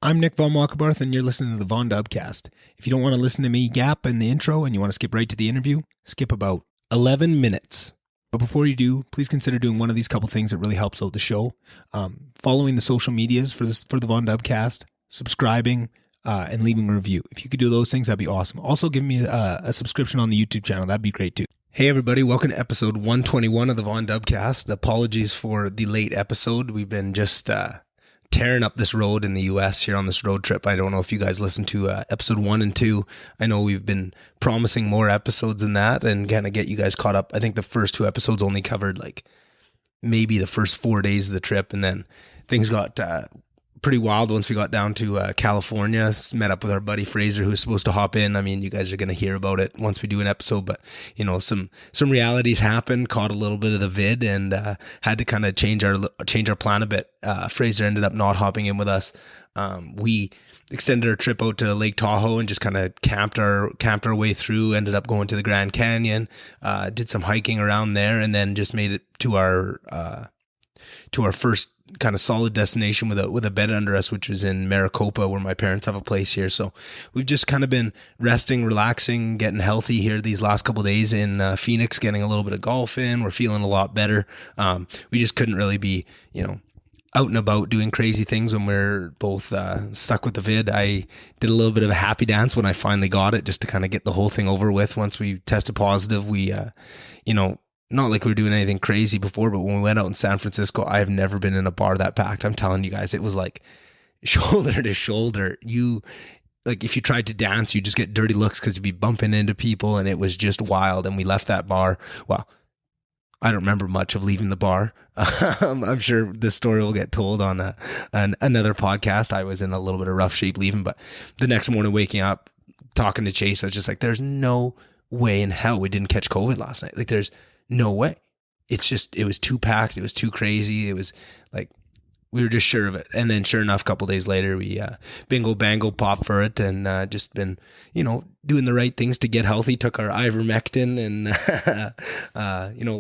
I'm Nick Von Walkerbarth, and you're listening to the Von Dubcast. If you don't want to listen to me gap in the intro and you want to skip right to the interview, skip about 11 minutes. But before you do, please consider doing one of these couple things that really helps out the show. Following the social medias for the Von Dubcast, subscribing, and leaving a review. If you could do those things, that'd be awesome. Also, give me a subscription on the YouTube channel. That'd be great too. Hey everybody, welcome to episode 121 of the Von Dubcast. Apologies for the late episode. We've been just tearing up this road in the US here on this road trip. I don't know if you guys listened to episode 1 and 2. I know we've been promising more episodes than that and kind of get you guys caught up. I think the first 2 episodes only covered like maybe the first 4 days of the trip, and then things got pretty wild once we got down to California. Met up with our buddy Fraser, who was supposed to hop in. I mean, you guys are going to hear about it once we do an episode, but you know, some realities happened, caught a little bit of the vid, and had to kind of change our plan a bit. Fraser ended up not hopping in with us. We extended our trip out to Lake Tahoe and just kind of camped our way through. Ended up going to the Grand Canyon, did some hiking around there, and then just made it to our first kind of solid destination with a bed under us, which was in Maricopa, where my parents have a place here. So we've just kind of been resting, relaxing, getting healthy here these last couple of days in Phoenix, getting a little bit of golf in. We're feeling a lot better. We just couldn't really be, out and about doing crazy things when we're both stuck with the vid. I did a little bit of a happy dance when I finally got it, just to kind of get the whole thing over with. Once we tested positive, we, not like we were doing anything crazy before, but when we went out in San Francisco, I have never been in a bar that packed. I'm telling you guys, it was like shoulder to shoulder. If you tried to dance, you just get dirty looks because you'd be bumping into people, and it was just wild. And we left that bar. Well, I don't remember much of leaving the bar. I'm sure this story will get told on another podcast. I was in a little bit of rough shape leaving, but the next morning waking up, talking to Chase, I was just like, there's no way in hell we didn't catch COVID last night. Like, there's no way. It was too packed. It was too crazy. It was like, we were just sure of it. And then sure enough, a couple days later, we bingo bango popped for it, and just been, doing the right things to get healthy. Took our ivermectin and,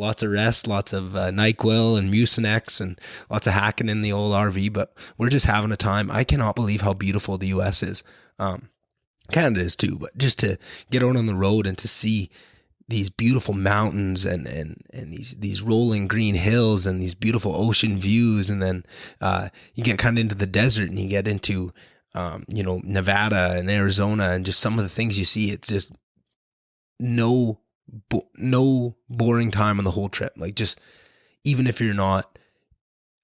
lots of rest, lots of NyQuil and Mucinex, and lots of hacking in the old RV, but we're just having a time. I cannot believe how beautiful the US is. Canada is too, but just to get out on the road and to see these beautiful mountains and these rolling green hills and these beautiful ocean views. And then you get kind of into the desert, and you get into, Nevada and Arizona, and just some of the things you see. It's just no boring time on the whole trip. Like, just even if you're not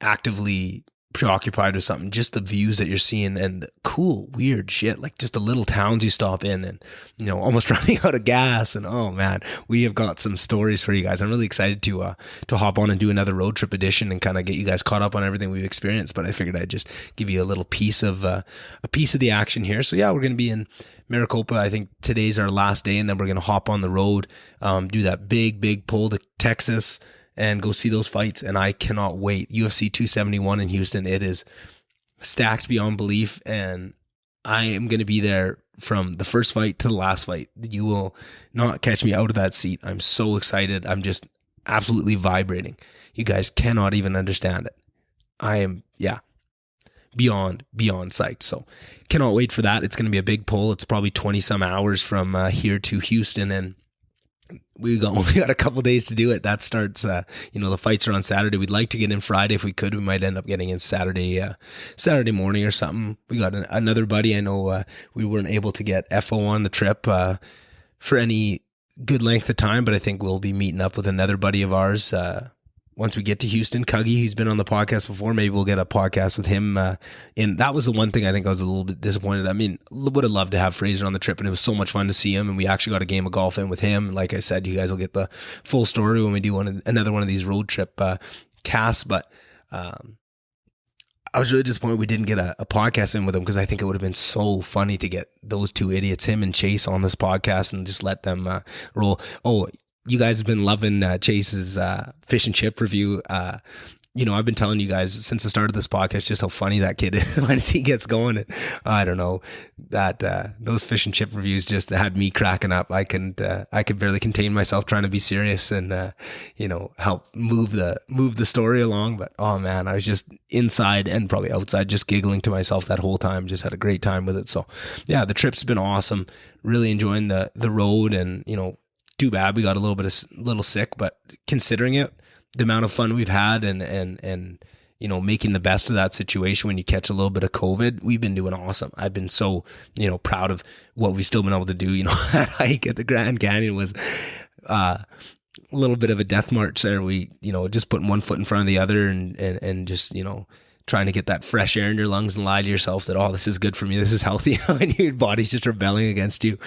actively preoccupied with something, just the views that you're seeing and the cool, weird shit, like just the little towns you stop in, and almost running out of gas. And oh man, we have got some stories for you guys. I'm really excited to hop on and do another road trip edition and kind of get you guys caught up on everything we've experienced. But I figured I'd just give you a little piece of the action here. So yeah, we're going to be in Maricopa. I think today's our last day, and then we're going to hop on the road, do that big pull to Texas, and go see those fights. And I cannot wait. UFC 271 in Houston. It is stacked beyond belief, and I am going to be there from the first fight to the last fight. You will not catch me out of that seat. I'm so excited. I'm just absolutely vibrating. You guys cannot even understand it. I am, beyond psyched. So cannot wait for that. It's going to be a big pull. It's probably 20 some hours from here to Houston, and we got a couple days to do it. That starts, the fights are on Saturday. We'd like to get in Friday if we could. We might end up getting in Saturday morning or something. We got another buddy. I know we weren't able to get FO on the trip for any good length of time, but I think we'll be meeting up with another buddy of ours once we get to Houston. Cuggy, who's been on the podcast before, maybe we'll get a podcast with him. And that was the one thing I think I was a little bit disappointed. I mean, would have loved to have Fraser on the trip, and it was so much fun to see him. And we actually got a game of golf in with him. Like I said, you guys will get the full story when we do another one of these road trip casts. But I was really disappointed we didn't get a podcast in with him, because I think it would have been so funny to get those two idiots, him and Chase, on this podcast and just let them roll. Oh, you guys have been loving Chase's fish and chip review. I've been telling you guys since the start of this podcast just how funny that kid is when he gets going. And I don't know that those fish and chip reviews just had me cracking up. I could barely contain myself trying to be serious and help move the story along. But oh man, I was just inside and probably outside just giggling to myself that whole time. Just had a great time with it. So yeah, the trip's been awesome. Really enjoying the road, and too bad we got a little sick, but considering it, the amount of fun we've had and making the best of that situation when you catch a little bit of COVID, we've been doing awesome. I've been so, proud of what we've still been able to do. That hike at the Grand Canyon was a little bit of a death march there. We, just putting one foot in front of the other and just, trying to get that fresh air in your lungs and lie to yourself that, oh, this is good for me, this is healthy, and your body's just rebelling against you.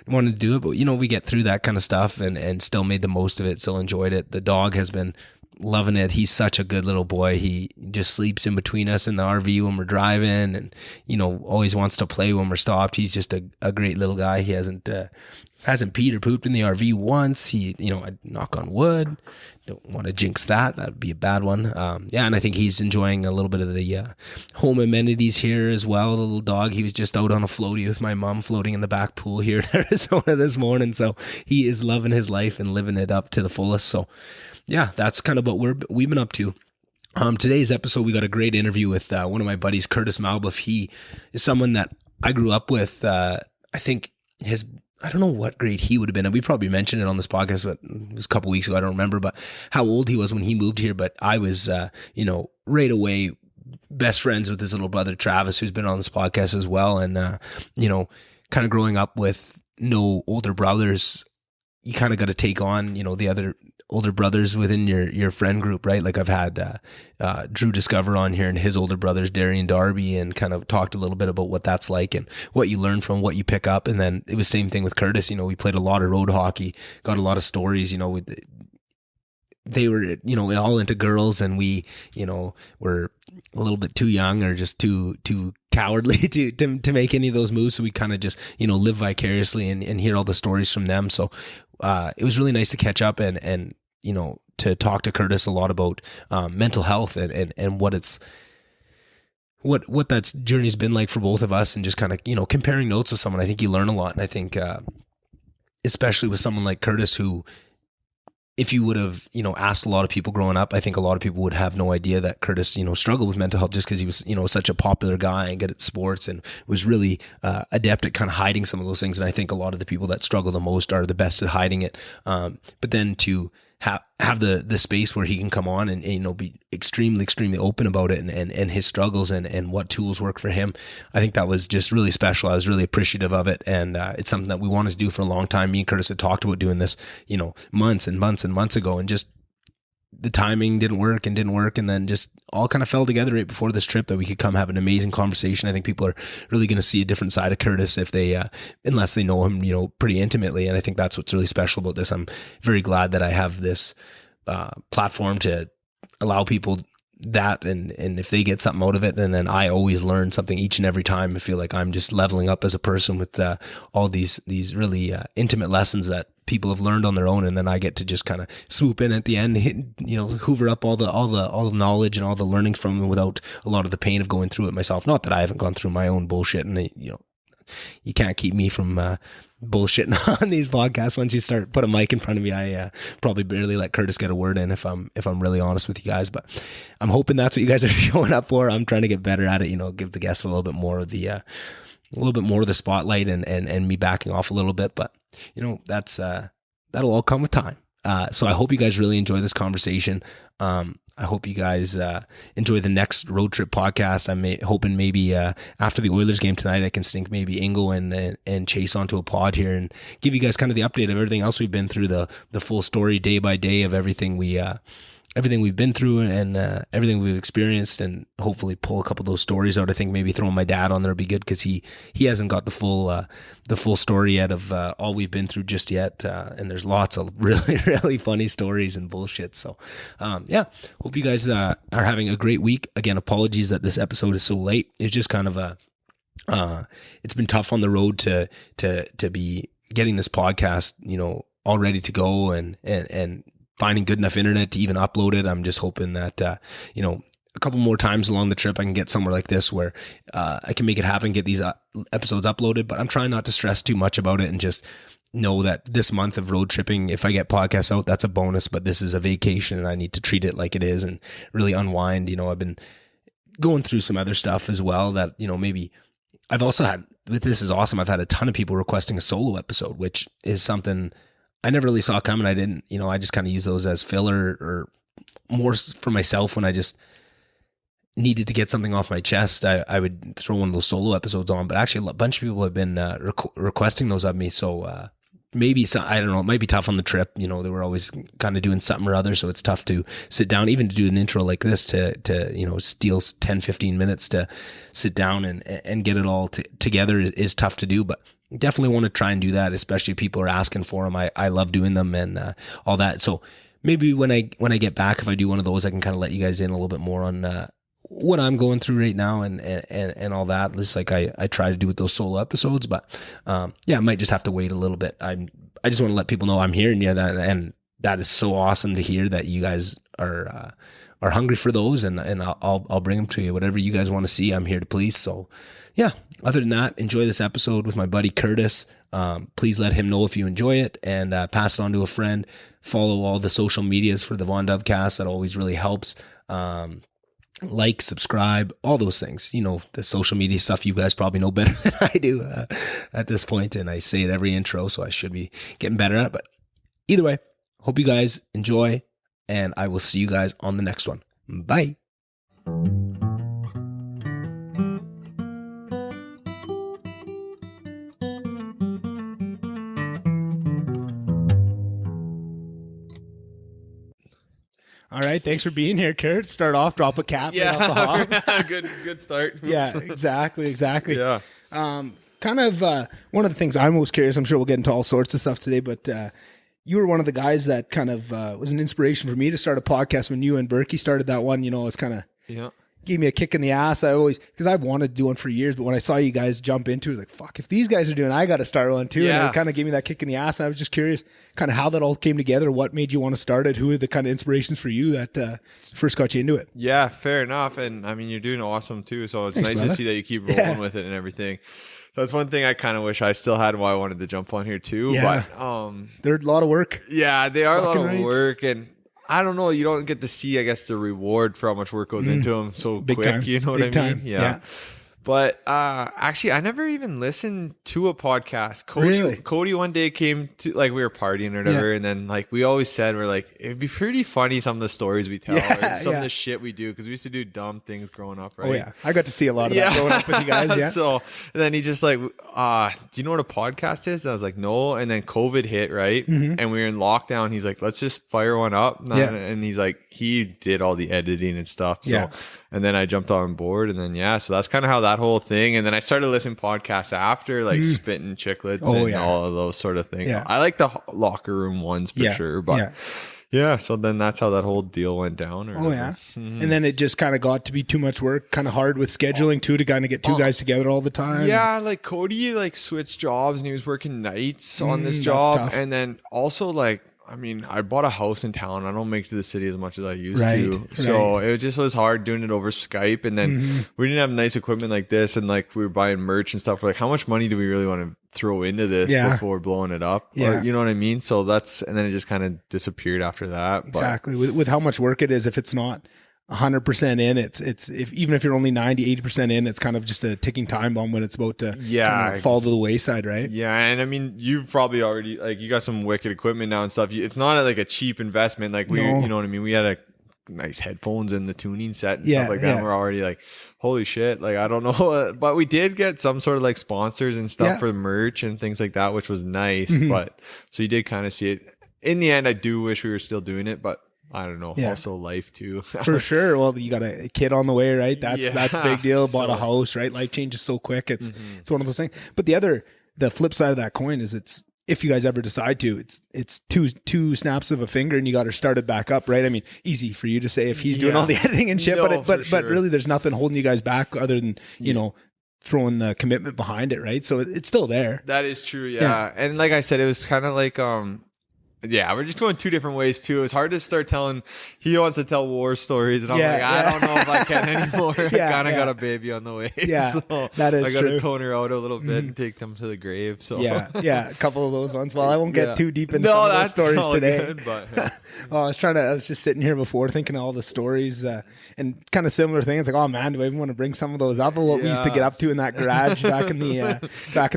Wanted to do it, but we get through that kind of stuff and still made the most of it, still enjoyed it. The dog has been loving it. He's such a good little boy. He just sleeps in between us in the RV when we're driving, and always wants to play when we're stopped. He's just a great little guy. He hasn't peed or pooped in the RV once. He, I knock on wood, don't want to jinx that. That would be a bad one. And I think he's enjoying a little bit of the home amenities here as well. The little dog, he was just out on a floaty with my mom, floating in the back pool here in Arizona this morning. So he is loving his life and living it up to the fullest. So yeah, that's kind of what we've been up to. Today's episode, we got a great interview with one of my buddies, Curtis Malbeuf. He is someone that I grew up with. I think I don't know what grade he would have been. And we probably mentioned it on this podcast, but it was a couple weeks ago. I don't remember, but how old he was when he moved here. But I was, right away best friends with his little brother, Travis, who's been on this podcast as well. And, kind of growing up with no older brothers, you kind of got to take on, the other older brothers within your friend group, right? Like I've had Drew Discover on here and his older brothers, Derry and Darby, and kind of talked a little bit about what that's like and what you learn from what you pick up. And then it was same thing with Curtis. We played a lot of road hockey, got a lot of stories, they were, all into girls, and we, were a little bit too young or just too cowardly to make any of those moves. So we kind of just, live vicariously and hear all the stories from them. So it was really nice to catch up and to talk to Curtis a lot about mental health and what it's, what that journey's been like for both of us, and just kind of, comparing notes with someone. I think you learn a lot. And I think, especially with someone like Curtis, who, if you would have, asked a lot of people growing up, I think a lot of people would have no idea that Curtis, struggled with mental health just because he was, such a popular guy and good at sports and was really adept at kind of hiding some of those things. And I think a lot of the people that struggle the most are the best at hiding it. But then to have the space where he can come on and be extremely open about it and his struggles and what tools work for him. I think that was just really special. I was really appreciative of it, and it's something that we wanted to do for a long time. Me and Curtis had talked about doing this, months and months ago, and just the timing didn't work, and then just all kind of fell together right before this trip that we could come have an amazing conversation. I think people are really going to see a different side of Curtis if they, unless they know him, pretty intimately. And I think that's what's really special about this. I'm very glad that I have this platform to allow people that, and if they get something out of it, and then I always learn something each and every time. I feel like I'm just leveling up as a person with all these really intimate lessons that people have learned on their own, and then I get to just kind of swoop in at the end, hoover up all the knowledge and all the learnings from them without a lot of the pain of going through it myself. Not that I haven't gone through my own bullshit, and you can't keep me from bullshitting on these podcasts. Once you start put a mic in front of me, I probably barely let Curtis get a word in, if I'm really honest with you guys. But I'm hoping that's what you guys are showing up for. I'm trying to get better at it, give the guests a little bit more of the spotlight and me backing off a little bit. But that's that'll all come with time. So I hope you guys really enjoy this conversation. I hope you guys enjoy the next road trip podcast. I'm hoping maybe after the Oilers game tonight, I can sneak maybe Ingo and Chase onto a pod here and give you guys kind of the update of everything else we've been through, the full story day by day of everything we've been through and everything we've experienced, and hopefully pull a couple of those stories out. I think maybe throwing my dad on there would be good, because he hasn't got the full story yet of all we've been through just yet. And there's lots of really funny stories and bullshit. So hope you guys are having a great week. Again, apologies that this episode is so late. It's just kind of it's been tough on the road to be getting this podcast, all ready to go and finding good enough internet to even upload it. I'm just hoping that, a couple more times along the trip, I can get somewhere like this where I can make it happen, get these episodes uploaded. But I'm trying not to stress too much about it and just know that this month of road tripping, if I get podcasts out, that's a bonus. But this is a vacation and I need to treat it like it is and really unwind. I've been going through some other stuff as well that, maybe I've also had, this is awesome. I've had a ton of people requesting a solo episode, which is something I never really saw coming. I didn't, I just kind of use those as filler or more for myself when I just needed to get something off my chest. I would throw one of those solo episodes on, but actually a bunch of people have been requesting those of me. So maybe I don't know, it might be tough on the trip. They were always kind of doing something or other. So it's tough to sit down, even to do an intro like this to steal 10, 15 minutes to sit down and get it all together is tough to do, but definitely want to try and do that, especially if people are asking for them. I love doing them and all that. So maybe when I get back, if I do one of those, I can kind of let you guys in a little bit more on what I'm going through right now and all that. Just like I try to do with those solo episodes, but I might just have to wait a little bit. I just want to let people know I'm hearing you, and that is so awesome to hear that you guys are hungry for those, and I'll bring them to you. Whatever you guys want to see, I'm here to please. So yeah, other than that, enjoy this episode with my buddy Curtis. Please let him know if you enjoy it and pass it on to a friend. Follow all the social medias for the Von Dovecast. That always really helps. Like, subscribe, all those things. The social media stuff you guys probably know better than I do at this point, and I say it every intro, so I should be getting better at it. But either way, hope you guys enjoy, and I will see you guys on the next one. Bye. All right, thanks for being here, Kurt. Start off, drop a cap. Yeah, off the hop. good start. Yeah, exactly. Yeah. Kind of one of the things I'm most curious, I'm sure we'll get into all sorts of stuff today, but you were one of the guys that kind of was an inspiration for me to start a podcast when you and Berkey started that one. It was kind of gave me a kick in the ass. Because I've wanted to do one for years, but when I saw you guys jump into it, I was like, fuck, if these guys are doing it, I got to start one too. Yeah. And it kind of gave me that kick in the ass. And I was just curious kind of how that all came together. What made you want to start it? Who are the kind of inspirations for you that first got you into it? Yeah, fair enough. And I mean, you're doing awesome too. So it's Thanks, nice brother. to see that you keep rolling with it and everything. That's one thing I kind of wish I still had why I wanted to jump on here too. Yeah. But they're a lot of work. yeah, they are a lot of Fucking work, and I don't know, you don't get to see, I guess, the reward for how much work goes into them so Big quick. time. You know Big what I mean? time. Yeah. But actually, I never even listened to a podcast. Really? Cody one day came to, like, we were partying or whatever, and then, like, we always said, we're like, it'd be pretty funny some of the stories we tell, or some of the shit we do, because we used to do dumb things growing up, right? Oh yeah, I got to see a lot of that growing up with you guys. Yeah. So and then he just like, do you know what a podcast is? And I was like, no. And then COVID hit, right? And we were in lockdown. He's like, let's just fire one up. And he's like, he did all the editing and stuff. So and then I jumped on board, and then so that's kind of how that whole thing. And then I started listening to podcasts after, like Spittin' Chicklets and all of those sort of things. Yeah. I like the locker room ones for sure, but so then that's how that whole deal went down. And then it just kind of got to be too much work, kind of hard with scheduling too, to kind of get two guys together all the time. Yeah, like Cody like switched jobs and he was working nights on this job. tough. And then also like, I mean, I bought a house in town. I don't make it to the city as much as I used to. So it just was hard doing it over Skype. And then we didn't have nice equipment like this. And like we were buying merch and stuff. We're like, how much money do we really want to throw into this before blowing it up? Or, you know what I mean? So and then it just kind of disappeared after that. Exactly. With how much work it is, if it's not 100% in, it's even if you're only 90-80% in, it's kind of just a ticking time bomb when it's about to kind of fall to the wayside, right? Yeah, and I mean, you've probably already, like, you got some wicked equipment now and stuff. It's not like a cheap investment. Like, you know what I mean? We had a nice headphones and the tuning set and stuff like that. And we're already like, holy shit, like, I don't know. But we did get some sort of like sponsors and stuff for merch and things like that, which was nice. But so you did kind of see it. In the end, I do wish we were still doing it, but I don't know. Also life too. For sure. Well, you got a kid on the way, right? That's a big deal. Bought a house, right? Life changes so quick. It's one of those things. But the flip side of that coin is if you guys ever decide to, it's two snaps of a finger and you got to start it back up, right? I mean, easy for you to say if he's doing all the editing and shit, but really there's nothing holding you guys back other than, throwing the commitment behind it, right? So it's still there. That is true. Yeah. And like I said, it was kind of like, Yeah, we're just going two different ways too. It's hard to start telling. He wants to tell war stories, and I'm like, I don't know if I can anymore. I kind of got a baby on the way. Yeah, so that is I got true. to tone her out a little bit and take them to the grave. So a couple of those ones. Well, I won't get too deep into some of those stories today. Good, but, I was just sitting here before thinking of all the stories and kind of similar things. Like, oh man, do I even want to bring some of those up, or what we used to get up to in that garage back in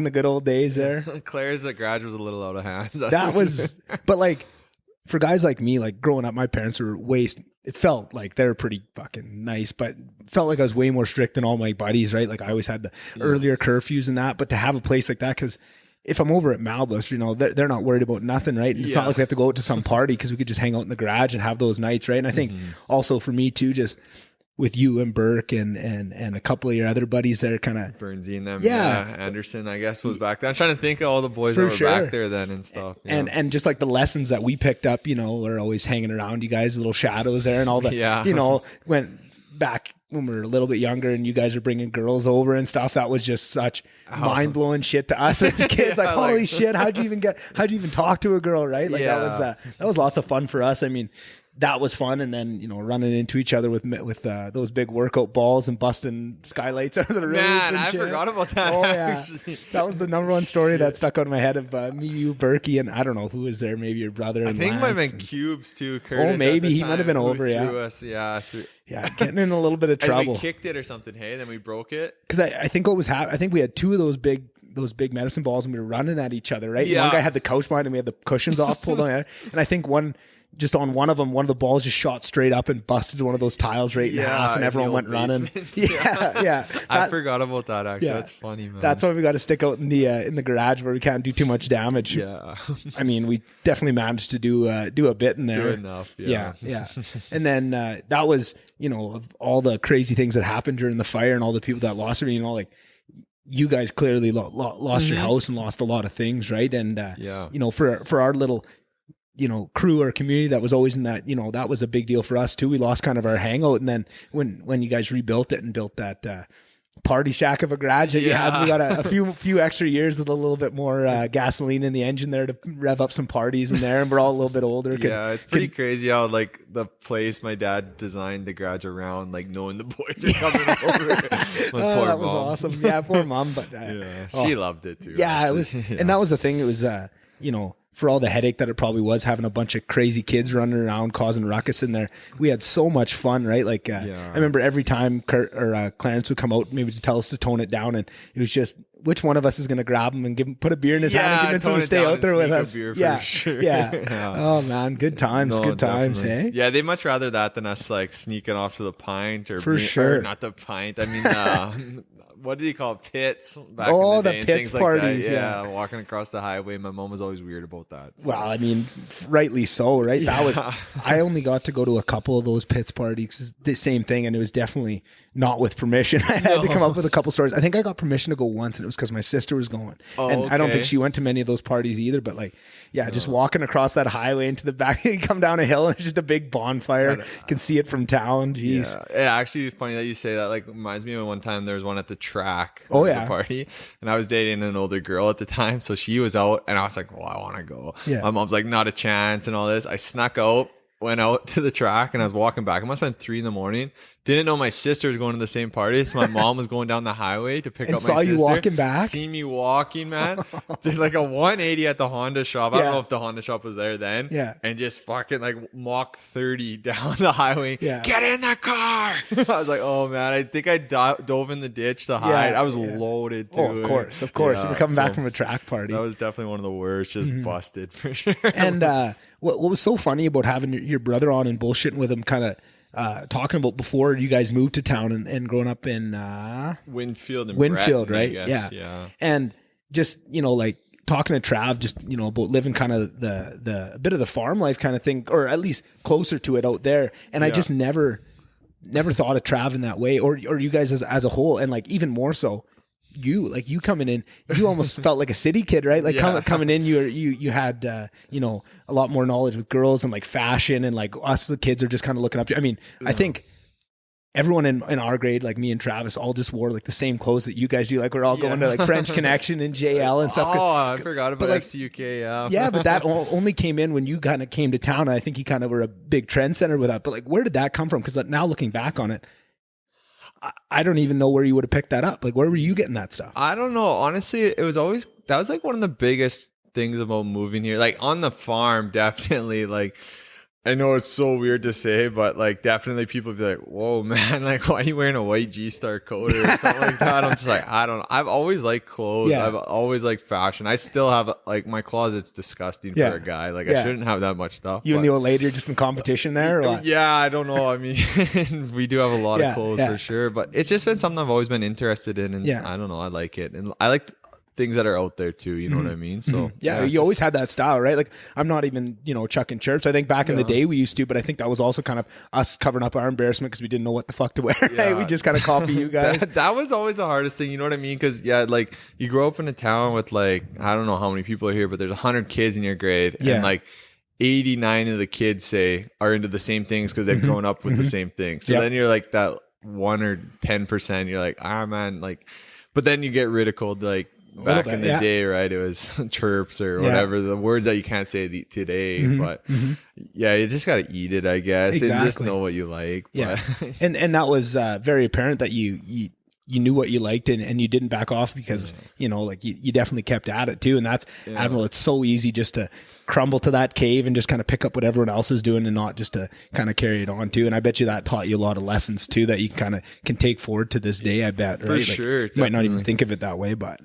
the good old days there? Claire's garage was a little out of hand. That was, but like, for guys like me, like growing up, my parents were it felt like they were pretty fucking nice, but felt like I was way more strict than all my buddies, right? Like I always had the earlier curfews and that, but to have a place like that, because if I'm over at Malbeuf, you know, they're not worried about nothing, right? And it's not like we have to go out to some party, because we could just hang out in the garage and have those nights, right? And I think also for me too, just with you and Burke and a couple of your other buddies there, kind of Burnsy and them. Yeah. Anderson, I guess, was back there. I'm trying to think of all the boys that were back there then and stuff. And just like the lessons that we picked up, you know, we're always hanging around you guys, little shadows there, and all the, you know, went back when we were a little bit younger and you guys are bringing girls over and stuff. That was just such mind-blowing shit to us as kids. Like, holy shit, how'd you even talk to a girl, right? Like that was lots of fun for us. I mean, that was fun. And then, you know, running into each other with those big workout balls and busting skylights out of the roof. Man, I forgot about that. Oh, yeah. That was the number one story that stuck out in my head of me, you, Berkey, and I don't know who was there, maybe your brother. I think it might have been Cubes too, Curtis. Oh, maybe. He might have been over, getting in a little bit of trouble. And we kicked it or something, hey? Then we broke it. Because I think what was happening, I think we had two of those big medicine balls and we were running at each other, right? Yeah. One guy had the couch behind and we had the cushions off, pulled on there. And I think one of the balls just shot straight up and busted one of those tiles right in half, and everyone went running. Yeah. I forgot about that, actually. That's funny, man. That's why we got to stick out in the garage where we can't do too much damage. Yeah. I mean, we definitely managed to do a bit in there. Do enough. Yeah. And then that was, you know, of all the crazy things that happened during the fire and all the people that lost it, you know, like, you guys clearly lost your house and lost a lot of things, right? And you know, for our little, you know, crew or community that was always in that, you know, that was a big deal for us too. We lost kind of our hangout, and then when you guys rebuilt it and built that party shack of a garage that you had, we got a few extra years with a little bit more gasoline in the engine there to rev up some parties in there, and we're all a little bit older. It's pretty crazy how like the place my dad designed the garage around, like knowing the boys are coming over. That was awesome. Yeah, poor mom, but she loved it too. Yeah, it was, and that was the thing. It was you know, for all the headache that it probably was having a bunch of crazy kids running around causing ruckus in there, we had so much fun, right? Like I remember every time Clarence would come out maybe to tell us to tone it down, and it was just which one of us is going to grab him and put a beer in his hand and convince him to stay out there with us. Oh man, good times, hey? Yeah, they much rather that than us like sneaking off to the pint or sure. Not the pint. I mean, what did he call it? Pits back in the day, the pits parties. Like walking across the highway. My mom was always weird about that. So. Well, I mean, rightly so, right? That was. I only got to go to a couple of those pits parties. The same thing, and it was definitely not with permission. I had to come up with a couple stories. I think I got permission to go once, and it was because my sister was going, I don't think she went to many of those parties either. But like, just walking across that highway into the back, you come down a hill, and it's just a big bonfire. You can see it from town. Jeez. Yeah, actually, funny that you say that. Like, reminds me of one time there was one at the track. Party, and I was dating an older girl at the time, so she was out, and I was like, well, I want to go. My mom's like, not a chance, and all this. I snuck out, went out to the track, and I was walking back. It must have been 3 a.m. Didn't know my sister was going to the same party, so my mom was going down the highway to pick up my sister. And saw you walking back? Seen me walking, man. Did like a 180 at the Honda shop. I don't know if the Honda shop was there then. And just fucking like Mach 30 down the highway. Get in the car! I was like, oh man, I think I dove in the ditch to hide. I was loaded too. Oh, of course. You were coming back from a track party. That was definitely one of the worst. Just busted for sure. And what was so funny about having your brother on and bullshitting with him, kind of talking about before you guys moved to town and growing up in Winfield, Breton, right? Yeah. And just, you know, like talking to Trav, just, you know, about living kind of the bit of the farm life kind of thing, or at least closer to it out there. And I just never thought of Trav in that way, or you guys as a whole, and like even more so. You coming in, you almost felt like a city kid, right? Like coming in, you had you know, a lot more knowledge with girls and like fashion, and like us the kids are just kind of looking up to you. I mean, I think everyone in our grade, like me and Travis, all just wore like the same clothes that you guys do. Like we're all going to like French Connection and JL and stuff. Oh, I forgot about like, FCUK. Yeah. Yeah, but that only came in when you kind of came to town. And I think you kind of were a big trendsetter with that. But like, where did that come from? Because now looking back on it, I don't even know where you would have picked that up. Like, where were you getting that stuff? I don't know. Honestly, that was like one of the biggest things about moving here. Like on the farm, definitely. Like, I know it's so weird to say, but like definitely people be like, whoa, man, like why are you wearing a white G-Star coat or something like that? I'm just like, I don't know. I've always liked clothes. Yeah. I've always liked fashion. I still have like my closet's disgusting for a guy. Like I shouldn't have that much stuff. You and the old lady are just in competition there? Or what? Yeah, I don't know. I mean, we do have a lot of clothes for sure, but it's just been something I've always been interested in. And I don't know. I like it. And I like things that are out there too, you know what I mean? So you always had that style, right? Like I'm not even, chucking chirps. I think back in the day we used to, but I think that was also kind of us covering up our embarrassment because we didn't know what the fuck to wear. Right? We just kind of copy you guys. that was always the hardest thing, you know what I mean? Because like you grow up in a town with like, I don't know how many people are here, but there's 100 kids in your grade, and like 89 of the kids are into the same things because they've grown up with the same things. So then you're like that 1 or 10%. You're like, man, like, but then you get ridiculed, like. Back in the day, right? It was chirps or whatever, the words that you can't say today. But you just got to eat it, I guess, and just know what you like. Yeah, but. and that was very apparent that you knew what you liked and you didn't back off because like you definitely kept at it too. And that's Admiral. It's so easy just to crumble to that cave and just kind of pick up what everyone else is doing and not just to kind of carry it on too. And I bet you that taught you a lot of lessons too that you can take forward to this day. I bet, right? For sure. You might not even think of it that way, but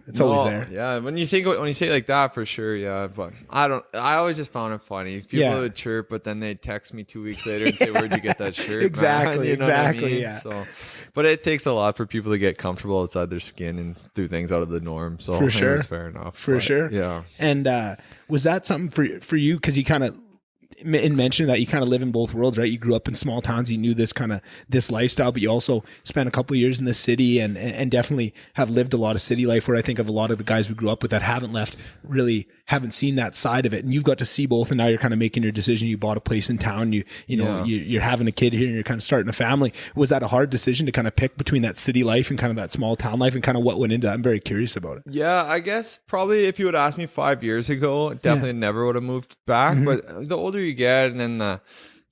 it's always there. Yeah, when you say it like that, for sure. Yeah, but I always just found it funny. People would chirp, but then they'd text me 2 weeks later and say, "Where'd you get that shirt?" Exactly. Man? Exactly. What I mean? Yeah. So, but it takes a lot for people to get comfortable outside their skin and do things out of the norm. So for sure, it's fair enough. For sure. Yeah. And was that something for you? Because you kind of mentioned that you kind of live in both worlds, right? You grew up in small towns, you knew this lifestyle, but you also spent a couple of years in the city and definitely have lived a lot of city life, where I think of a lot of the guys we grew up with that haven't left, really haven't seen that side of it. And you've got to see both, and now you're kind of making your decision. You bought a place in town, you're having a kid here and you're kind of starting a family. Was that a hard decision to kind of pick between that city life and kind of that small town life, and kind of what went into that? I'm very curious about it. Yeah, I guess probably if you would ask me 5 years ago, definitely never would have moved back. But the older you get, and then the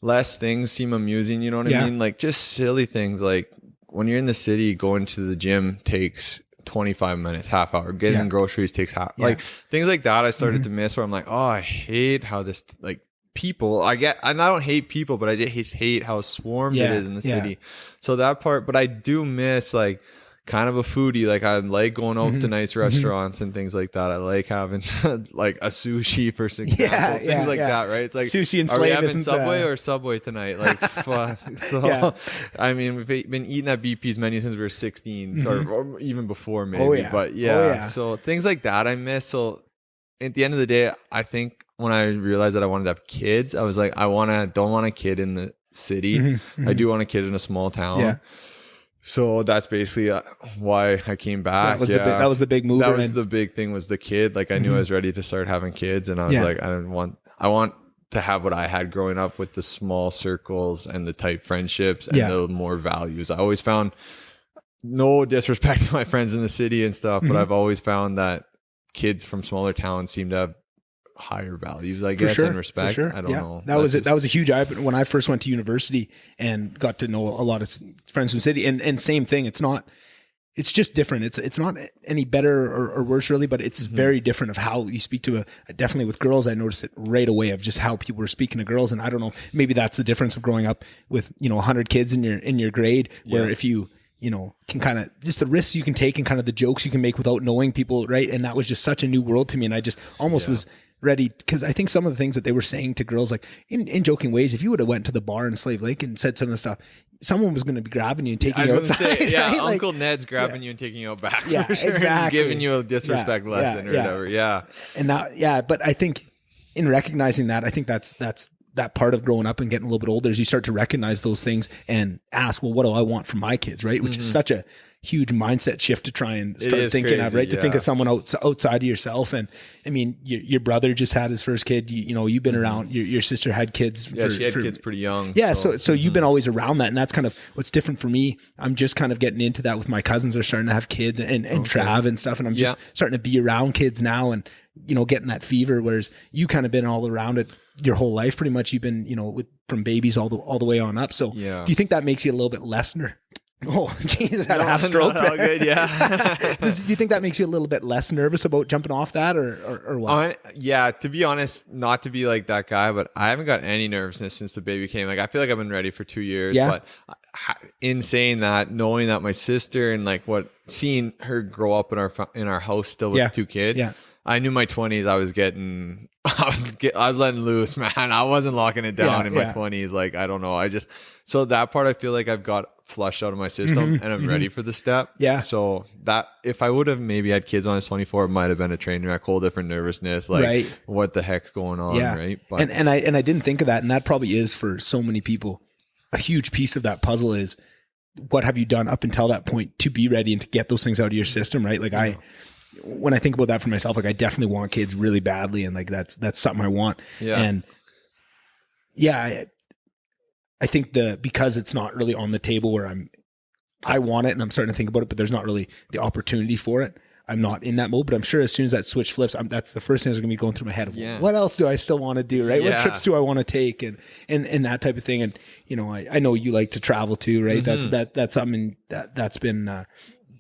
less things seem amusing, you know what I mean? Like just silly things, like when you're in the city, going to the gym takes 25 minutes, half hour. Getting groceries takes half. Like things like that I started to miss, where I'm like, oh, I hate how this, like, people, I don't hate people, but I just hate how swarmed it is in the city. So that part, but I do miss like kind of a foodie. Like I like going out to nice restaurants and things like that. I like having like a sushi, for example, things like that, right? It's like sushi and are we having Subway or Subway tonight? Like fuck. So I mean, we've been eating at BP's menu since we were 16, or even before maybe. But so things like that I miss. So at the end of the day, I think when I realized that I wanted to have kids, I was like, don't want a kid in the city. I do want a kid in a small town. So that's basically why I came back. That was the big move. That was the big thing, was the kid. Like I knew I was ready to start having kids, and I was like, I want to have what I had growing up, with the small circles and the tight friendships and the more values. I always found, no disrespect to my friends in the city and stuff, but I've always found that kids from smaller towns seem to have higher values, I guess, and respect. I don't know. That was a huge eye opener when I first went to university and got to know a lot of friends from the city. And same thing. It's just different. It's not any better or worse really, but it's very different of how you speak to definitely with girls. I noticed it right away of just how people were speaking to girls. And I don't know, maybe that's the difference of growing up with, 100 kids in your grade, where if you can kind of just the risks you can take and kind of the jokes you can make without knowing people, right? And that was just such a new world to me. And I just almost was ready, because I think some of the things that they were saying to girls, like in joking ways, if you would have went to the bar in Slave Lake and said some of the stuff, someone was going to be grabbing you and taking you outside. Say, right? Uncle Ned's grabbing you and taking you out back, for sure, exactly. and giving you a disrespect lesson or whatever. And that, but I think in recognizing that, I think that's that part of growing up and getting a little bit older is you start to recognize those things and ask, well, what do I want from my kids, right? Which is such a huge mindset shift to try and start thinking of, right? To think of someone outside of yourself. And I mean, your brother just had his first kid. You know, you've been around. Your sister had kids. She had kids pretty young. Yeah, so you've been always around that, and that's kind of what's different for me. I'm just kind of getting into that with my cousins. They're starting to have kids and Trav and stuff, and I'm just starting to be around kids now, and getting that fever. Whereas you kind of been all around it your whole life, pretty much. You've been from babies all the way on up. So do you think that makes you a little bit less Oh, Jesus, had a half stroke. No, good, yeah. Do you think that makes you a little bit less nervous about jumping off that or what? Yeah, to be honest, not to be like that guy, but I haven't got any nervousness since the baby came. Like, I feel like I've been ready for 2 years. Yeah. But in saying that, knowing that my sister and seeing her grow up in our house still with 2 kids, I knew my 20s, I was letting loose, man. I wasn't locking it down in my 20s. Like, I don't know. So that part, I feel like I've got flushed out of my system and I'm ready for the step. Yeah. So that if I would have maybe had kids when I was 24, it might have been a train wreck, whole different nervousness. Like, what the heck's going on? Yeah. Right. But, and I didn't think of that. And that probably is for so many people. A huge piece of that puzzle is what have you done up until that point to be ready and to get those things out of your system, right? Like when I think about that for myself, like I definitely want kids really badly. And like, that's something I want. Yeah. And I think because it's not really on the table where I want it and I'm starting to think about it, but there's not really the opportunity for it. I'm not in that mode, but I'm sure as soon as that switch flips, that's the first thing that's going to be going through my head. Yeah. What else do I still want to do? Right. Yeah. What trips do I want to take? And that type of thing. And, I know you like to travel too, right? That's something that's been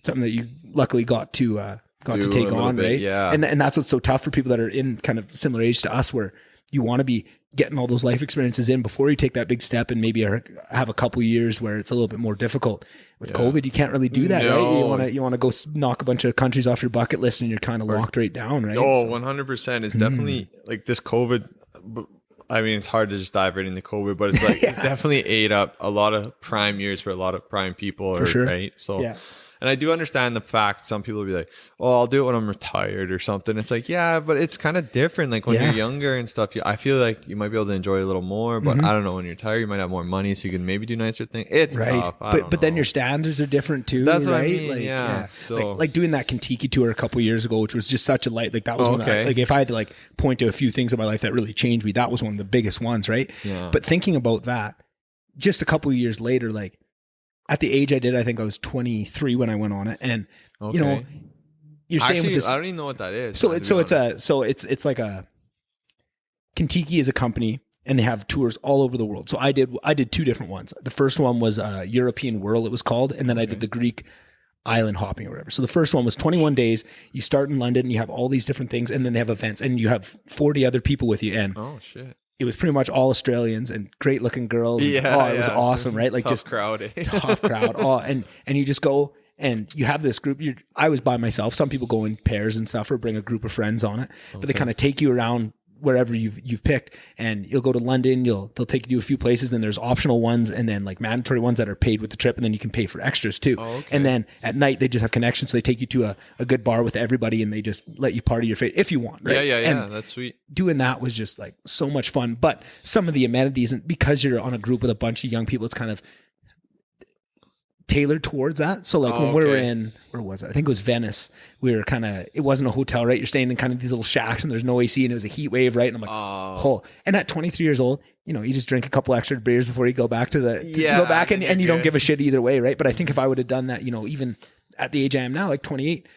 something that you luckily got to take on. Bit, right. Yeah. And that's what's so tough for people that are in kind of similar age to us, where you want to be getting all those life experiences in before you take that big step and maybe have a couple years where it's a little bit more difficult. With COVID, you can't really do that, right? You want to go knock a bunch of countries off your bucket list and you're kind of locked right down, right? Oh, 100%. It's definitely like this COVID. I mean, it's hard to just dive right into COVID, but it's like, it's definitely ate up a lot of prime years for a lot of prime people, for sure. Right? So, and I do understand the fact some people will be like, oh, I'll do it when I'm retired or something. It's like, yeah, but it's kind of different. Like when you're younger and stuff, I feel like you might be able to enjoy it a little more, but I don't know, when you're retired, you might have more money so you can maybe do nicer things. It's tough. But then your standards are different too. That's right? What I mean. Like, yeah. So like doing that Kentucky tour a couple years ago, which was just such a light, like that was one like if I had to point to a few things in my life that really changed me, that was one of the biggest ones. Right. Yeah. But thinking about that just a couple of years later, like, at the age I did, I think I was 23 when I went on it, and you're staying with this. I don't even know what that is. It's like a Kentucky is a company, and they have tours all over the world. So I did 2 different ones. The first one was European Whirl, it was called, and then I did the Greek island hopping or whatever. So the first one was 21 days. You start in London, and you have all these different things, and then they have events, and you have 40 other people with you. And oh shit. It was pretty much all Australians and great looking girls. And, it was awesome, right? Like tough crowd. Tough crowd. And you just go and you have this group. I was by myself. Some people go in pairs and stuff or bring a group of friends on it, but they kind of take you around wherever you've picked, and you'll go to London. They'll take you to a few places, and there's optional ones and then like mandatory ones that are paid with the trip, and then you can pay for extras too. And then at night they just have connections, so they take you to a good bar with everybody, and they just let you party your favorite if you want. Right? Yeah. And that's sweet. Doing that was just like so much fun, but some of the amenities, and because you're on a group with a bunch of young people, it's kind of tailored towards that. So like when we were in, where was it? I think it was Venice. We were it wasn't a hotel, right? You're staying in kind of these little shacks and there's no AC and it was a heat wave, right? And I'm like, oh. And at 23 years old, you just drink a couple extra beers before you go back to go back and you don't give a shit either way, right? But I think if I would have done that, even at the age I am now, like 28,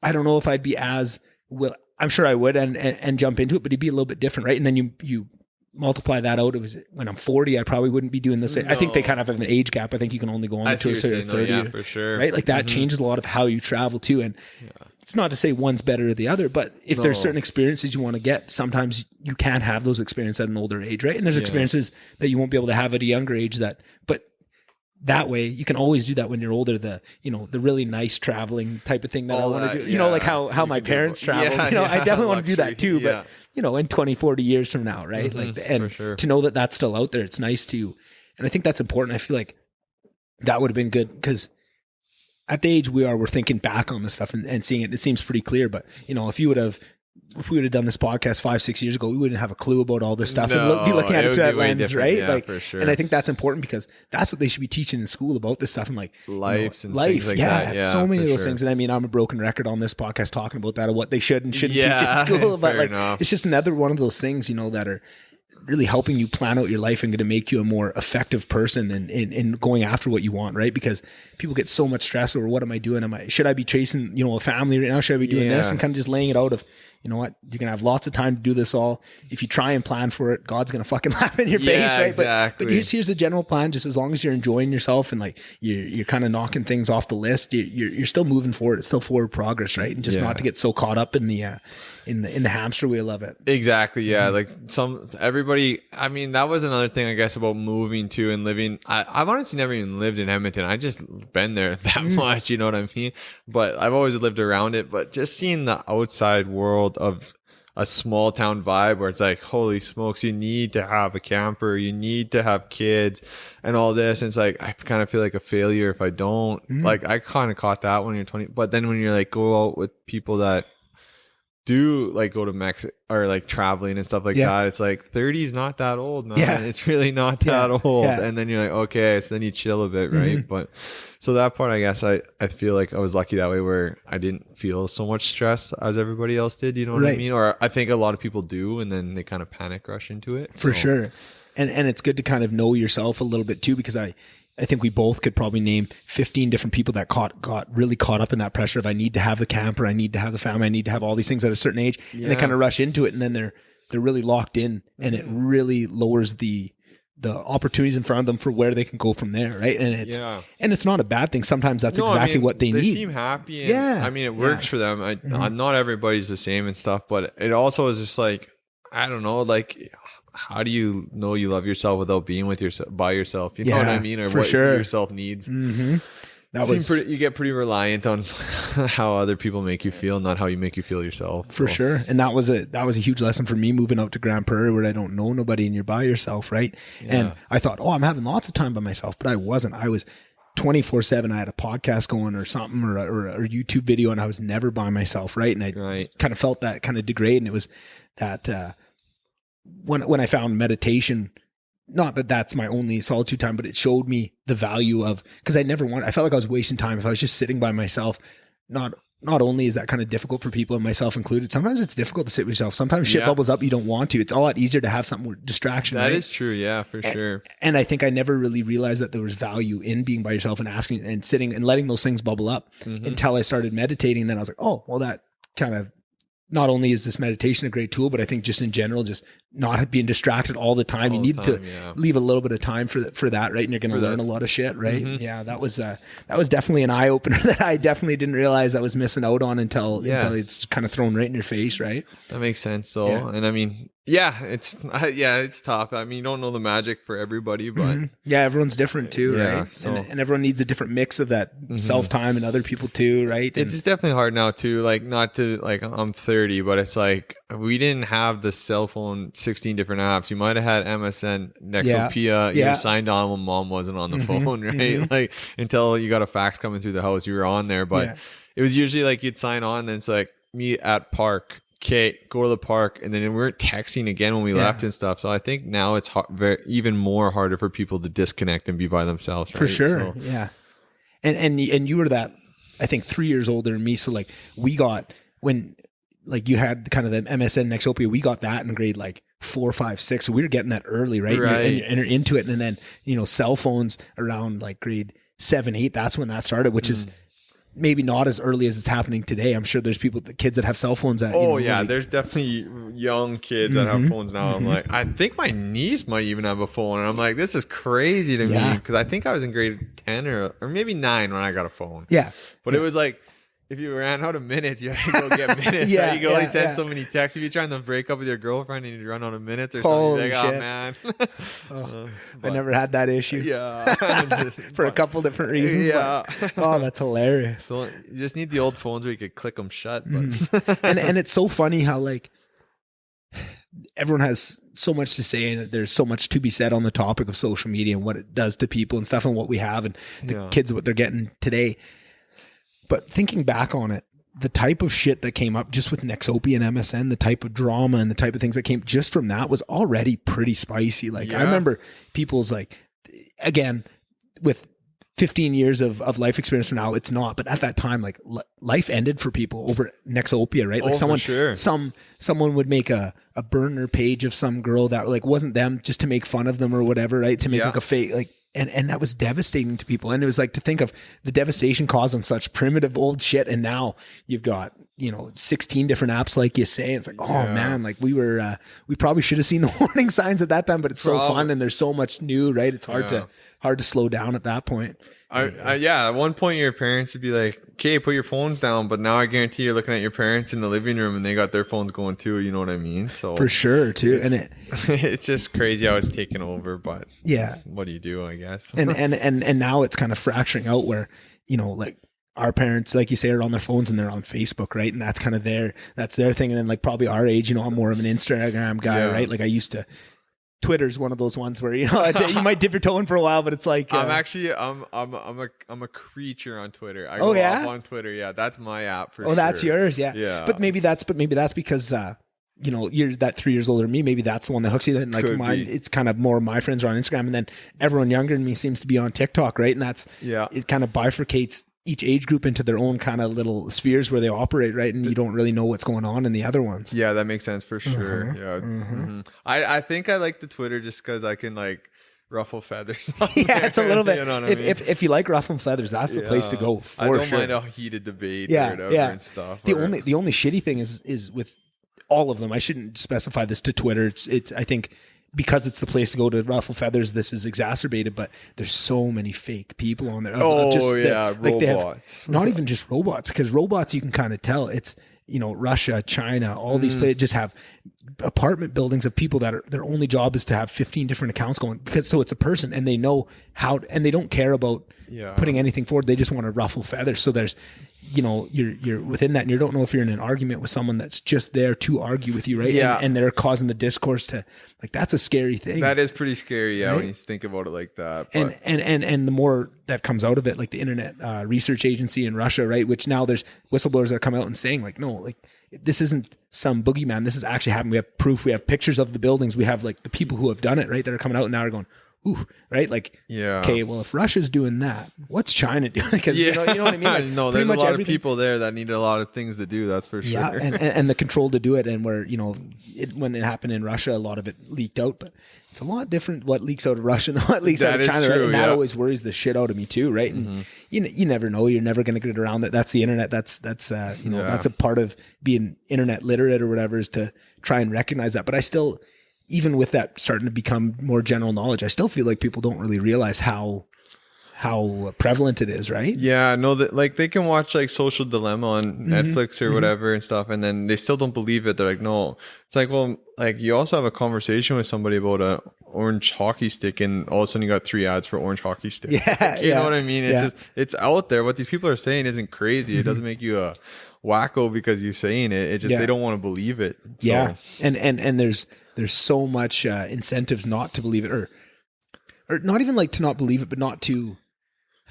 I don't know if I'd be as well. I'm sure I would and jump into it, but it'd be a little bit different, right? And then you multiply that out. It was when I'm 40, I probably wouldn't be doing the same. No. I think they kind of have an age gap. I think you can only go on the tour till you're 30. Yeah, for sure. Right? Like that changes a lot of how you travel too. And it's not to say one's better or the other, but if there's certain experiences you want to get, sometimes you can't have those experiences at an older age, right? And there's experiences that you won't be able to have at a younger age but that way you can always do that when you're older, the really nice traveling type of thing that I want to do, like how my parents travel, I definitely want to do that too, but in 20, 40 years from now, right? And to know that that's still out there, it's nice to, and I think that's important. I feel like that would have been good because at the age we're thinking back on this stuff and seeing it seems pretty clear, but if you would have if we would have done this podcast 5-6 years ago, we wouldn't have a clue about all this stuff No, and be looking at it through that lens, right? Yeah, for sure. And I think that's important because that's what they should be teaching in school about this stuff and like life and life. things like yeah, that. Yeah, so many of those sure. things. And I mean, I'm a broken record on this podcast talking about that, of what they should and shouldn't teach in school. But like, enough. it's just another one of those things, that are really helping you plan out your life and going to make you a more effective person in going after what you want, right? Because people get so much stress over, what am I doing? Should I be chasing, a family right now? Should I be doing this? And kind of just laying it out of, you know what, you're going to have lots of time to do this all. If you try and plan for it, God's going to fucking laugh in your face, right? Exactly. But here's the general plan. Just as long as you're enjoying yourself and like you're kind of knocking things off the list, you're still moving forward. It's still forward progress, right? And just not to get so caught up in the hamster wheel of it. Exactly. Yeah. Like everybody, I mean, that was another thing, I guess, about moving to and living. I've honestly never even lived in Edmonton. I just been there that much, you know what I mean? But I've always lived around it. But just seeing the outside world of a small town vibe where it's like, holy smokes, you need to have a camper, you need to have kids and all this. And it's like, I kind of feel like a failure if I don't. Like, I kind of caught that when you're 20. But then when you're like, go out with people that do like go to Mexico or like traveling and stuff like that, it's like 30 is not that old, man. Yeah. It's really not that old. Yeah. And then you're like, okay, so then you chill a bit, right? But so that part, I guess I feel like I was lucky that way, where I didn't feel so much stress as everybody else did, you know what I mean? Or I think a lot of people do, and then they kind of panic rush into it. For sure. And it's good to kind of know yourself a little bit too, because I think we both could probably name 15 different people that got really caught up in that pressure of, I need to have the camper, I need to have the family, I need to have all these things at a certain age. And they kind of rush into it, and then they're really locked in, and it really lowers the opportunities in front of them for where they can go from there, right? And it's not a bad thing. Sometimes that's exactly what they need. They seem happy. And, I mean, it works for them. Not everybody's the same and stuff, but it also is just like, I don't know, like, how do you know you love yourself without being with yourself by yourself? You know what I mean? Or what yourself needs. You get pretty reliant on how other people make you feel, not how you make you feel yourself. For sure. And that was a huge lesson for me, moving out to Grand Prairie, where I don't know nobody and you're by yourself, right? And I thought, I'm having lots of time by myself, but I wasn't. I was 24/7. I had a podcast going or something, or a YouTube video, and I was never by myself, right? And I kind of felt that kind of degrade. And it was that when I found meditation, not that that's my only solitude time, but it showed me the value of, because I felt like I was wasting time if I was just sitting by myself. Not only is that kind of difficult for people, and myself included, sometimes it's difficult to sit with yourself. Sometimes shit bubbles up, you don't want to. It's a lot easier to have something with distraction. That is true. Yeah, for sure. And I think I never really realized that there was value in being by yourself and asking and sitting and letting those things bubble up until I started meditating. And then I was like, oh, well, that kind of, not only is this meditation a great tool, but I think just in general, just not being distracted all the time. You need to leave a little bit of time for that, right? And you're going to learn a lot of shit, right? Yeah, that was definitely an eye opener that I definitely didn't realize I was missing out on until it's kind of thrown right in your face, right? That makes sense, though. Yeah. And I mean, it's tough. I mean, you don't know the magic for everybody, but everyone's different too, right? So, and everyone needs a different mix of that self time and other people too, right? It's definitely hard now too. Like, not to like, I'm 30, but it's like we didn't have the cell phone 16 different apps. You might have had MSN, Nexopia. You were signed on when mom wasn't on the phone, right? Like, until you got a fax coming through the house, you were on there. But it was usually like you'd sign on, and then it's like, meet at park. Okay, go to the park, and then we weren't texting again when we left and stuff. So I think now it's even more harder for people to disconnect and be by themselves. Right? For sure, And you were that, I think, 3 years older than me. So like we got, when like you had kind of the MSN Nexopia, we got that in grade like 4, 5, 6. So we were getting that early, right? And you're into it, and then cell phones around like grade 7, 8. That's when that started, which is maybe not as early as it's happening today. I'm sure there's the kids that have cell phones that, there's definitely young kids that have phones now. I'm like, I think my niece might even have a phone, and I'm like, this is crazy to me, because I think I was in grade 10 or maybe 9 when I got a phone. But it was like, if you ran out of minutes, you had to go get minutes. Right? You can only send so many texts. If you're trying to break up with your girlfriend and you run out of minutes or something, like, oh man. I never had that issue. For a couple different reasons. But, that's hilarious. So you just need the old phones where you could click them shut. But and it's so funny how like everyone has so much to say, and there's so much to be said on the topic of social media and what it does to people and stuff, and what we have, and the kids, what they're getting today. But thinking back on it, the type of shit that came up just with Nexopia and MSN, the type of drama and the type of things that came just from that was already pretty spicy. Like I remember people's like, again, with 15 years of life experience from now, it's not, but at that time, like life ended for people over Nexopia, right? Like someone would make a burner page of some girl that like wasn't them just to make fun of them or whatever, right? To make like a fake, like, and that was devastating to people. And it was like to think of the devastation caused on such primitive old shit. And now you've got, 16 different apps, like you say. It's like, oh man, like we probably should have seen the warning signs at that time, but it's so fun and there's so much new, right? It's hard to slow down at that point. At one point your parents would be like, okay, put your phones down, but now I guarantee you're looking at your parents in the living room and they got their phones going too, you know what I mean? So for sure too. And it's just crazy how it's taken over, but yeah, what do you do, I guess? and now it's kind of fracturing out where, like our parents, like you say, are on their phones and they're on Facebook, right? And that's kind of that's their thing. And then like probably our age, I'm more of an Instagram guy, right? Like I used to, Twitter's one of those ones where you might dip your toe in for a while, but it's like I'm a creature on Twitter. I go off on Twitter. Yeah, that's my app for sure. Oh, that's yours. Yeah. Yeah. But maybe that's because you're that 3 years older than me. Maybe that's the one that hooks you. Then like mine, it's kind of more my friends are on Instagram, and then everyone younger than me seems to be on TikTok, right? And it kind of bifurcates each age group into their own kind of little spheres where they operate, right? And you don't really know what's going on in the other ones. Yeah, that makes sense for sure. Yeah. I think I like the Twitter just because I can like ruffle feathers. It's a little bit. You know what I mean? If you like ruffling feathers, that's the place to go for I don't sure. mind a heated debate or whatever and stuff. The only shitty thing is with all of them. I shouldn't specify this to Twitter. It's I think because it's the place to go to ruffle feathers, this is exacerbated, but there's so many fake people on there. Robots. Not even just robots, because robots you can kind of tell. It's, Russia, China, all these places just have apartment buildings of people that their only job is to have 15 different accounts going, so it's a person and they know how, and they don't care about putting anything forward. They just want to ruffle feathers. So there's, you're within that and you don't know if you're in an argument with someone that's just there to argue with you, right? Yeah. And they're causing the discourse to, like, that's a scary thing. That is pretty scary, right? When you think about it like that. But. And the more that comes out of it, like the Internet Research Agency in Russia, right? Which now there's whistleblowers that are coming out and saying like, no, like this isn't some boogeyman. This is actually happening. We have proof. We have pictures of the buildings. We have like the people who have done it, right? That are coming out and now are going, ooh, right? Like, okay, well, if Russia's doing that, what's China doing? Because you know what I mean? Like, no, there's a lot of people there that need a lot of things to do. That's for sure. Yeah, and the control to do it. And where, when it happened in Russia, a lot of it leaked out, but it's a lot different what leaks out of Russia than what leaks out of China. True, right? And that always worries the shit out of me too, right? And you never know. You're never going to get around that. That's the internet. That's that's a part of being internet literate or whatever, is to try and recognize that. But I still, even with that starting to become more general knowledge, I still feel like people don't really realize how prevalent it is, right? Yeah, no, that like they can watch like Social Dilemma on Netflix or whatever and stuff, and then they still don't believe it. They're like, no. It's like, well, like you also have a conversation with somebody about a orange hockey stick, and all of a sudden you got 3 ads for orange hockey sticks. Yeah, you know what I mean? It's just, it's out there. What these people are saying isn't crazy. It doesn't make you a wacko because you're saying it. It just they don't want to believe it. So. Yeah, and there's so much incentives not to believe it, or not even like to not believe it, but not to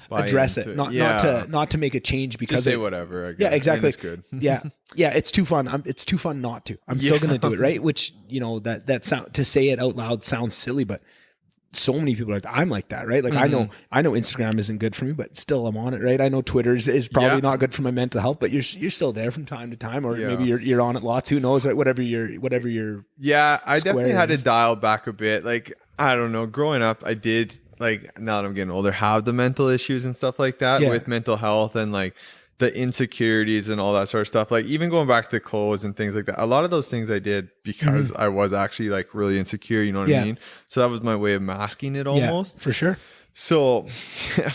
address it, not to make a change because just say whatever. I guess. Yeah, exactly. It's good. yeah, it's too fun. It's too fun not to. I'm still gonna do it, right? Which that sound, to say it out loud sounds silly, but so many people are. I'm like that, right? Like I know Instagram isn't good for me, but still I'm on it, right? I know Twitter is probably not good for my mental health, but you're still there from time to time, or maybe you're on it lots. Who knows? Right? Whatever your yeah, I definitely had to dial back a bit. Like I don't know, growing up, I did. Like now that I'm getting older, have the mental issues and stuff like that with mental health and like the insecurities and all that sort of stuff. Like even going back to clothes and things like that, a lot of those things I did because I was actually like really insecure, you know what I mean? So that was my way of masking it almost. Yeah, for sure. So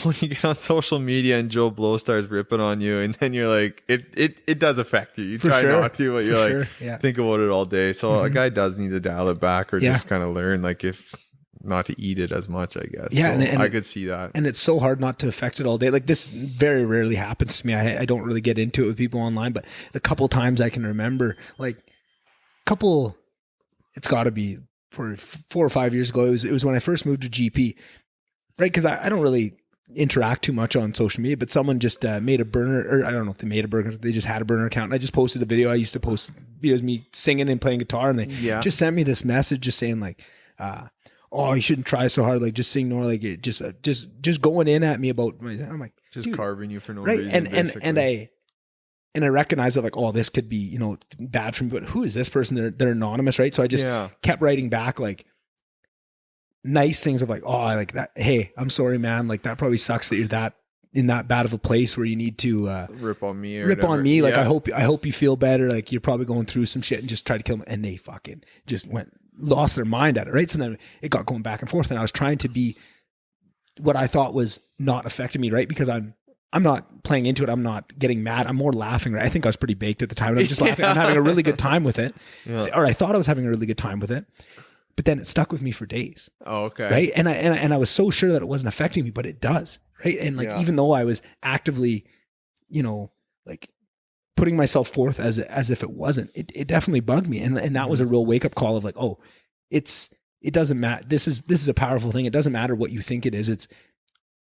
when you get on social media and Joe Blow starts ripping on you, and then you're like, it does affect you. You try not to, but you're like, think about it all day. So a guy does need to dial it back or just kind of learn like if not to eat it as much, I guess. Yeah, so and I could see that. And it's so hard not to affect it all day. Like this very rarely happens to me. I don't really get into it with people online, but the couple times I can remember, like it's got to be for 4 or 5 years ago. It was when I first moved to GP, right? Because I don't really interact too much on social media, but someone just made a burner, or I don't know if they made a burner, they just had a burner account, and I just posted a video. I used to post videos of me singing and playing guitar, and they just sent me this message just saying like, oh, you shouldn't try so hard, like just ignore, like it just going in at me about, I'm like, just carving you for no reason, and I recognize that like, oh, this could be, you know, bad for me, but who is this person? They're anonymous, right? So I just kept writing back like nice things of like, oh, I like that. Hey, I'm sorry, man. Like that probably sucks that you're that in that bad of a place where you need to rip on me. Like I hope you feel better. Like you're probably going through some shit, and just try to kill me. And they fucking just lost their mind at it, right? So then it got going back and forth, and I was trying to be what I thought was not affecting me, right? Because I'm not playing into it. I'm not getting mad. I'm more laughing, right? I think I was pretty baked at the time. And I'm just laughing. I'm having a really good time with it. Or I thought I was having a really good time with it. But then it stuck with me for days. Oh, okay. Right. And I was so sure that it wasn't affecting me, but it does. Right. And like, even though I was actively, you know, like putting myself forth as if it wasn't, it definitely bugged me. And that was a real wake up call of like, oh, it doesn't matter. This is a powerful thing. It doesn't matter what you think it is. It's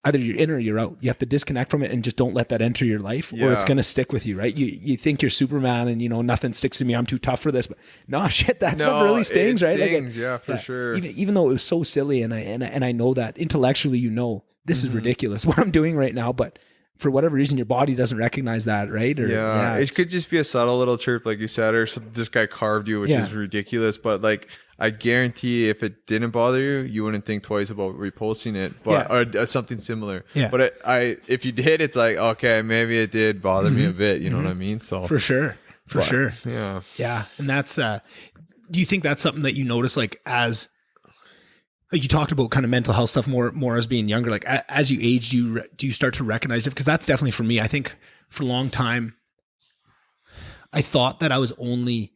either you're in or you're out. You have to disconnect from it and just don't let that enter your life, or it's going to stick with you, right? You think you're Superman and, you know, nothing sticks to me. I'm too tough for this, but no, shit, that stuff really stings, right? Stings, like for sure. Even though it was so silly, and I know that intellectually, you know, this is ridiculous what I'm doing right now, but for whatever reason, your body doesn't recognize that, right? Or, it could just be a subtle little chirp, like you said, or this guy carved you, which is ridiculous. But like, I guarantee if it didn't bother you, you wouldn't think twice about reposting it, but or something similar. Yeah. But if you did, it's like, okay, maybe it did bother me a bit. You know what I mean? So for sure. Yeah. Yeah. And that's, do you think that's something that you notice, like as, like you talked about kind of mental health stuff more as being younger, like as you age, do you start to recognize it? Because that's definitely for me. I think for a long time, I thought that I was the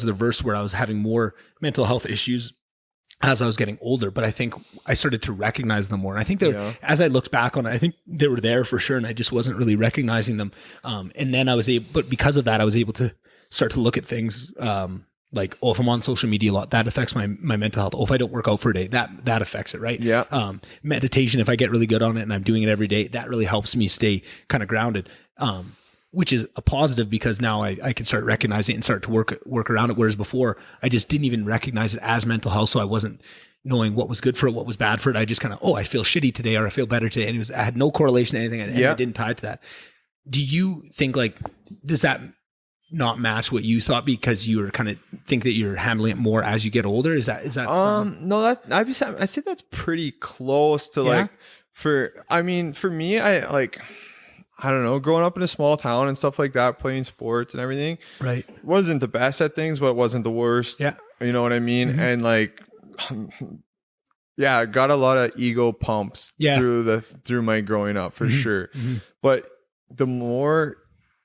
reverse, where I was having more mental health issues as I was getting older, but I think I started to recognize them more. And I think that as I looked back on it, I think they were there for sure. And I just wasn't really recognizing them. And then but because of that, I was able to start to look at things, like, oh, if I'm on social media a lot, that affects my mental health. Oh, if I don't work out for a day, that affects it, right? Yeah. Meditation, if I get really good on it and I'm doing it every day, that really helps me stay kind of grounded. Which is a positive, because now I can start recognizing it and start to work around it. Whereas before, I just didn't even recognize it as mental health. So I wasn't knowing what was good for it, what was bad for it. I just kind of, I feel shitty today, or I feel better today. And I had no correlation to anything, and I didn't tie it to that. Do you think, like, does that not match what you thought, because you were kind of think that you're handling it more as you get older? Is that no, I say that's pretty close to like, for me, I don't know, growing up in a small town and stuff like that, playing sports and everything, right, wasn't the best at things, but it wasn't the worst. Yeah. You know what I mean? Mm-hmm. And like, I got a lot of ego pumps through my growing up for sure. Mm-hmm. But the more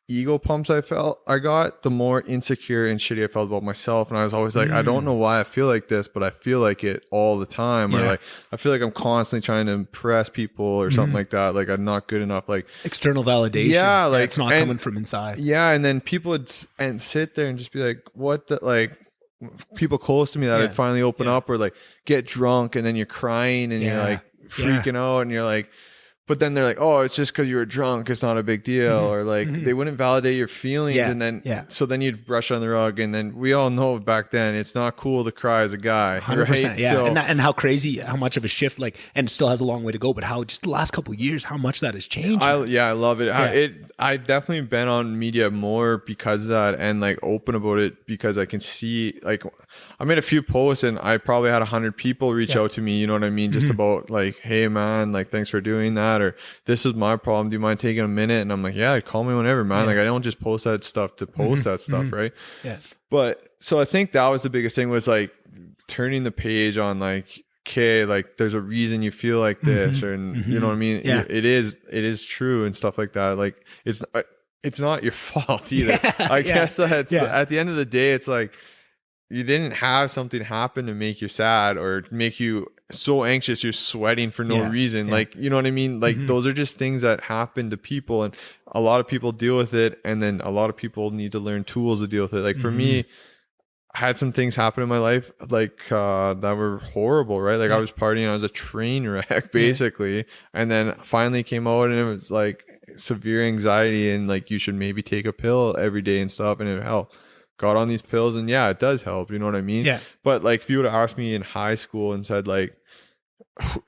ego pumps I got, the more insecure and shitty I felt about myself. And I was always like, I don't know why I feel like this, but I feel like it all the time. Or like, I feel like I'm constantly trying to impress people or something like that. Like, I'm not good enough. Like external validation. Yeah. Like it's not coming from inside. Yeah. And then people would sit there and just be like, what the, like, people close to me that would finally open up, or like get drunk, and then you're crying and you're like freaking out, and you're like, but then they're like, oh, it's just because you were drunk, it's not a big deal. Or like, they wouldn't validate your feelings. And then, so then you'd brush on the rug. And then we all know back then, it's not cool to cry as a guy. 100%. Right? Yeah. So, and how crazy, how much of a shift, like, and it still has a long way to go, but how just the last couple of years, how much that has changed. I love it. Yeah. I definitely been on media more because of that, and like open about it, because I can see, like, I made a few posts and I probably had 100 people reach out to me, you know what I mean? Just about like, hey man, like, thanks for doing that. Or this is my problem. Do you mind taking a minute? And I'm like, yeah, call me whenever, man. Like, I don't just post that stuff to post that stuff. Right. Yeah. But so I think that was the biggest thing, was like turning the page on like, okay, like there's a reason you feel like this, or, you know what I mean? Yeah. It is true and stuff like that. Like, it's not your fault either. I guess that's at the end of the day, it's like, you didn't have something happen to make you sad or make you so anxious you're sweating for no reason. Like, you know what I mean? Like, those are just things that happen to people, and a lot of people deal with it, and then a lot of people need to learn tools to deal with it. Like for me, had some things happen in my life like that were horrible, right? Like I was partying, I was a train wreck basically, and then finally came out and it was like severe anxiety and like you should maybe take a pill every day and stuff and it helped. Got on these pills and yeah, it does help, you know what I mean? Yeah. But like if you would have asked me in high school and said like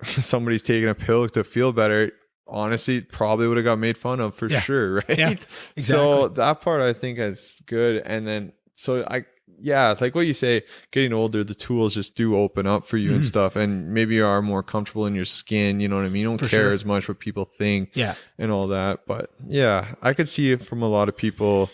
somebody's taking a pill to feel better, honestly probably would have got made fun of for sure, right? Yeah, exactly. So that part I think is good. And then so like what you say, getting older, the tools just do open up for you and stuff, and maybe you are more comfortable in your skin, you know what I mean? You don't care as much what people think and all that. But yeah, I could see it from a lot of people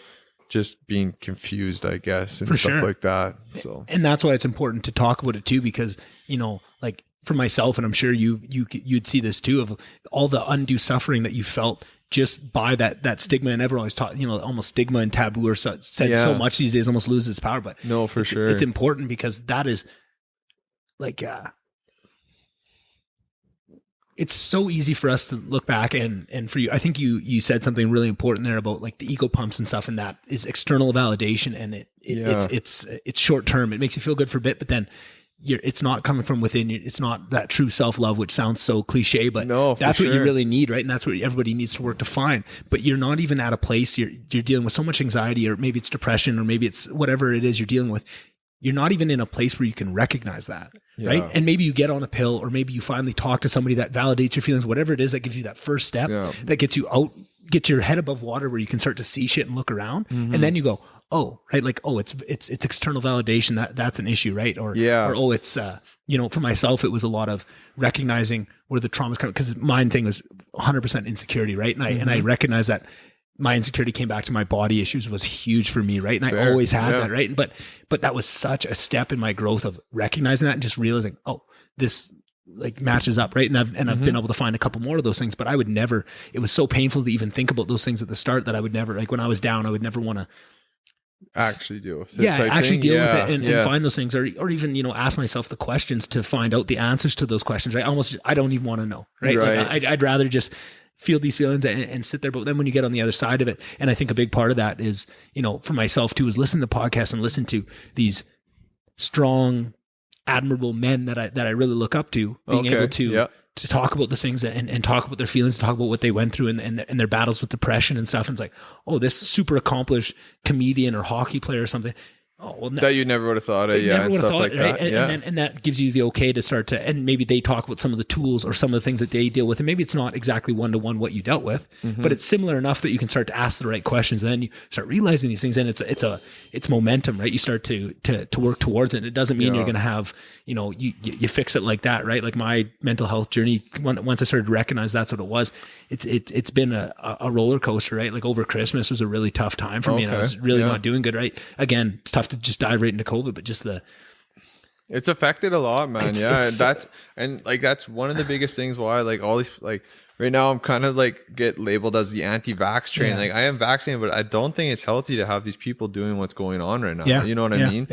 just being confused, I guess, and stuff like that. So, and that's why it's important to talk about it too, because, you know, like for myself, and I'm sure you'd see this too, of all the undue suffering that you felt just by that stigma. And everyone always taught, you know, almost stigma and taboo are said so much these days, almost loses its power. But no, for sure, it's important because that is like, it's so easy for us to look back and for you, I think you said something really important there about like the ego pumps and stuff, and that is external validation, and it's short term. It makes you feel good for a bit, but then it's not coming from within you. It's not that true self-love, which sounds so cliche, but that's what you really need, right? And that's what everybody needs to work to find. But you're not even at a place, you're dealing with so much anxiety, or maybe it's depression, or maybe it's whatever it is you're dealing with. You're not even in a place where you can recognize that, right? And maybe you get on a pill, or maybe you finally talk to somebody that validates your feelings, whatever it is that gives you that first step, that gets you out, get your head above water where you can start to see shit and look around. And then you go, oh, right. Like, oh, it's external validation. That's an issue, right? Or oh, it's, you know, for myself, it was a lot of recognizing where the trauma's coming, because mine thing was 100% insecurity, right? And I recognize that my insecurity came back to my body issues was huge for me, right? And I always had that, right? But that was such a step in my growth of recognizing that and just realizing, oh, this like matches up, right? And I've been able to find a couple more of those things, but I would never, it was so painful to even think about those things at the start that I would never, like when I was down, I would never want to actually deal with it. Deal with it and find those things, or even, you know, ask myself the questions to find out the answers to those questions, right? I don't even want to know, right? Like I'd rather just feel these feelings and sit there. But then when you get on the other side of it, and I think a big part of that is, you know, for myself too, is listen to podcasts and listen to these strong, admirable men that I really look up to, being able to talk about those things and talk about their feelings, talk about what they went through and their battles with depression and stuff. And it's like, oh, this super accomplished comedian or hockey player or something. Oh, well, that you never would have thought of, and stuff like that. And that gives you the okay to start to, and maybe they talk about some of the tools or some of the things that they deal with, and maybe it's not exactly one-to-one what you dealt with, but it's similar enough that you can start to ask the right questions, and then you start realizing these things, and it's momentum, right? You start to work towards it. It doesn't mean you're going to have, you know, you fix it like that, right? Like my mental health journey, once I started to recognize that's what it was, it's been a roller coaster, right? Like over Christmas was a really tough time for me, and I was really not doing good, right? Again, it's tough to just dive right into COVID, but just it's affected a lot, man. That's one of the biggest things why, like, all these, like, right now I'm kind of like get labeled as the anti-vax train. Like, I am vaccinated, but I don't think it's healthy to have these people doing what's going on right now. You know what I mean?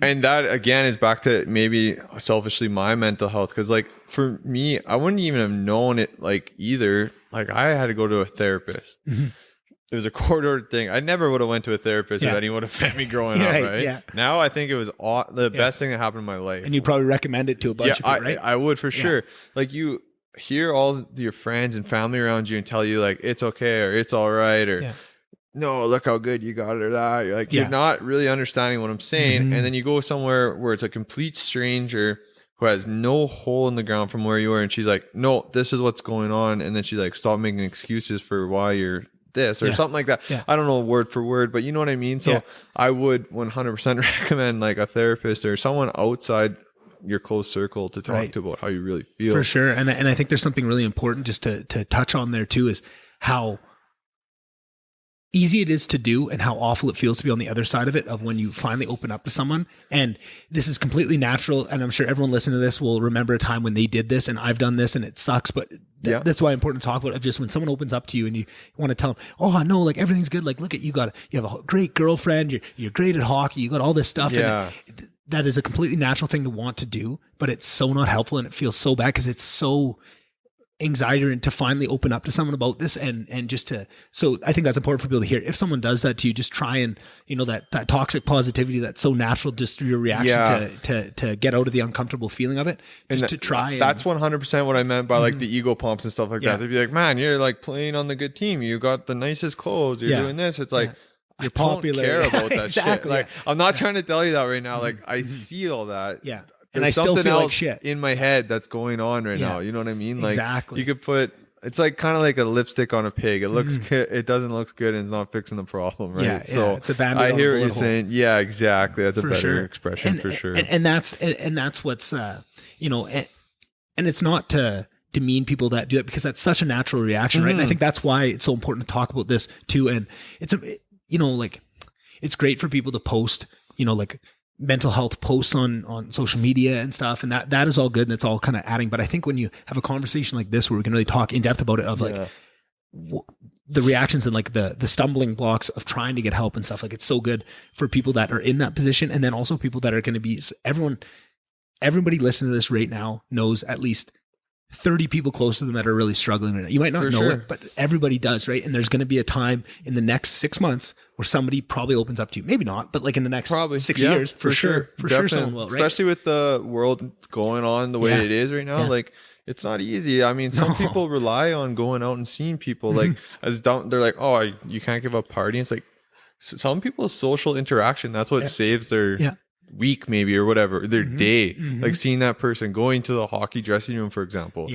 And that again is back to maybe selfishly my mental health, because like for me, I wouldn't even have known it, like, either. Like, I had to go to a therapist. It was a court-ordered thing. I never would have went to a therapist if anyone would have met me growing up, right? Yeah. Now I think it was the best thing that happened in my life. And you probably recommend it to a bunch of people, right? I would for sure. Like, you hear all your friends and family around you and tell you, like, it's okay, or it's all right, or no, look how good you got it, or that. You're like, you're not really understanding what I'm saying. And then you go somewhere where it's a complete stranger who has no hole in the ground from where you are, and she's like, no, this is what's going on. And then she's like, stop making excuses for why you're this or something like that. I don't know word for word, but you know what I mean? So I would 100% recommend like a therapist or someone outside your close circle to talk to about how you really feel. For sure. And I think there's something really important just to touch on there too, is how easy it is to do and how awful it feels to be on the other side of it, of when you finally open up to someone. And this is completely natural, and I'm sure everyone listening to this will remember a time when they did this, and I've done this and it sucks, but that's why it's important to talk about it. Just when someone opens up to you and you want to tell them, oh no, like everything's good, like look at you have a great girlfriend, you're great at hockey, you got all this stuff, and that is a completely natural thing to want to do, but it's so not helpful, and it feels so bad because it's so anxiety or to finally open up to someone about this and just to, so I think that's important for people to hear. If someone does that to you, just try and, that toxic positivity that's so natural, just your reaction to get out of the uncomfortable feeling of it, just to try. That's 100% what I meant by like the ego pumps and stuff like that. They'd be like, man, you're like playing on the good team. You got the nicest clothes. You're doing this. It's like, you're popular. I don't care about that exactly. shit. Like, I'm not trying to tell you that right now. Like, I see all that. Yeah. There's and I still feel like shit in my head that's going on right now. You know what I mean? Like, exactly. You could put, it's like kind of like a lipstick on a pig. It looks good. It doesn't look good and it's not fixing the problem, right? Yeah, so it's a Band-Aid I hear on a what you're bullet saying. Yeah, exactly. That's for a better sure. expression for sure. And that's what's, and it's not to demean people that do it, because that's such a natural reaction, right? And I think that's why it's so important to talk about this too. And it's, like, it's great for people to post, like mental health posts on social media and stuff. And that is all good. And it's all kind of adding. But I think when you have a conversation like this, where we can really talk in depth about it, of like the reactions and like the stumbling blocks of trying to get help and stuff, like it's so good for people that are in that position. And then also people that are going to be, everybody listening to this right now knows at least 30 people close to them that are really struggling right now. You might not know it, but everybody does, right? And there's going to be a time in the next 6 months where somebody probably opens up to you. Maybe not, but like in the next 6 years, for sure someone will, right? Especially with the world going on the way it is right now, like it's not easy. I mean, some people rely on going out and seeing people, like they're like, oh, you can't give up partying. It's like some people's social interaction, that's what saves their week maybe, or whatever, their day. Like seeing that person, going to the hockey dressing room, for example,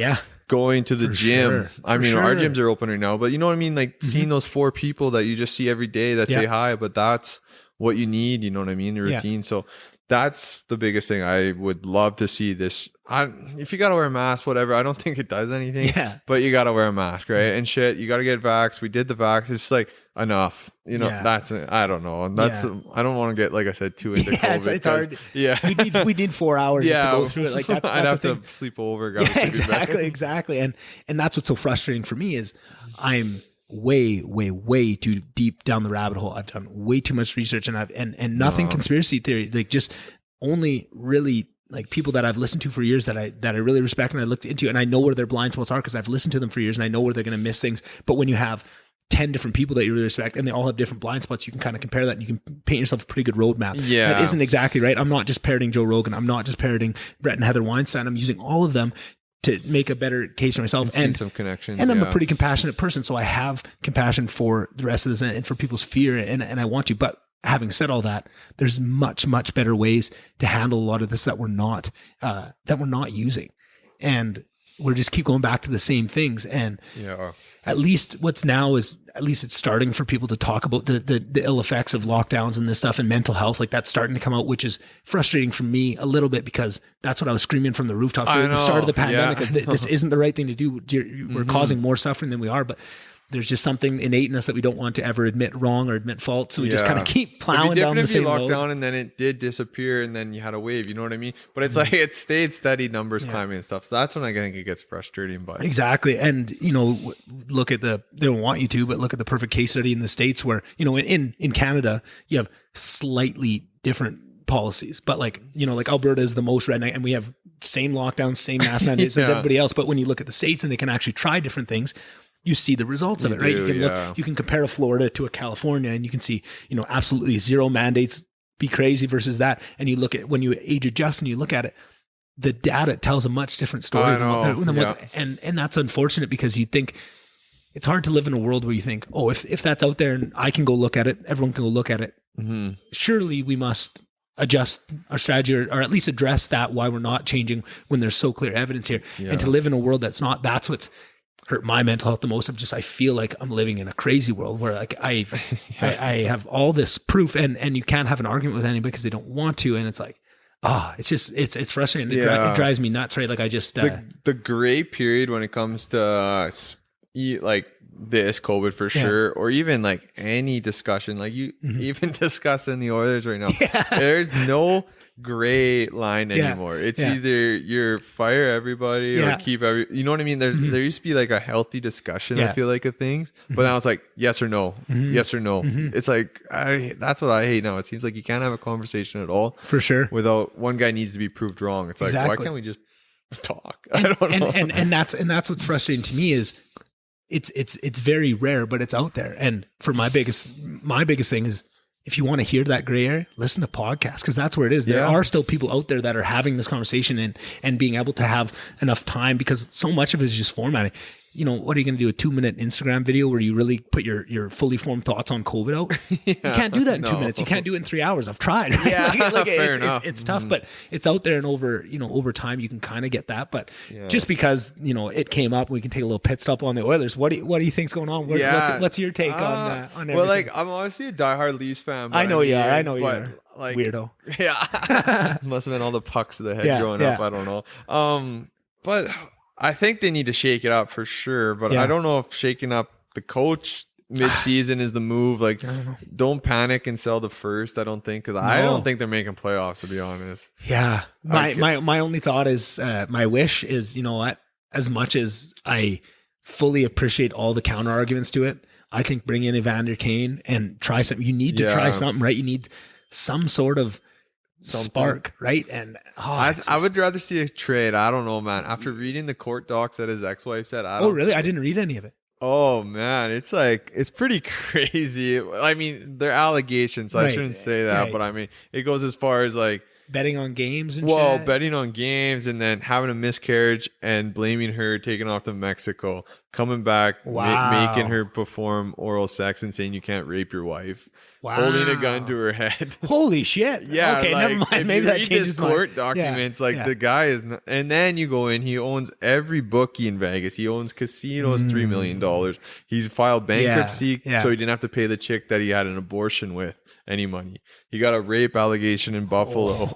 going to the gym. I mean, our gyms are open right now, but you know what I mean, like seeing those 4 people that you just see every day that say hi, but that's what you need, you know what I mean, the routine. So that's the biggest thing. I would love to see this. If you gotta wear a mask, whatever, I don't think it does anything, but you gotta wear a mask, right? And shit, you gotta get vaxxed. We did the vax. It's like enough, that's, I don't know. That's, I don't want to get, like I said, too into COVID. It's hard. We need 4 hours just to go through it. Like that's I'd have to sleep over. Exactly. And that's what's so frustrating for me is I'm way too deep down the rabbit hole. I've done way too much research, and nothing conspiracy theory, like just only really like people that I've listened to for years that I really respect and I looked into, and I know where their blind spots are because I've listened to them for years and I know where they're going to miss things. But when you have 10 different people that you really respect and they all have different blind spots, you can kind of compare that and you can paint yourself a pretty good roadmap. That isn't exactly right. I'm not just parroting Joe Rogan. I'm not just parroting Brett and Heather Weinstein. I'm using all of them to make a better case for myself and some connections. And I'm a pretty compassionate person, so I have compassion for the rest of this and for people's fear, and I want to. But having said all that, there's much better ways to handle a lot of this that we're not using, and we're just keep going back to the same things. And at least what's now is at least it's starting for people to talk about the ill effects of lockdowns and this stuff and mental health. Like that's starting to come out, which is frustrating for me a little bit because that's what I was screaming from the rooftops at the start of the pandemic. This isn't the right thing to do. We're causing more suffering than we are, but there's just something innate in us that we don't want to ever admit wrong or admit fault. So we just kind of keep plowing down the same road. Locked down and then it did disappear and then you had a wave, you know what I mean? But it's like it stayed steady, numbers climbing and stuff. So that's when I think it gets frustrating. But exactly. And, look at they don't want you to, but look at the perfect case study in the States where, in Canada, you have slightly different policies, but like Alberta is the most redneck and we have same lockdowns, same mask mandates as everybody else. But when you look at the States and they can actually try different things, you see the results of it, right? You can you can compare a Florida to a California and you can see, absolutely zero mandates, be crazy versus that. And you look at, when you age adjust and you look at it, the data tells a much different story and that's unfortunate because you think it's hard to live in a world where you think, oh, if that's out there and I can go look at it, everyone can go look at it. Surely we must adjust our strategy or at least address that, why we're not changing when there's so clear evidence here. And to live in a world that's not, that's what's hurt my mental health the most. I feel like I'm living in a crazy world where like I have all this proof and you can't have an argument with anybody because they don't want to. And it's like, it's frustrating. It drives me nuts, right? Like I just, the gray period when it comes to like this COVID for sure, or even like any discussion, like you even discussing the Oilers right now, there's no gray line anymore. It's either you're fire everybody or keep you know what I mean? There used to be like a healthy discussion, I feel like, of things, but now it's like yes or no, yes or no. It's like that's what I hate now. It seems like you can't have a conversation at all for sure without one guy needs to be proved wrong. It's like why can't we just talk. And, I don't know. And that's what's frustrating to me is it's very rare, but it's out there. And for my biggest thing is, if you want to hear that gray area, listen to podcasts, because that's where it is. There are still people out there that are having this conversation and being able to have enough time, because so much of it is just formatting. You know, what are you going to do? A 2-minute Instagram video where you really put your fully formed thoughts on COVID out? You can't do that in 2 minutes. You can't do it in 3 hours. I've tried. Right? Yeah, fair enough. It's tough, but it's out there, and over time you can kind of get that. But just because, it came up, we can take a little pit stop on the Oilers. What do you think's going on? What's your take on everything? Well, like, I'm obviously a diehard Leafs fan. I know you are. I know you are. Like, weirdo. Yeah. Must have been all the pucks to the head growing up. I don't know. But I think they need to shake it up for sure, but I don't know if shaking up the coach mid-season is the move. Like, don't panic and sell the first. I don't think, because I don't think they're making playoffs, to be honest. Yeah, my only thought is, my wish is, what? As much as I fully appreciate all the counter arguments to it, I think bring in Evander Kane and try something. You need to try something, right? You need some sort of spark, right? And I would rather see a trade. I don't know, man. After reading the court docs that his ex-wife said, really? I didn't read any of it. Oh man, it's pretty crazy. I mean, they're allegations, so I shouldn't say that, but I mean, it goes as far as like betting on games and shit. Betting on games, and then having a miscarriage and blaming her, taking off to Mexico, coming back, making her perform oral sex and saying you can't rape your wife. Wow. Holding a gun to her head. Holy shit. Yeah. Okay, like, never mind. Maybe that changes my court documents. The guy is, and then you go in, he owns every bookie in Vegas. He owns casinos, $3 million. He's filed bankruptcy, so he didn't have to pay the chick that he had an abortion with any money. He got a rape allegation in Buffalo.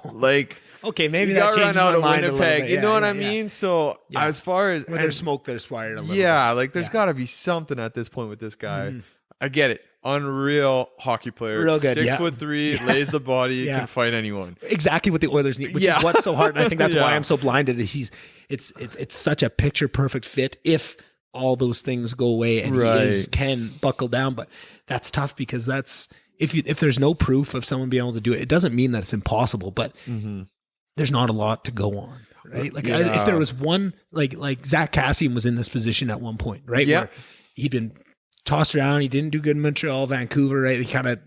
Okay, maybe that changes run out of mind Winnipeg. You know what I mean? So as far as where there's smoke, there's fire. A little bit. There's got to be something at this point with this guy. I get it. Unreal hockey player. Real good. 6'3", lays the body, can fight anyone. Exactly what the Oilers need, which is what's so hard. And I think that's why I'm so blinded. It's such a picture perfect fit if all those things go away and he can buckle down. But that's tough, because that's if there's no proof of someone being able to do it, it doesn't mean that it's impossible. But there's not a lot to go on, right? Like if there was one, like Zach Kassian was in this position at one point, right? Yeah, where he'd been tossed around. He didn't do good in Montreal, Vancouver, right? He kind of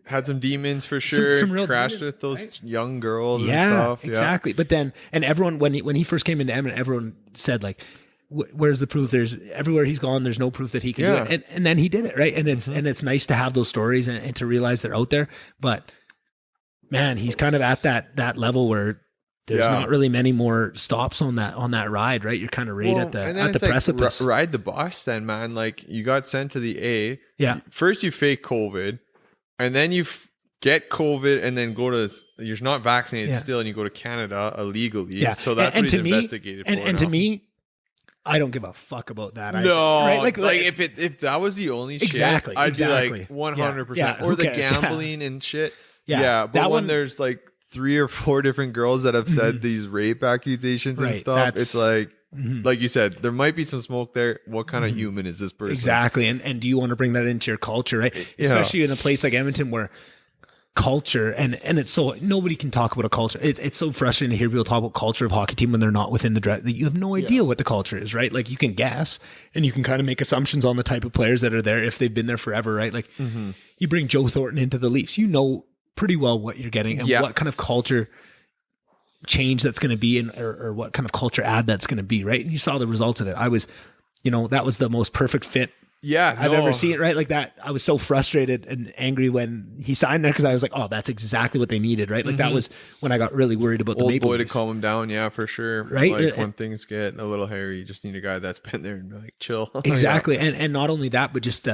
had some demons for sure. Some real crashed demons, with those young girls and stuff. Yeah, exactly. But then, and everyone, when he first came into Edmonton, everyone said like, where's the proof? There's everywhere he's gone, there's no proof that he can do it. And then he did it, right? And it's nice to have those stories and to realize they're out there. But man, he's kind of at that level where there's not really many more stops on that ride, right? You're kind of right at the precipice. Ride the bus then, man. Like, you got sent to the A. Yeah. First you fake COVID, and then you get COVID, and then you're not vaccinated still, and you go to Canada illegally. Yeah. So that's what he's investigated for. And to me, I don't give a fuck about that. No, right? Like if that was the only shit, I'd be like 100%. Or the gambling and shit. Yeah. But that when there's like 3 or 4 different girls that have said these rape accusations and stuff, it's like, like you said, there might be some smoke there. What kind of human is this person? Exactly. And do you want to bring that into your culture, right? Especially in a place like Edmonton where culture and it's so, nobody can talk about a culture. It's so frustrating to hear people talk about culture of hockey team when they're not within the dress. You have no idea what the culture is, right? Like, you can guess and you can kind of make assumptions on the type of players that are there if they've been there forever, right? Like, you bring Joe Thornton into the Leafs, you know pretty well what you're getting and what kind of culture change that's going to be or what kind of culture add that's going to be, right? And you saw the results of it. I was, that was the most perfect fit I've ever seen it, right? Like that. I was so frustrated and angry when he signed there, because I was like, oh, that's exactly what they needed, right? Like that was when I got really worried about the Maple Old boy Leafs. to calm him down, yeah, for sure. Right? Like when things get a little hairy, you just need a guy that's been there and be like, chill. Exactly. And not only that, but just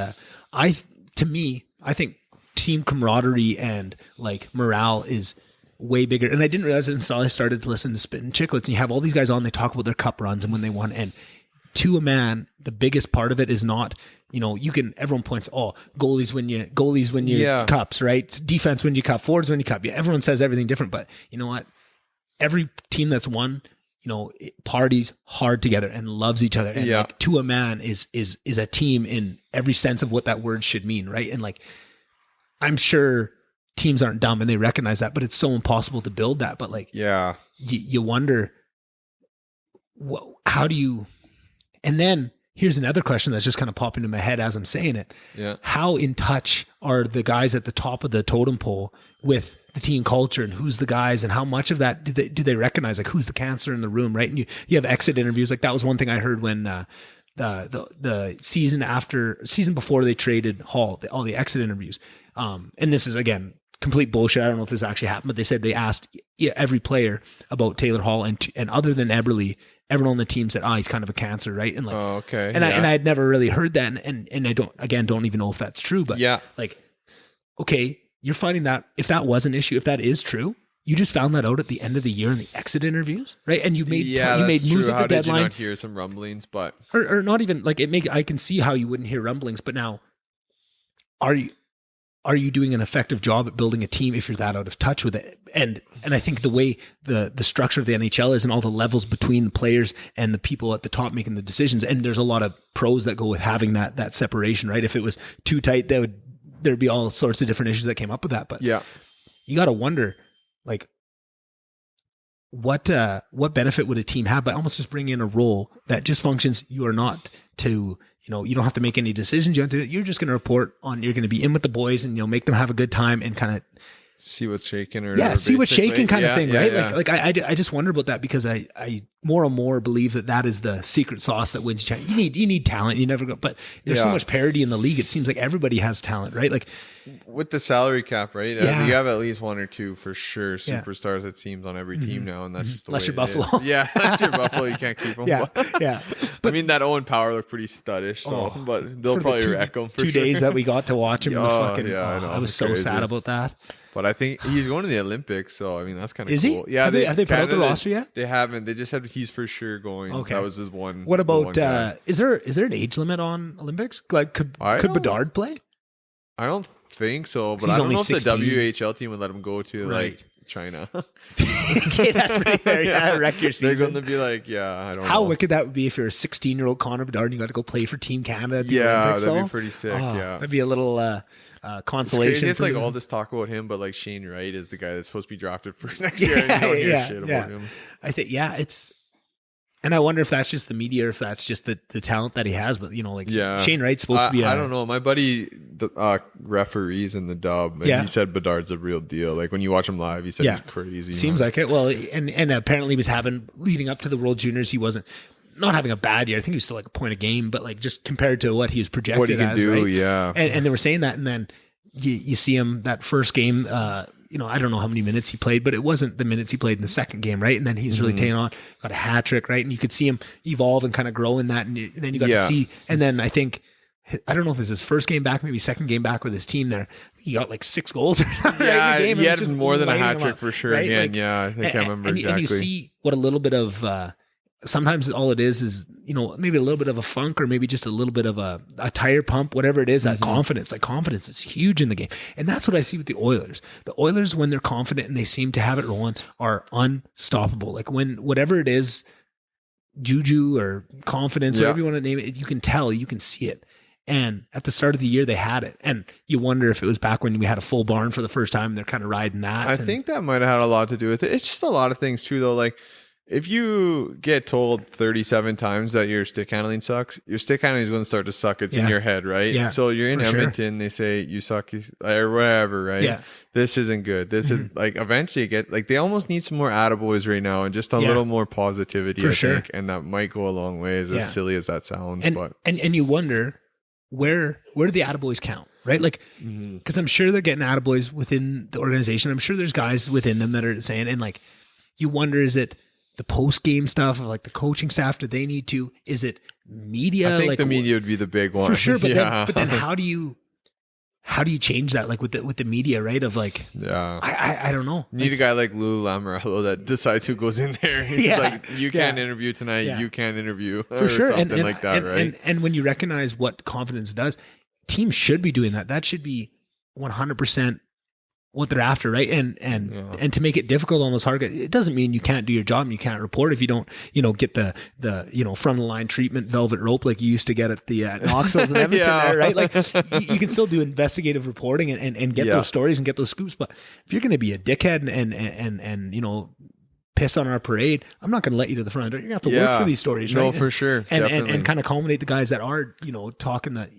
I think team camaraderie and like morale is way bigger. And I didn't realize it until I started to listen to Spittin' Chicklets, and you have all these guys on, they talk about their cup runs and when they won. And to a man, the biggest part of it is not, everyone points, goalies win you cups, right? Defense win you cup, forwards win you cup. Yeah, everyone says everything different, but you know what? Every team that's won, it parties hard together and loves each other. And like, to a man is a team in every sense of what that word should mean, right? And like, I'm sure teams aren't dumb and they recognize that, but it's so impossible to build that. But like, you wonder how do you, and then here's another question that's just kind of popping into my head as I'm saying it. Yeah. How in touch are the guys at the top of the totem pole with the team culture, and who's the guys, and how much of that do they recognize? Like, who's the cancer in the room, right? And you have exit interviews. Like, that was one thing I heard when the season before they traded Hall, all the exit interviews. And this is, again, complete bullshit. I don't know if this actually happened, but they said they asked every player about Taylor Hall, and other than Eberle, everyone on the team said, he's kind of a cancer, right? And like, okay. And I had never really heard that, and I don't even know if that's true, but like, okay, you're finding that if that was an issue, if that is true, you just found that out at the end of the year in the exit interviews, right? And you made moves at the deadline. Did you not hear some rumblings? But or not even like I can see how you wouldn't hear rumblings, but now are you doing an effective job at building a team if you're that out of touch with it? And I think the way the structure of the NHL is, and all the levels between the players and the people at the top making the decisions, and there's a lot of pros that go with having that separation, right? If it was too tight, there'd be all sorts of different issues that came up with that. But yeah, you got to wonder, like, what benefit would a team have by almost just bringing in a role that just functions? You are not to, you don't have to make any decisions. You're just going to report on, you're going to be in with the boys and, make them have a good time and kind of see what's shaking see what's shaking kind of thing, right? Yeah. Like I just wonder about that, because I more and more believe that is the secret sauce that wins. You need talent. You never go, but there's so much parity in the league. It seems like everybody has talent, right? Like with the salary cap, right? You have at least one or two for sure superstars, it seems, on every team now, and that's just the unless way you're Buffalo. Yeah, unless you're Buffalo, you can't keep them. Yeah. But, I mean, that Owen Power looked pretty studdish, but they'll probably wreck him for 2 days that we got to watch him. I know. I was so sad about that. But I think he's going to the Olympics, so I mean that's kind of cool. He? Yeah, have they put out the roster yet? They haven't. They just said he's for sure going. Okay, that was his one. What about is there an age limit on Olympics? Like, could Bedard play? I don't think so, but I don't know if the WHL team would let him go to like China. Okay, that's pretty fair. Yeah, wreck your season. They're going to be like, I don't know. How wicked that would be if you're a 16-year-old Connor Bedard and you got to go play for Team Canada at the Olympics, that'd be pretty sick. That'd be a little consolation. It's like all this talk about him, but like Shane Wright is the guy that's supposed to be drafted for next year, and you don't hear shit about him. I think it's, and I wonder if that's just the media or if that's just the talent that he has. But Shane Wright's supposed to be. I don't know. My buddy, the referees in the dub, and he said Bedard's a real deal. Like when you watch him live, he said he's crazy. Seems like it. Well, and apparently he was having, leading up to the World Juniors, he wasn't. Not having a bad year. I think he was still like a point a game, but like just compared to what he was projected what he can do, right? Yeah. And they were saying that, and then you see him that first game. I don't know how many minutes he played, but it wasn't the minutes he played in the second game, right? And then he's really taking on, got a hat trick, right? And you could see him evolve and kind of grow in that, and then you got to see. And then I think, I don't know if it's his first game back, maybe second game back with his team there. He got like 6 goals or something. Yeah, right, in the game. He had more than a hat trick for sure. Right? Again, I can't remember exactly. And you see what a little bit of. Sometimes all it is maybe a little bit of a funk, or maybe just a little bit of a tire pump, whatever it is, that confidence. Like, confidence is huge in the game. And that's what I see with the Oilers. The Oilers, when they're confident and they seem to have it rolling, are unstoppable. Like, when whatever it is, juju or confidence, whatever you want to name it, you can tell, you can see it. And at the start of the year, they had it. And you wonder if it was back when we had a full barn for the first time and they're kind of riding that. I think that might have had a lot to do with it. It's just a lot of things too, though. Like, if you get told 37 times that your stick handling sucks, your stick handling is going to start to suck. It's in your head, right? Yeah, so you're in Edmonton, they say you suck or whatever, right? Yeah. This isn't good. This is like, eventually they almost need some more attaboys right now and just a little more positivity, I think. And that might go a long way, as silly as that sounds. And you wonder where do the attaboys count? Right? Like, because I'm sure they're getting attaboys within the organization. I'm sure there's guys within them that are saying, and like, you wonder, is it the post-game stuff of like the coaching staff? Do they need to? Is it media? I think the media would be the big one for sure. But then how do you change that? Like with the media, right? Of like, I don't know. You need a guy like Lou Lamoriello that decides who goes in there. He's like, you can't interview tonight. You can't interview for sure. Something and like that, right? And when you recognize what confidence does, teams should be doing that. That should be 100% what they're after, right? And to make it difficult on those hard guys, it doesn't mean you can't do your job and you can't report if you don't, get the front of the line treatment, velvet rope like you used to get at the Xoxos in Edmonton, there, right? Like, you can still do investigative reporting and get those stories and get those scoops. But if you're going to be a dickhead and piss on our parade, I'm not going to let you to the front. You're going to have to work for these stories, right? No, for sure. And kind of culminate the guys that are, talking that,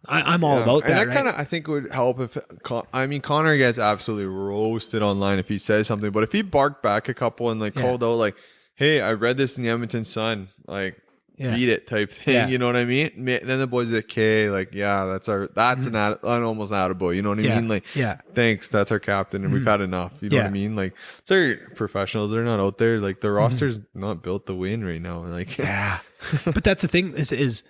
I'm all about that. And that I think would help if, Connor gets absolutely roasted online if he says something, but if he barked back a couple and called out hey, I read this in the Edmonton Sun, beat it type thing, you know what I mean? Then the boys are okay, that's an almost attaboy, you know what I mean? Thanks, that's our captain, and we've had enough, you know what I mean? They're professionals, they're not out there, the roster's not built to win right now, But that's the thing is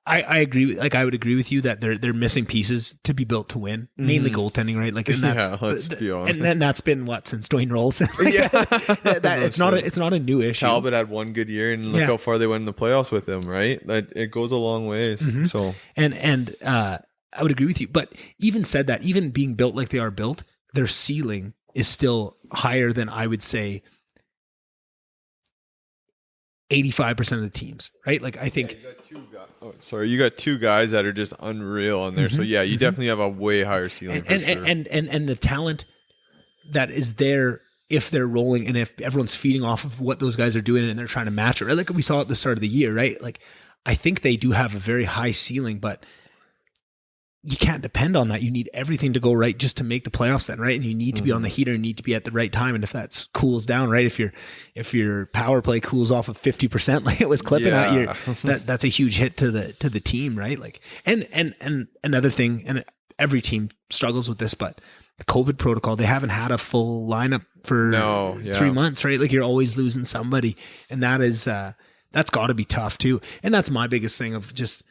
I agree. I would agree with you that they're missing pieces to be built to win, mainly goaltending, right? And that's, let's be honest. And that's been since Dwayne Rolls. It's not a new issue. Talbot had one good year, and look how far they went in the playoffs with him, right? It goes a long ways. So and I would agree with you. But even said that, even being built like they are built, their ceiling is still higher than I would say 85% of the teams, right? I think. You got two guys that are just unreal on there. So you definitely have a way higher ceiling. And the talent that is there if they're rolling and if everyone's feeding off of what those guys are doing and they're trying to match it, right? Like we saw at the start of the year, right? I think they do have a very high ceiling, but you can't depend on that. You need everything to go right just to make the playoffs then, right? And you need to be on the heater, you need to be at the right time. And if that cools down, right? If your power play cools off of 50% like it was clipping at you, that's a huge hit to the team, right? And another thing, and every team struggles with this, but the COVID protocol, they haven't had a full lineup for 3 months, right? You're always losing somebody. And that is that's gotta be tough too. And that's my biggest thing of just,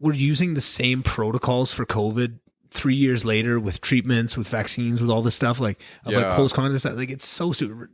we're using the same protocols for COVID 3 years later with treatments, with vaccines, with all this stuff close contacts. It's so super.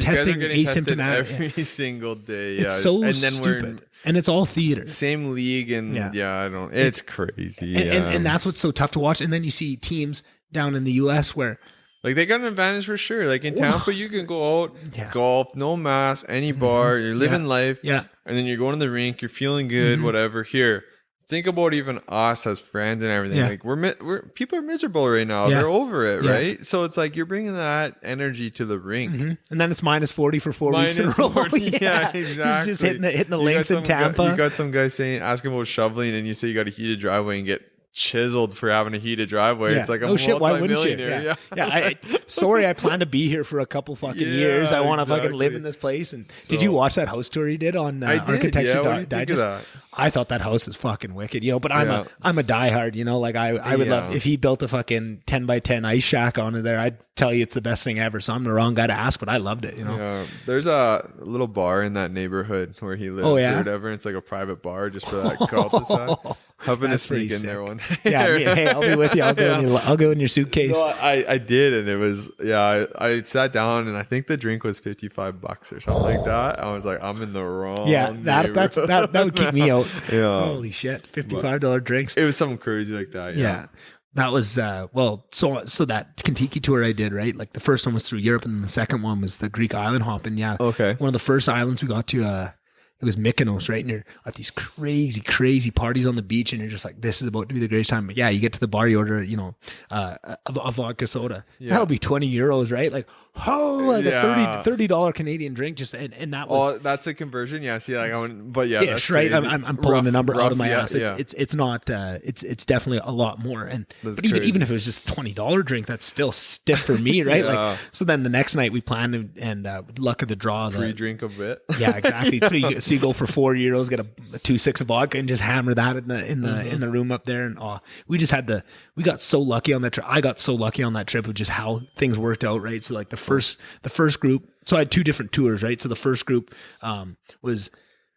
Testing asymptomatic every single day. It's so stupid, and it's all theater. Same league, and I don't. It's crazy. And that's what's so tough to watch. And then you see teams down in the U.S. where. They got an advantage for sure. In Tampa, you can go out, golf, no mask, any bar, you're living life. Yeah. And then you're going to the rink, you're feeling good, whatever. Here. Think about even us as friends and everything. We're people are miserable right now. They're over it, right? So it's you're bringing that energy to the rink, and then it's minus 40 for 4 weeks in a row. Yeah, exactly. Just hitting the links in Tampa. You got some guy asking about shoveling, and you say you got a heated driveway and get chiseled for having a heated driveway. It's I'm oh shit, why wouldn't you? I plan to be here for a couple fucking years. I want to fucking live in this place. And did you watch that house tour he did on Architecture Digest? I thought that house was fucking wicked, but I'm a diehard, I would love if he built a fucking 10x10 ice shack onto there. I'd tell you it's the best thing ever. So I'm the wrong guy to ask, but I loved it, There's a little bar in that neighborhood where he lives or whatever. It's a private bar just for that cul-de-sac. Hoping to sneak in there one day. Hey, I'll be with you. I'll go in your suitcase. No, I did, and it was I sat down, and I think the drink was $55 or something like that. I was I'm in the wrong. That would keep me out. Yeah. Holy shit, $55 drinks. It was something crazy like that. Yeah. That was so that Kentucky tour I did, right? The first one was through Europe, and the second one was the Greek island hopping. Yeah. Okay. One of the first islands we got to. It was Mykonos, right? And you're at these crazy, crazy parties on the beach, and you're just this is about to be the greatest time. But you get to the bar, you order, a vodka soda. Yeah. That'll be €20, right? A $30 Canadian drink. Just and that was. Oh, that's a conversion. Yeah. See, but that's right. I'm pulling the number out of my ass. It's not. It's definitely a lot more. And but even if it was just $20 drink, that's still stiff for me, right? So then the next night we planned and luck of the draw, free drink a bit. Yeah, exactly. So you go for €4, get a 2.6 of vodka, and just hammer that in the room up there. And we just had we got so lucky on that trip. I got so lucky on that trip with just how things worked out, right? So the first group. So I had two different tours, right? So the first group was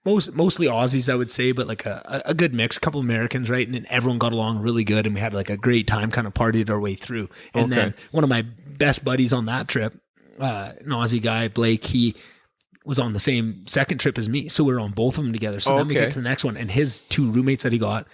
mostly Aussies, I would say, but a good mix, a couple Americans, right? And then everyone got along really good, and we had a great time, kind of partied our way through. And then one of my best buddies on that trip, an Aussie guy, Blake, he was on the same second trip as me. So we were on both of them together. So then we get to the next one, and his two roommates that he got,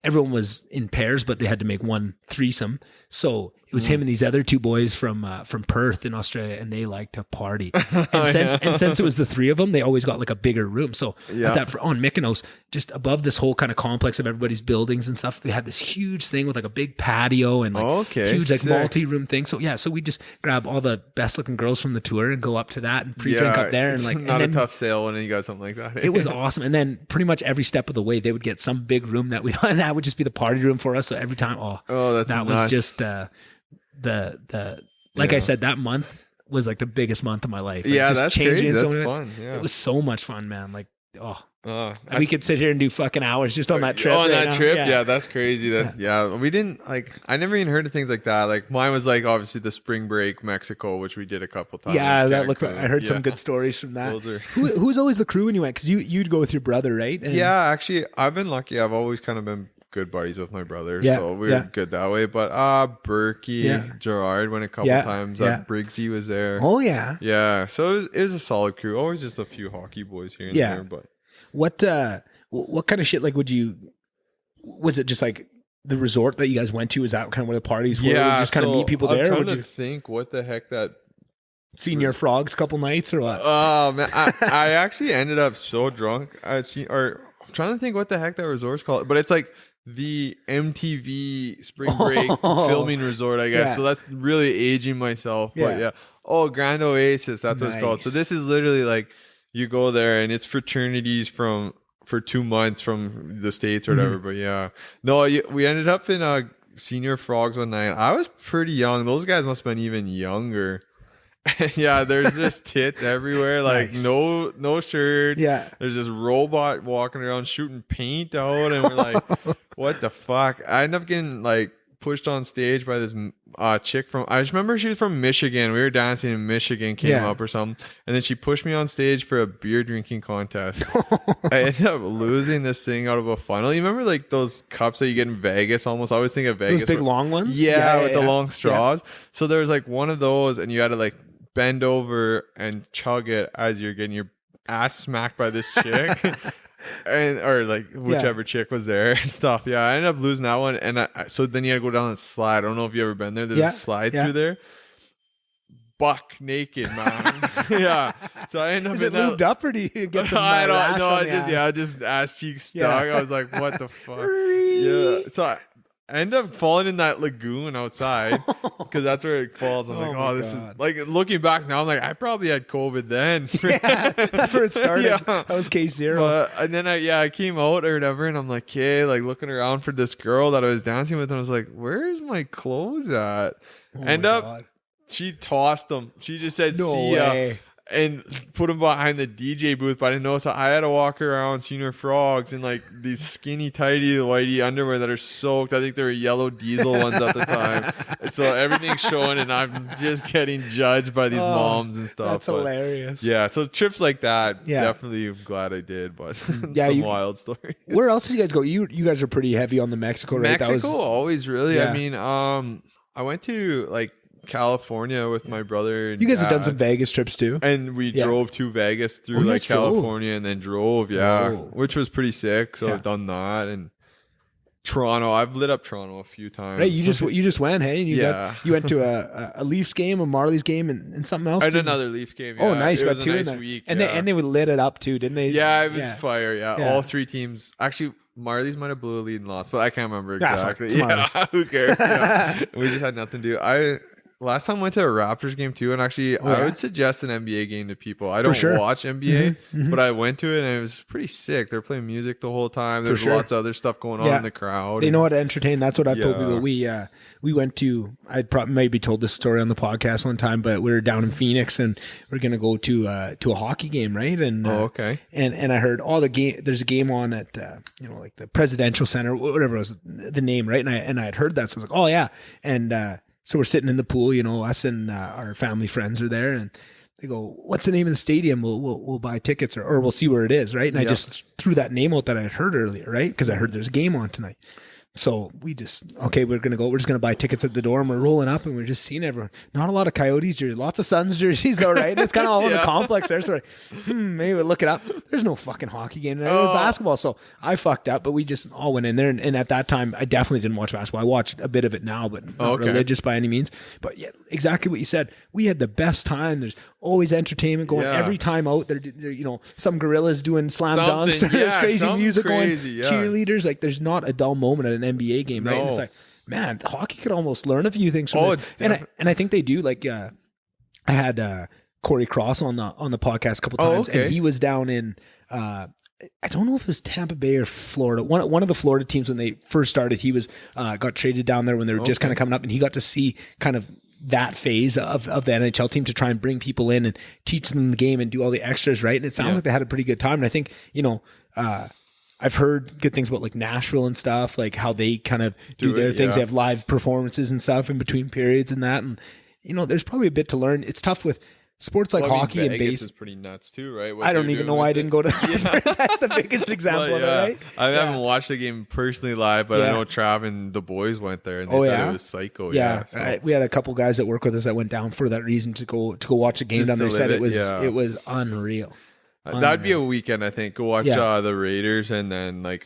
everyone was in pairs, but they had to make one threesome. So It was him and these other two boys from Perth in Australia, and they like to party. And since it was the three of them, they always got like a bigger room. So at that on Mykonos, just above this whole kind of complex of everybody's buildings and stuff, we had this huge thing with like a big patio and like huge like multi-room thing. So so we just grab all the best looking girls from the tour and go up to that and pre-drink up there, and like not a tough sale when you got something like that. It was awesome. And then pretty much every step of the way, they would get some big room that we and that would just be the party room for us. So every time, that was just like I said, that month was like the biggest month of my life. Like, just that's changing crazy. That's fun. Yeah. It was so much fun, man. Like, we could sit here and do fucking hours just on that trip. On that trip, that's crazy. We didn't like. I never even heard of things like that. Like mine was like obviously the spring break Mexico, which we did a couple times. Yeah, that looked. I heard some good stories from that. Who was always the crew when you went? Because you'd go with your brother, right? And actually, I've been lucky. I've always kind of been good buddies with my brother, so we were good that way. But Berkey, Gerard went a couple times. Briggsy was there. Oh yeah. So it was a solid crew. Always just a few hockey boys here and there. But what kind of shit like was it just like the resort that you guys went to? Is that kind of where the parties were? Yeah, just kind of meet people there. I'm trying to think what the heck that. Senior Frogs couple nights or what? Oh man, I actually ended up so drunk. I'm trying to think what the heck that resort's called, but it's like the MTV spring break filming resort, I guess. So that's really aging myself. But Grand Oasis, that's what it's called. So this is literally like you go there and it's fraternities for 2 months from the States or whatever. But we ended up in Senior Frogs one night. I was pretty young. Those guys must have been even younger. There's just tits everywhere, like no shirt. There's this robot walking around shooting paint out, and we're like, what the fuck? I ended up getting like pushed on stage by this chick from, I just remember she was from Michigan. We were dancing in Michigan, came up or something, and then she pushed me on stage for a beer drinking contest. I ended up losing this thing out of a funnel. You remember like those cups that you get in Vegas almost? I always think of Vegas. Those big long ones? With the long straws. So there was like one of those, and you had to like bend over and chug it as you're getting your ass smacked by this chick. Or like whichever chick was there and stuff. I ended up losing that one, and so then you had to go down and slide. I don't know if you ever been there. There's a slide through there. Buck naked, man. So I ended up. Is it lubed up, or do you get some? I don't know. I just ass cheeks stuck. I was like, what the fuck? So I ended up falling in that lagoon outside because that's where it falls. I'm like, this is like, looking back now, I'm like, I probably had COVID then. That's where it started. That was case zero. And then I came out or whatever, and I'm like, like looking around for this girl that I was dancing with, and I was like, where's my clothes at? She tossed them. She just said, see ya. And put him behind the DJ booth, but I didn't know, so I had to walk around Senior Frogs in like these skinny, tidy, whitey underwear that are soaked. I think they were yellow diesel ones at the time. So everything's showing, and I'm just getting judged by these moms and stuff. That's hilarious. So trips like that, definitely I'm glad I did, but some wild stories. Where else did you guys go? You guys are pretty heavy on the Mexico, right? Mexico, always really. I mean, I went to like California with my brother. And you guys have done some Vegas trips too, and we drove to Vegas through like California and then drove, which was pretty sick. So I've done that. And Toronto, I've lit up Toronto a few times. Right, you just went, hey? And you went to a Leafs game, a Marlies game, and something else. I did another Leafs game. Oh, nice! It got was two a nice in there. week, and they would lit it up too, didn't they? Yeah, it was fire. All three teams actually. Marlies might have blew a lead and lost, but I can't remember exactly. Who cares? We just had nothing to do. Last time I went to a Raptors game too, and actually I would suggest an NBA game to people. I don't watch NBA, but I went to it and it was pretty sick. They're playing music the whole time. There's lots of other stuff going on in the crowd. They know how to entertain. That's what I've told people. We went to, I'd probably maybe told this story on the podcast one time, but we were down in Phoenix and we're going to go to a hockey game, right? And and I heard there's a game on at like the Presidential Center, whatever was the name, right? And I had heard that, so I was like, oh yeah. And so we're sitting in the pool, us and our family friends are there, and they go, what's the name of the stadium? We'll buy tickets or we'll see where it is, right? And I just threw that name out that I had heard earlier, right? Because I heard there's a game on tonight. So we just, okay, we're just going to buy tickets at the door, and we're rolling up, and we're just seeing everyone. Not a lot of Coyotes jerseys, lots of Suns jerseys though, right? And it's kind of all in the complex there. So maybe we'll look it up. There's no fucking hockey game. There's basketball. So I fucked up, but we just all went in there. And at that time, I definitely didn't watch basketball. I watched a bit of it now, but not religious by any means. But yeah, exactly what you said. We had the best time. There's always entertainment going every time out. They're some gorillas doing slam dunks. There's crazy music going, cheerleaders. Like there's not a dull moment at an NBA game, right? And it's like, man, hockey could almost learn a few things from this. And I think they do. Like I had Corey Cross on the podcast a couple times, and he was down in I don't know if it was Tampa Bay or Florida. One of the Florida teams when they first started, he was got traded down there when they were just kind of coming up, and he got to see kind of that phase of the NHL team to try and bring people in and teach them the game and do all the extras, right? And it sounds like they had a pretty good time. And I think, I've heard good things about like Nashville and stuff, like how they kind of do their things. They have live performances and stuff in between periods and that. And, there's probably a bit to learn. It's tough with sports like hockey and baseball. Is pretty nuts too, right? I don't even know why I didn't go to that. That's the biggest example of it, right? I haven't watched the game personally live, but I know Trav and the boys went there and they said it was psycho. We had a couple guys that work with us that went down for that reason to go watch a game down there. They said it was unreal. That'd be a weekend, I think. Go watch the Raiders and then like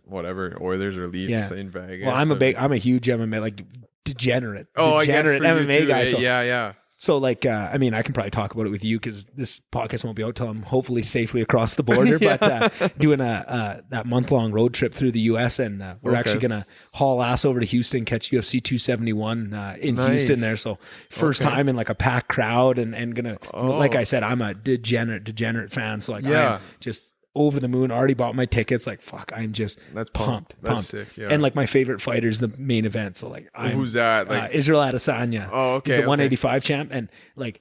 whatever Oilers or Leafs in Vegas. Well, I'm a huge MMA like degenerate MMA guy. So, So like, I can probably talk about it with you because this podcast won't be out till I'm hopefully safely across the border, but doing that month-long road trip through the U.S. and we're actually going to haul ass over to Houston, catch UFC 271 in Houston there. So first time in like a packed crowd and going to, like I said, I'm a degenerate fan. So like, I'm just over the moon, already bought my tickets. Like, fuck, I'm just pumped. That's sick, And like my favorite fighter is the main event. So like, who's that? Like Israel Adesanya. Oh, okay. He's the 185 champ. And like,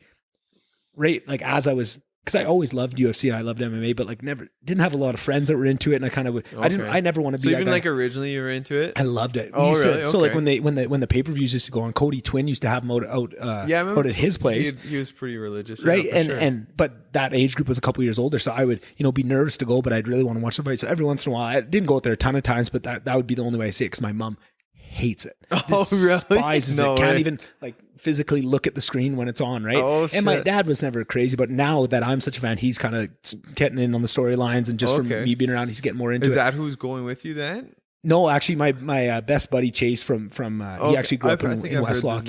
as I was, because I always loved UFC and I loved MMA, but like didn't have a lot of friends that were into it. And I kind of would, I never want to be so that even guy. like originally you were into it? I loved it. Really? So like when the pay-per-views used to go on, Cody Twin used to have them out at his place. He was pretty religious. Right. But that age group was a couple years older. So I would, be nervous to go, but I'd really want to watch the fight. So every once in a while, I didn't go out there a ton of times, but that would be the only way I see it because my mom hates it. Despises it. Can't even like physically look at the screen when it's on, right? And my dad was never crazy, but now that I'm such a fan, he's kind of getting in on the storylines, and just from me being around, he's getting more into it. Is that who's going with you then? No, actually, my best buddy Chase from he actually grew up in Westlock.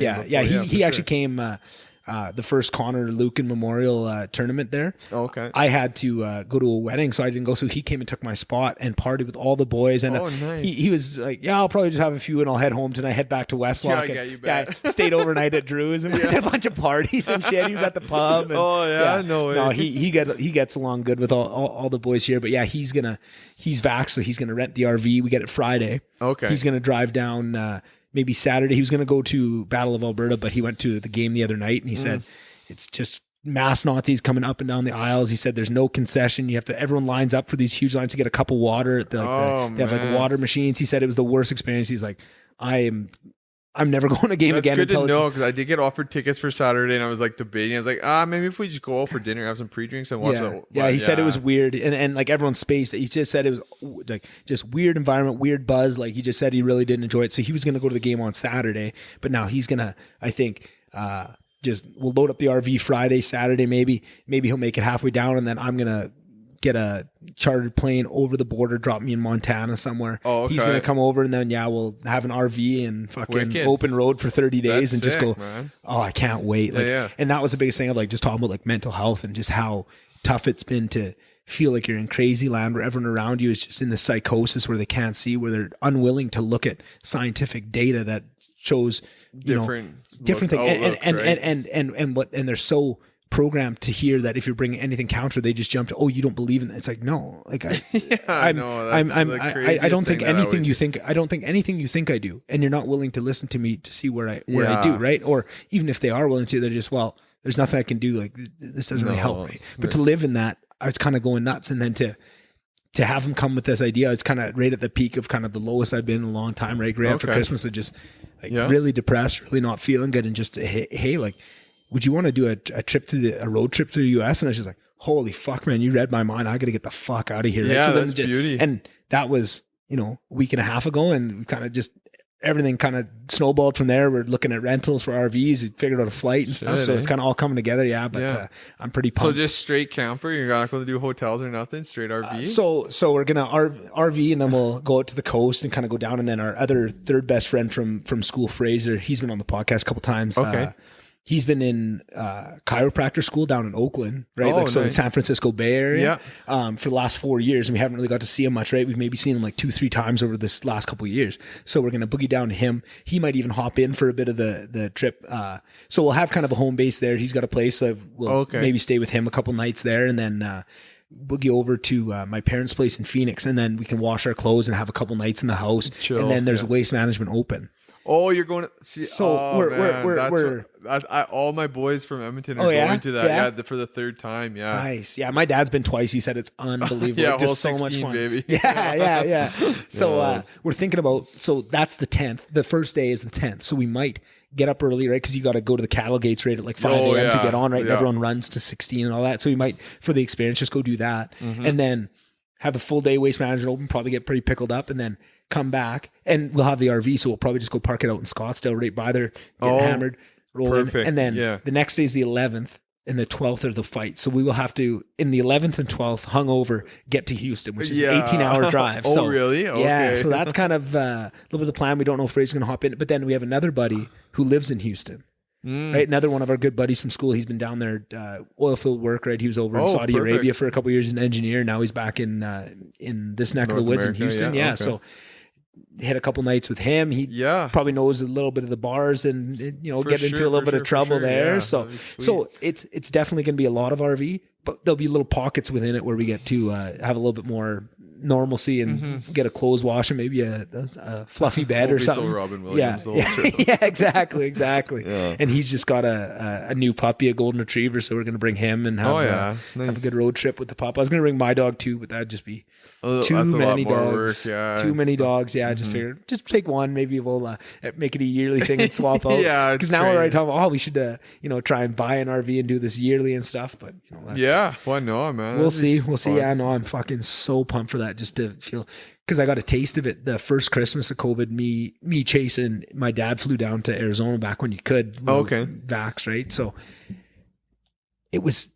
He actually came the first Connor Lucan Memorial tournament there. Okay. I had to go to a wedding, so I didn't go. So he came and took my spot and partied with all the boys. And nice. He was like, "Yeah, I'll probably just have a few, and I'll head home tonight. Head back to Westlock." You bet. Stayed overnight at Drew's and had a bunch of parties and shit. He was at the pub. And, no way. No, he gets along good with all the boys here. But yeah, he's vaxxed, so he's gonna rent the RV. We get it Friday. Okay. He's gonna drive down. Maybe Saturday. He was going to go to Battle of Alberta, but he went to the game the other night, and he said it's just mass Nazis coming up and down the aisles. He said there's no concession. Everyone lines up for these huge lines to get a cup of water. They have like water machines. He said it was the worst experience. He's like, I'm never going to a game again. That's good to know, because I did get offered tickets for Saturday, and I was like debating. I was like, maybe if we just go out for dinner, have some pre-drinks, and watch it. He said it was weird, and like everyone's spaced. He just said it was like just weird environment, weird buzz. Like he just said he really didn't enjoy it. So he was going to go to the game on Saturday, but now he's gonna, I think, we'll load up the RV Friday, Saturday, maybe he'll make it halfway down, and then I'm gonna get a chartered plane over the border, drop me in Montana somewhere. He's gonna come over, and then we'll have an RV and fucking open road for 30 days. That's and sick, just go, man. I can't wait. And that was the biggest thing of like just talking about like mental health and just how tough it's been to feel like you're in crazy land where everyone around you is just in this psychosis where they can't see, where they're unwilling to look at scientific data that shows different things, and they're so programmed to hear that if you're bringing anything counter, they just jump to, you don't believe in it. It's like, no, like I don't think anything you think, I don't think anything you think I do, and you're not willing to listen to me to see where I do, right? Or even if they are willing to, they're just, there's nothing I can do. Like this doesn't really help, right? But to live in that, I was kind of going nuts, and then to have him come with this idea, it's kind of right at the peak of kind of the lowest I've been in a long time, right? Right after Christmas, I just really depressed, really not feeling good, and just hey, like, would you want to do a road trip to the U.S.? And I was just like, holy fuck, man, you read my mind. I got to get the fuck out of here. Yeah, right? So that's beauty. And that was, a week and a half ago, and we kind of just everything kind of snowballed from there. We're looking at rentals for RVs. We figured out a flight and stuff. So it's kind of all coming together. Yeah. But I'm pretty pumped. So just straight camper. You're not going to do hotels or nothing. Straight RV. So we're going to RV, and then we'll go out to the coast and kind of go down. And then our other third best friend from school, Fraser, he's been on the podcast a couple times. Okay. He's been in chiropractor school down in Oakland, right? Oh, So in San Francisco Bay Area, Yeah. For the last 4 years, and we haven't really got to see him much, right? We've maybe seen him like 2-3 times over this last couple of years. So we're going to boogie down to him. He might even hop in for a bit of the trip. So we'll have kind of a home base there. He's got a place, so we'll maybe stay with him a couple nights there, and then boogie over to my parents' place in Phoenix, and then we can wash our clothes and have a couple nights in the house. Chill, and then there's Waste Management open. Oh, you're going to see. So we're all my boys from Edmonton are going to that. Yeah, for the third time. Yeah, nice. Yeah, my dad's been twice. He said it's unbelievable. Yeah, just whole so much 16, fun, baby. Yeah. So we're thinking about. So that's the 10th. The first day is the 10th. So we might get up early, right? Because you got to go to the cattle gates right at like 5 a.m. to get on, right? And everyone runs to 16 and all that. So we might, for the experience, just go do that, and then have a full day Waste Management open. Probably get pretty pickled up, and then come back, and we'll have the RV, so we'll probably just go park it out in Scottsdale right by there, get hammered, roll in, and then the next day is the 11th, and the 12th are the fights. So we will have to, in the 11th and 12th, hungover, get to Houston, which is an 18-hour drive. Oh, so, really? Okay. Yeah, so that's kind of a little bit of the plan. We don't know if Fraser's going to hop in, but then we have another buddy who lives in Houston. Right, another one of our good buddies from school. He's been down there, oil field work. Right, he was over in Saudi Arabia for a couple of years as an engineer. Now he's back in this neck of the woods in Houston. Yeah, so hit a couple nights with him. He probably knows a little bit of the bars and get into a little bit of trouble there. Yeah, so it's definitely going to be a lot of RV, but there'll be little pockets within it where we get to have a little bit more normalcy and get a clothes wash and maybe a fluffy bed or something. So Robin Williams, yeah, exactly. Yeah. And he's just got a new puppy, a golden retriever, so we're going to bring him and have a good road trip with the pup. I was going to bring my dog too, but that'd just be too many dogs. Too many dogs. Yeah, I just figured just take one. Maybe we'll make it a yearly thing and swap out. Yeah, because now we're already talking about, we should try and buy an RV and do this yearly and stuff. But why not, man? We'll see. Yeah, no, I'm fucking so pumped for that, just to feel, because I got a taste of it the first Christmas of COVID. Me chasing, my dad flew down to Arizona back when you could. Vax, right? So it was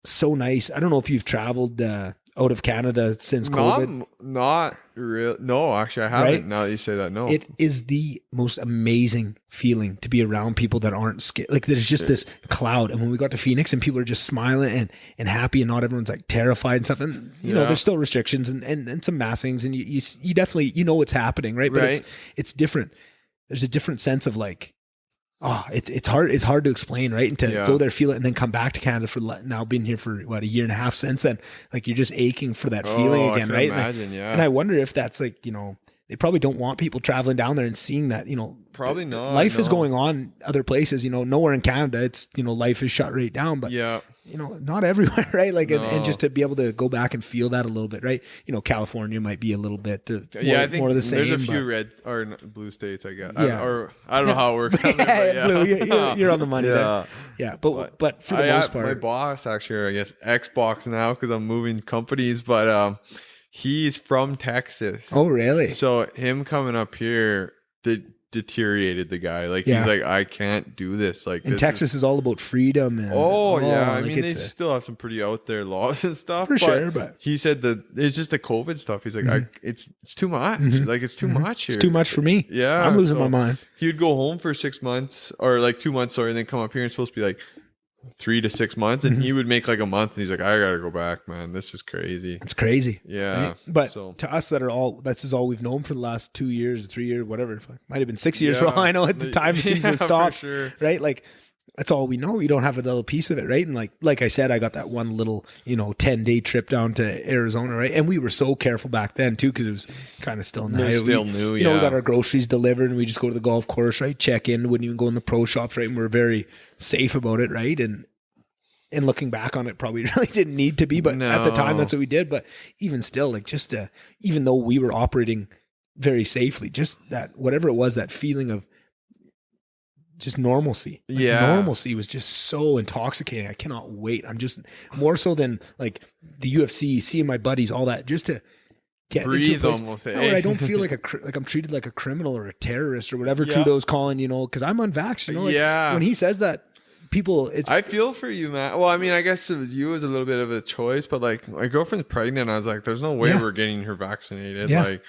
so nice. I don't know if you've traveled out of Canada since COVID. Not real. No, actually, I haven't. Right? Now that you say that, no. It is the most amazing feeling to be around people that aren't scared. Like, there's just this cloud. And when we got to Phoenix and people are just smiling and happy, and not everyone's like terrified and stuff. And there's still restrictions and some maskings, and you definitely what's happening, right? But it's different. There's a different sense of like, it's hard to explain, right? And to go there, feel it, and then come back to Canada for now being here for a year and a half since then. Like, you're just aching for that feeling again, right? Imagine, and I wonder if that's like, they probably don't want people traveling down there and seeing that, probably not. Life is going on other places, nowhere in Canada. It's, life is shut right down, but not everywhere, right? Like, and just to be able to go back and feel that a little bit, right? California might be a little bit I think more of the same. There's a few red or blue states, I guess. I don't know how it works. Blue, you're on the money there. Yeah, but for the most part, my boss actually, I guess Xbox now, because I'm moving companies, but he's from Texas. Oh, really? So him coming up here deteriorated the guy. Like, he's like, I can't do this. Like, and Texas is all about freedom. And, I mean, they still have some pretty out there laws and stuff. For sure, but he said that it's just the COVID stuff. He's like, it's too much. Like, it's too much here. It's too much for me. Yeah, I'm losing my mind. He would go home for 6 months or like 2 months, and then come up here. And it's supposed to be like 3 to 6 months, and he would make like a month, and he's like, I gotta go back, man. This is crazy. It's crazy. Yeah. Right? But to us this is all we've known for the last 2 years, 3 years, whatever. It might have been 6 years for all I know at the time. It seems to stop. Sure. Right? Like, that's all we know. We don't have a little piece of it, right? And like I said, I got that one little, 10-day trip down to Arizona, right? And we were so careful back then too, because it was kind of still in the height. Still new, we got our groceries delivered, and we just go to the golf course, right? Check in, wouldn't even go in the pro shops, right? And we're very safe about it, right? And looking back on it, probably really didn't need to be, but at the time, that's what we did. But even still, like, just even though we were operating very safely, just that, whatever it was, that feeling of just normalcy. Like, normalcy was just so intoxicating. I cannot wait. I'm just more so than like the UFC, seeing my buddies, all that, just to get breathe into a place almost. where I don't feel like I'm treated like a criminal or a terrorist or whatever Trudeau's calling, because I'm unvaxxed. When he says that, people, I feel for you, man. Well, I mean, I guess you was a little bit of a choice, but like my girlfriend's pregnant. I was like, there's no way we're getting her vaccinated. Yeah. Like,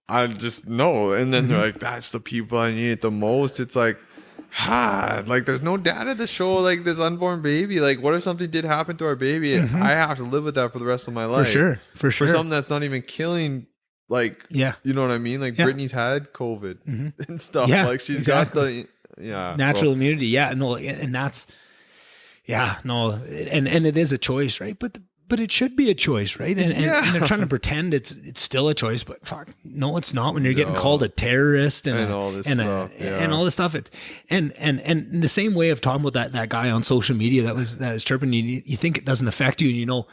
I just know. And then they're like, that's the people I need it the most. It's like, like there's no data to show like this unborn baby. Like, what if something did happen to our baby? I have to live with that for the rest of my life. For sure. For something that's not even killing. Like, you know what I mean? Like Brittany's had COVID and stuff. Like she's got the natural immunity. And that's and it is a choice, right? But it should be a choice, right? And they're trying to pretend it's still a choice, but fuck, no, it's not. When you're getting called a terrorist and all this stuff, and all this stuff, it's and in the same way of talking about that guy on social media that was chirping you think it doesn't affect you, and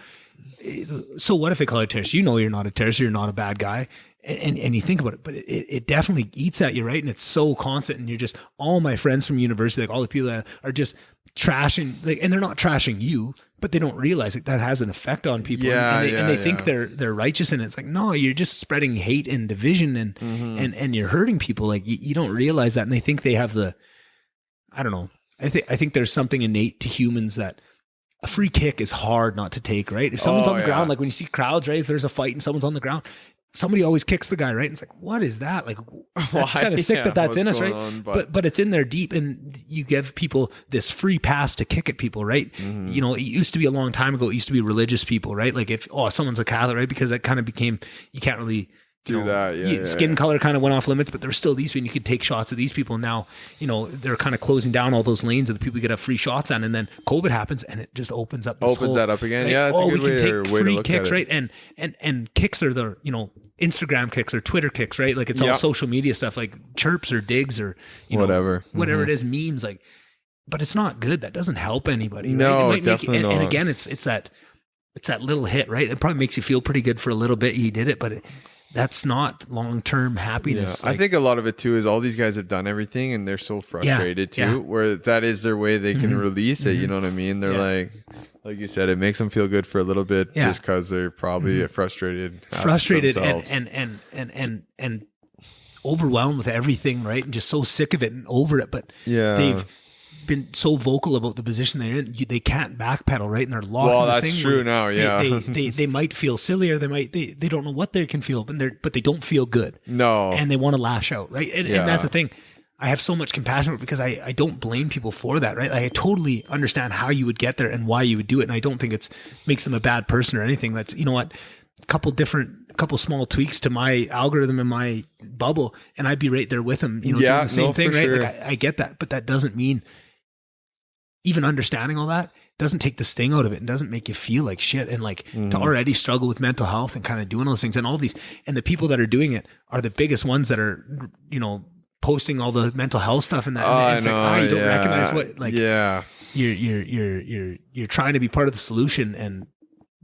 so what if they call you a terrorist? You're not a terrorist, you're not a bad guy. And you think about it, but it definitely eats at you, right? And it's so constant, and you're just, all my friends from university, like all the people that are just trashing, like, and they're not trashing you, but they don't realize that has an effect on people. And they think they're righteous, and it's like, no, you're just spreading hate and division, and you're hurting people. Like you don't realize that, and they think they have I don't know. I think there's something innate to humans that a free kick is hard not to take, right? If someone's on the ground, like when you see crowds, right? If there's a fight and someone's on the ground, somebody always kicks the guy, right? And it's like, what is that? Like, that's kind of sick that's in us, right? But it's in there deep, and you give people this free pass to kick at people, right? It used to be a long time ago. It used to be religious people, right? Like if someone's a Catholic, right? Because that kind of became, you can't really do that. Skin color kind of went off limits, but there's still these people. You could take shots at these people. Now, they're kind of closing down all those lanes of the people you get free shots on, and then COVID happens, and it just opens up. That up again. Right? Yeah, that's a good way to free look kicks, at it. right? And kicks are the Instagram kicks or Twitter kicks, right? Like it's all social media stuff, like chirps or digs or whatever it is, memes. Like, but it's not good. That doesn't help anybody. Right? No, it might definitely not. And again, it's that little hit, right? It probably makes you feel pretty good for a little bit. You did it, but that's not long-term happiness. I think a lot of it too is all these guys have done everything, and they're so frustrated too, where that is their way they can release it. You know what I mean? They're like you said, it makes them feel good for a little bit, just because they're probably frustrated and overwhelmed with everything, right? And just so sick of it and over it. But they've been so vocal about the position they're in, they can't backpedal, right? And they're locked in this thing. That's true now. They might feel silly, or they don't know what they can feel, but they don't feel good. No, and they want to lash out, right? And that's the thing. I have so much compassion because I don't blame people for that, right? I totally understand how you would get there and why you would do it, and I don't think it's makes them a bad person or anything. That's, a couple small tweaks to my algorithm in my bubble, and I'd be right there with them, doing the same thing, right? Sure. Like I get that, but that doesn't mean, even understanding all that doesn't take the sting out of it, and doesn't make you feel like shit, and like to already struggle with mental health and kind of doing those things and all these, and the people that are doing it are the biggest ones that are, posting all the mental health stuff and that. And it's like, you don't recognize what, like, you're trying to be part of the solution and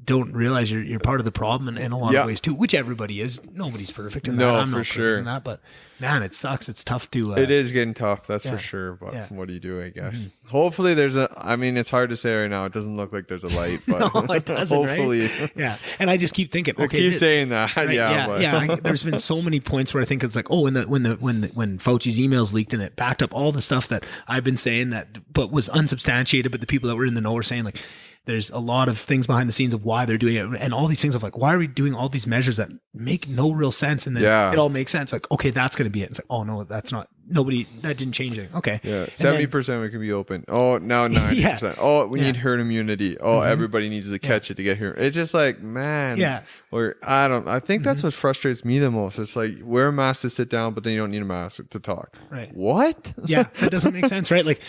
don't realize you're part of the problem in a lot of ways too, which everybody is. Nobody's perfect in that. I'm not perfect in that, but man, it sucks. It's tough to it is getting tough, that's for sure, but what do you do, I guess. Hopefully there's it's hard to say right now. It doesn't look like there's a light, but no, it doesn't, hopefully right? And I just keep thinking, okay, keep saying that, right? There's been so many points where I think it's like, when Fauci's emails leaked and it backed up all the stuff that I've been saying but was unsubstantiated, but the people that were in the know were saying, like, there's a lot of things behind the scenes of why they're doing it, and all these things of like, why are we doing all these measures that make no real sense? And then it all makes sense. Like, okay, that's going to be it. It's like, oh no, that's not. That didn't change anything. Okay. Yeah. 70% we can be open. Oh, now 90%. Oh, we need herd immunity. Oh, everybody needs to catch it to get here. It's just like, man. Yeah. Or I think that's what frustrates me the most. It's like, wear a mask to sit down, but then you don't need a mask to talk. Right. What? Yeah. That doesn't make sense, right? Like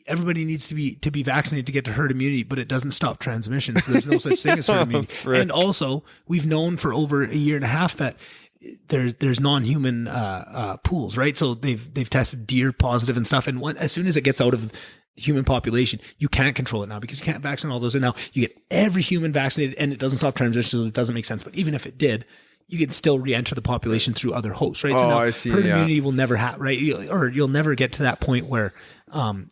everybody needs to be vaccinated to get to herd immunity, but it doesn't stop transmission. So there's no such thing as herd immunity. And also, we've known for over a year and a half that there's non-human pools, right? So they've tested deer positive and stuff, and as soon as it gets out of the human population, you can't control it now because you can't vaccinate all those. And now you get every human vaccinated, and it doesn't stop transmission, so it doesn't make sense. But even if it did, you can still re-enter the population through other hosts, right? So now I see. Herd immunity will never have, right? You'll never get to that point where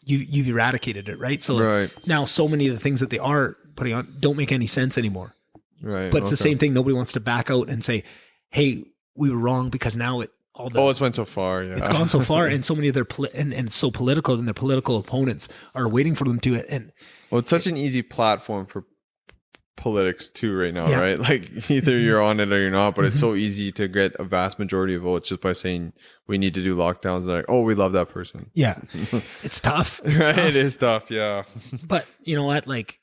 you've eradicated it, right? So now so many of the things that they are putting on don't make any sense anymore. Right. But it's the same thing. Nobody wants to back out and say, hey, we were wrong because now it's went so far. Yeah, it's gone so far, and so many of their and it's so political, and their political opponents are waiting for them to it. And well, it's such an easy platform for politics too right now, right? Like either you're on it or you're not, but it's so easy to get a vast majority of votes just by saying we need to do lockdowns. Like, oh, we love that person. Yeah, it's tough. It's right? Tough. It is tough. Yeah, but you know what? Like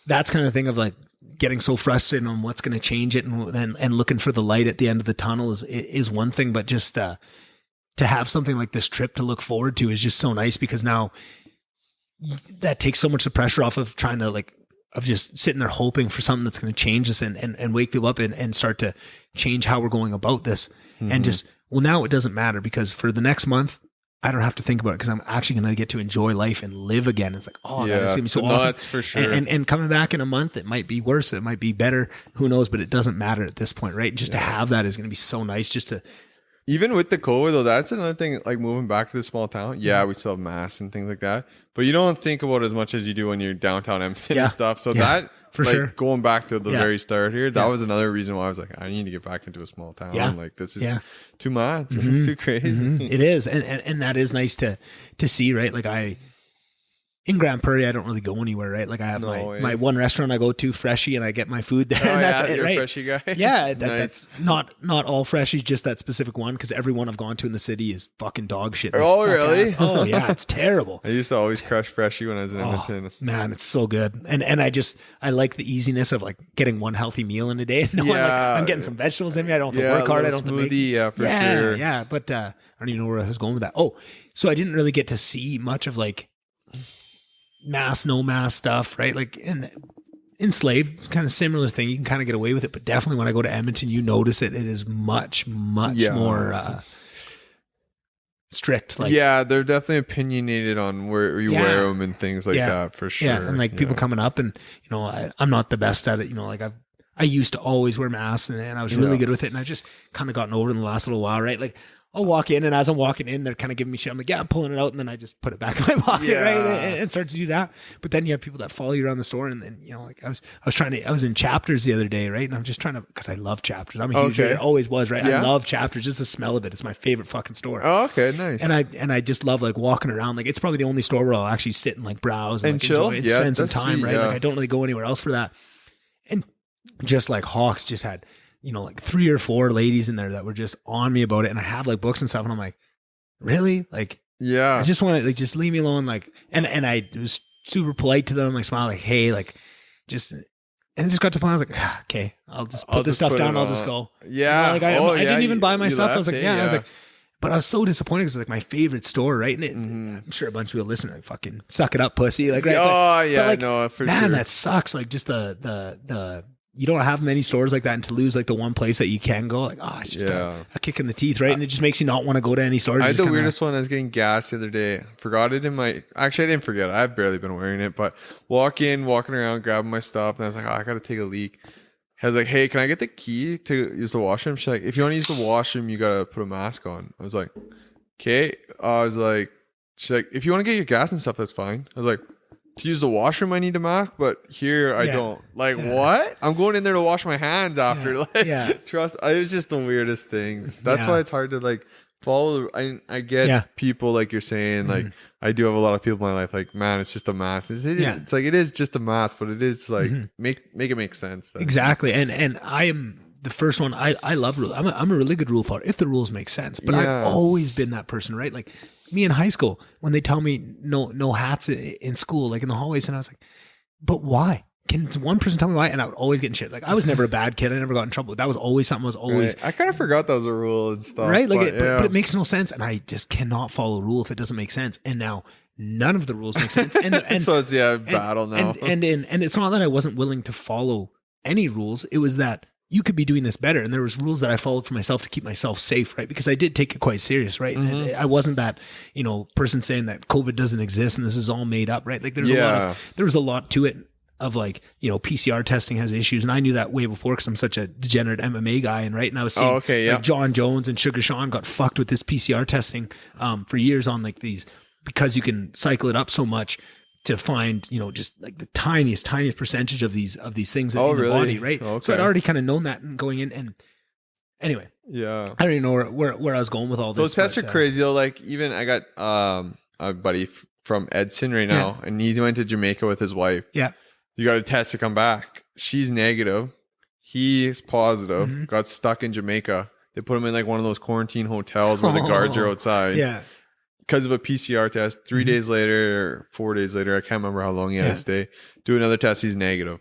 that's kind of thing of like getting so frustrated on what's going to change it, and looking for the light at the end of the tunnel is one thing, but just to have something like this trip to look forward to is just so nice, because now that takes so much of the pressure off of trying to of just sitting there hoping for something that's going to change us and wake people up and start to change how we're going about this. And just, well, now it doesn't matter, because for the next month, I don't have to think about it, because I'm actually going to get to enjoy life and live again. It's like, oh, that is going to be so awesome. That's for sure. And coming back in a month, it might be worse. It might be better. Who knows? But it doesn't matter at this point, right? Just to have that is going to be so nice, just to, even with the COVID though, that's another thing, like moving back to the small town. Yeah, we still have masks and things like that, but you don't think about it as much as you do when you're downtown Edmonton and stuff. So that, for sure, going back to the very start here, that was another reason why I was like, I need to get back into a small town. Like this is too much. It's too crazy. It is. And that is nice to see, right? Like in Grand Prairie, I don't really go anywhere, right? Like I have my one restaurant I go to, Freshie, and I get my food there. And that's it, you're right? a Freshie guy. Yeah, that's not all Freshies, just that specific one, because every one I've gone to in the city is fucking dog shit. Oh, really? Oh, yeah, it's terrible. I used to always crush Freshie when I was in Edmonton. Man, it's so good. And I like the easiness of like getting one healthy meal in a day. I'm getting some vegetables in me. I don't have to work hard. I don't have to make sure. Yeah, but I don't even know where I was going with that. Oh, so I didn't really get to see much of like mass, no mass stuff, right? Like in Slave, kind of similar thing. You can kind of get away with it, but definitely when I go to Edmonton, you notice it. It is much more strict. Like, they're definitely opinionated on where you wear them and things like that, for sure. Yeah, and like people coming up, and you know, I'm not the best at it. You know, like I used to always wear masks, and I was really good with it, and I just kind of gotten over it in the last little while, right? Like I'll walk in, and as I'm walking in, they're kind of giving me shit. I'm like, yeah, I'm pulling it out, and then I just put it back in my pocket, right? And start to do that. But then you have people that follow you around the store, and then, you know, like I was in Chapters the other day, right? And I'm just trying to, because I love Chapters. I'm a huge reader, always was, right? I love Chapters. Just the smell of it. It's my favorite fucking store. Oh, okay, nice. And I just love like walking around. Like it's probably the only store where I'll actually sit and like browse and like, chill, enjoy and spend some time, right? Like I don't really go anywhere else for that. And just like Hawks just had, you know, like 3 or 4 ladies in there that were just on me about it. And I have like books and stuff, and I'm like, really? Like, I just want to like, just leave me alone. Like, and I was super polite to them. I smiled like, hey, like just, and it just got to the point I was like, okay, I'll just put this stuff down. I'll just go. Yeah. You know, like I didn't even buy my stuff. I was like, I was like, but I was so disappointed because it's like my favorite store, right? And I'm sure a bunch of people listening, like, fucking suck it up, pussy. Like, right? But like, no, for man, sure. that sucks. Like just the you don't have many stores like that, and to lose like the one place that you can go, like, it's just a kick in the teeth, right? And it just makes you not want to go to any store. I had the weirdest one. I was getting gas the other day. Forgot it in my. Actually, I didn't forget it. I've barely been wearing it, but walking around, grabbing my stuff, and I was like, I gotta take a leak. I was like, hey, can I get the key to use the washroom? She's like, if you want to use the washroom, you gotta put a mask on. I was like, okay. I was like, she's like, if you want to get your gas and stuff, that's fine. I was like, to use the washroom, I need a mask, but here I don't. Like, what? I'm going in there to wash my hands after. Trust. It was just the weirdest things. That's why it's hard to like follow. I get people like you're saying. Like, I do have a lot of people in my life. Like, man, it's just a mask. It's like it is just a mask, but it is like make it make sense. Exactly. And I am the first one. I love rules. I'm a really good rule follower if the rules make sense. But I've always been that person, right? Like, me in high school, when they tell me no hats in school, like in the hallways, and I was like, but why? Can one person tell me why? And I would always get in shit. Like, I was never a bad kid. I never got in trouble. That was always something I was always. Right. I kind of forgot that was a rule and stuff. Right? Like, but it makes no sense. And I just cannot follow a rule if it doesn't make sense. And now none of the rules make sense. And so it's battle now. And it's not that I wasn't willing to follow any rules. It was that you could be doing this better. And there was rules that I followed for myself to keep myself safe, right? Because I did take it quite serious, right? And I wasn't that, you know, person saying that COVID doesn't exist and this is all made up, right? Like there was a lot to it of like, you know, PCR testing has issues. And I knew that way before because I'm such a degenerate MMA guy. And right. And I was seeing like John Jones and Sugar Sean got fucked with this PCR testing for years on like these, because you can cycle it up so much to find, you know, just like the tiniest percentage of these things in the body, right? Okay. So I'd already kind of known that and going in, and Anyway, Yeah. I don't even know where I was going with all this. Those tests are crazy though. Like even I got a buddy from Edson right now, and he went to Jamaica with his wife. Yeah. You got a test to come back. She's negative. He is positive. Got stuck in Jamaica. They put him in like one of those quarantine hotels where the guards are outside. Yeah. Because of a PCR test. 3 days later, or 4 days later, I can't remember how long he had to stay. Do another test. He's negative.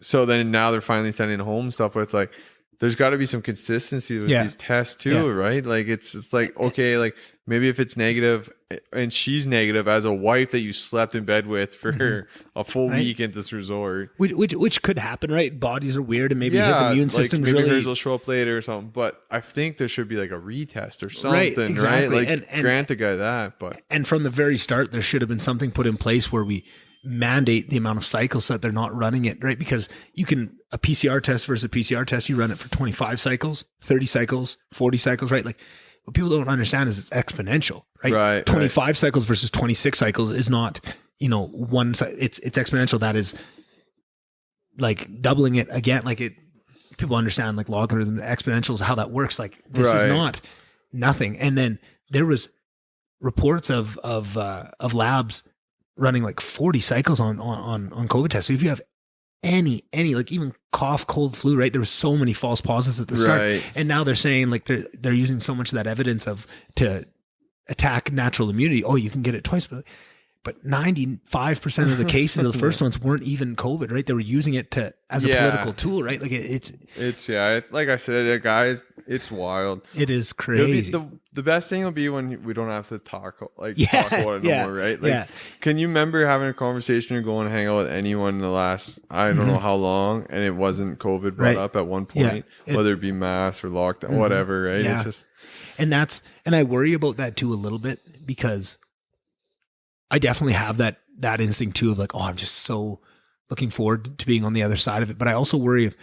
So then now they're finally sending home stuff, but it's like, there's got to be some consistency with these tests too, right? Like it's like, okay, like maybe if it's negative and she's negative as a wife that you slept in bed with for a full week at this resort, which could happen, right? Bodies are weird, and maybe his immune system's maybe really. hers will show up later or something. But I think there should be like a retest or something, right? Exactly. Like and grant a guy that, but from the very start, there should have been something put in place where we mandate the amount of cycles so that they're not running it, right? Because you can, a PCR test versus a PCR test, you run it for 25 cycles, 30 cycles, 40 cycles, right? Like what people don't understand is it's exponential, right? 25 cycles versus 26 cycles is not, one side, it's exponential. That is like doubling it again. Like people understand like logarithm, exponentials, how that works. Like this is not nothing. And then there was reports of labs running like 40 cycles on COVID tests. So if you have any like even cough, cold, flu, right? There were so many false positives at the start, and now they're saying like they're using so much of that evidence to attack natural immunity. Oh, you can get it twice, but 95% of the cases of the first ones weren't even COVID, right? They were using it as a political tool, right? Like it's like I said, guys, it's wild. It is crazy. The best thing will be when we don't have to talk about it no more, right? Like, can you remember having a conversation or going to hang out with anyone in the last, I don't know how long, and it wasn't COVID brought up at one point, whether it be mass or lockdown, whatever, right? Yeah. It's just, and I worry about that too a little bit, because I definitely have that instinct too of like, oh, I'm just so looking forward to being on the other side of it. But I also worry if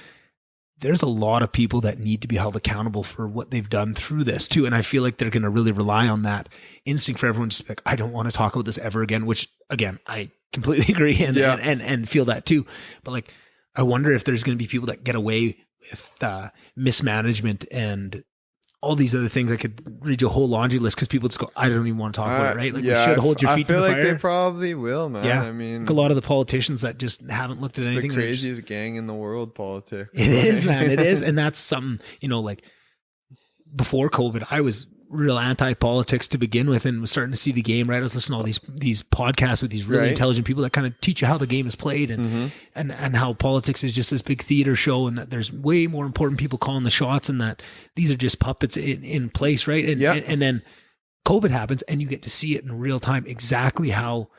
there's a lot of people that need to be held accountable for what they've done through this too. And I feel like they're going to really rely on that instinct for everyone to just be like, I don't want to talk about this ever again, which again, I completely agree and feel that too. But like, I wonder if there's going to be people that get away with mismanagement and all these other things. I could read you a whole laundry list because people just go, I don't even want to talk about it, right? Like we should hold your feet to the fire. I feel like they probably will, man. Yeah. I mean, like a lot of the politicians that just haven't looked at anything. It's the craziest gang in the world, politics. It is, man. It is. And that's something, like before COVID, I was real anti-politics to begin with and was starting to see the game, right? I was listening to all these podcasts with these really intelligent people that kind of teach you how the game is played and how politics is just this big theater show, and that there's way more important people calling the shots, and that these are just puppets in place, right? And then COVID happens and you get to see it in real time exactly how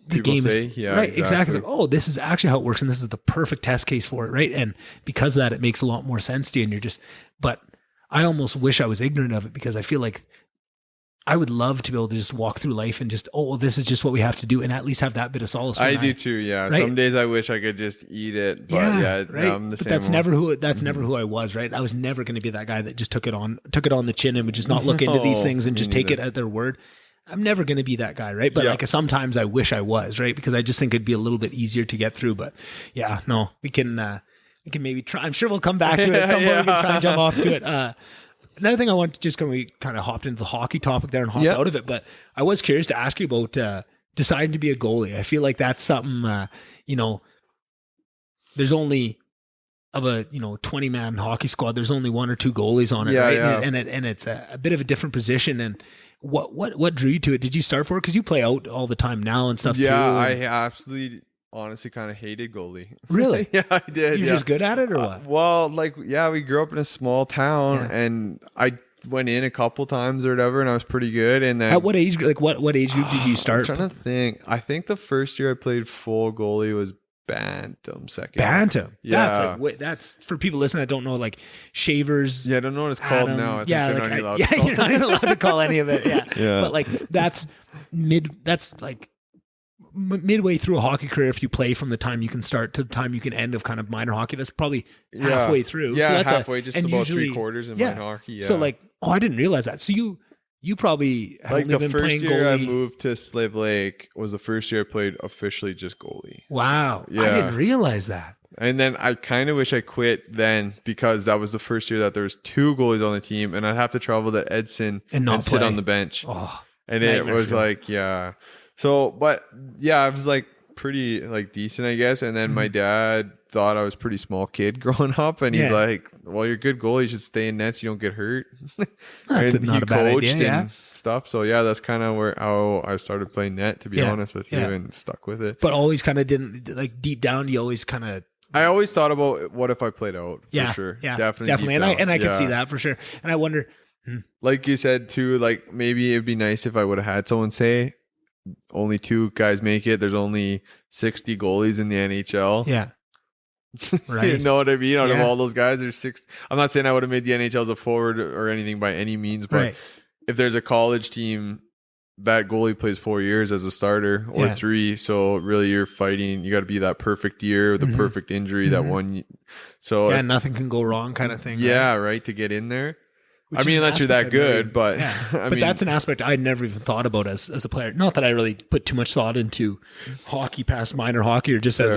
the people game say, is right. Exactly. Like, oh, this is actually how it works, and this is the perfect test case for it, right? And because of that, it makes a lot more sense to you, and you're just, but I almost wish I was ignorant of it, because I feel like I would love to be able to just walk through life and just, oh, well, this is just what we have to do, and at least have that bit of solace. I do too. Yeah. Right? Some days I wish I could just eat it, but right. I'm the but same. That's never who I was, right? I was never going to be that guy that just took it on the chin and would just not look into these things and just take it at their word. I'm never going to be that guy, right? But like sometimes I wish I was, right? Because I just think it'd be a little bit easier to get through. But yeah, no, we can maybe try. I'm sure we'll come back to it at some point. We can try and jump off to it. Another thing I want to just we kind of hopped into the hockey topic there and hopped out of it, but I was curious to ask you about deciding to be a goalie. I feel like that's something, there's only of a 20-man hockey squad, there's only one or two goalies on it, right? Yeah. And it's a bit of a different position. And what drew you to it? Did you start for it because you play out all the time now and stuff too? Yeah, I absolutely honestly kind of hated goalie. Really? Yeah, I did. You're just good at it, or what? Well, we grew up in a small town, and I went in a couple times or whatever, and I was pretty good. And then at what age? Like what age group did you start? I'm trying to think. I think the first year I played full goalie was Bantam second. Bantam. Yeah. That's for people listening that don't know, like shavers. Yeah, I don't know what it's called now. I think they're not even allowed to call you're not even allowed to call any of it. Yeah. But like that's like midway through a hockey career. If you play from the time you can start to the time you can end of kind of minor hockey, that's probably halfway through. Yeah, so that's halfway, just about usually, 3/4 in minor hockey. Yeah. So like, oh, I didn't realize that. So you probably have like only the been first playing year goalie. I moved to Slave Lake was the first year I played officially just goalie. Wow. Yeah. I didn't realize that. And then I kind of wish I quit then, because that was the first year that there was 2 goalies on the team, and I'd have to travel to Edson and sit on the bench. Oh, and it was like, yeah. So, but yeah, I was like pretty like decent, I guess. And then my dad thought I was a pretty small kid growing up, and he's like, well, you're a good goalie, you should stay in nets, you don't get hurt. That's not a bad idea, and stuff. So yeah, that's kind of how I started playing net, to be honest with you, and stuck with it. But always kind of didn't, like, deep down, you always kind of, I always thought about what if I played out, for sure. Yeah, definitely. And I could see that for sure. And I wonder, like you said too, like maybe it'd be nice if I would have had someone say, only 2 guys make it. There's only 60 goalies in the NHL. Yeah. Right. You know what I mean? Out of all those guys, there's 6. I'm not saying I would have made the NHL as a forward or anything by any means, but if there's a college team, that goalie plays 4 years as a starter or 3. So really you're fighting, you got to be that perfect year, the perfect injury, that one. So nothing can go wrong kind of thing. Right. To get in there. I mean, unless you're that good, but I mean, that's an aspect I never even thought about as a player. Not that I really put too much thought into hockey past minor hockey, or just as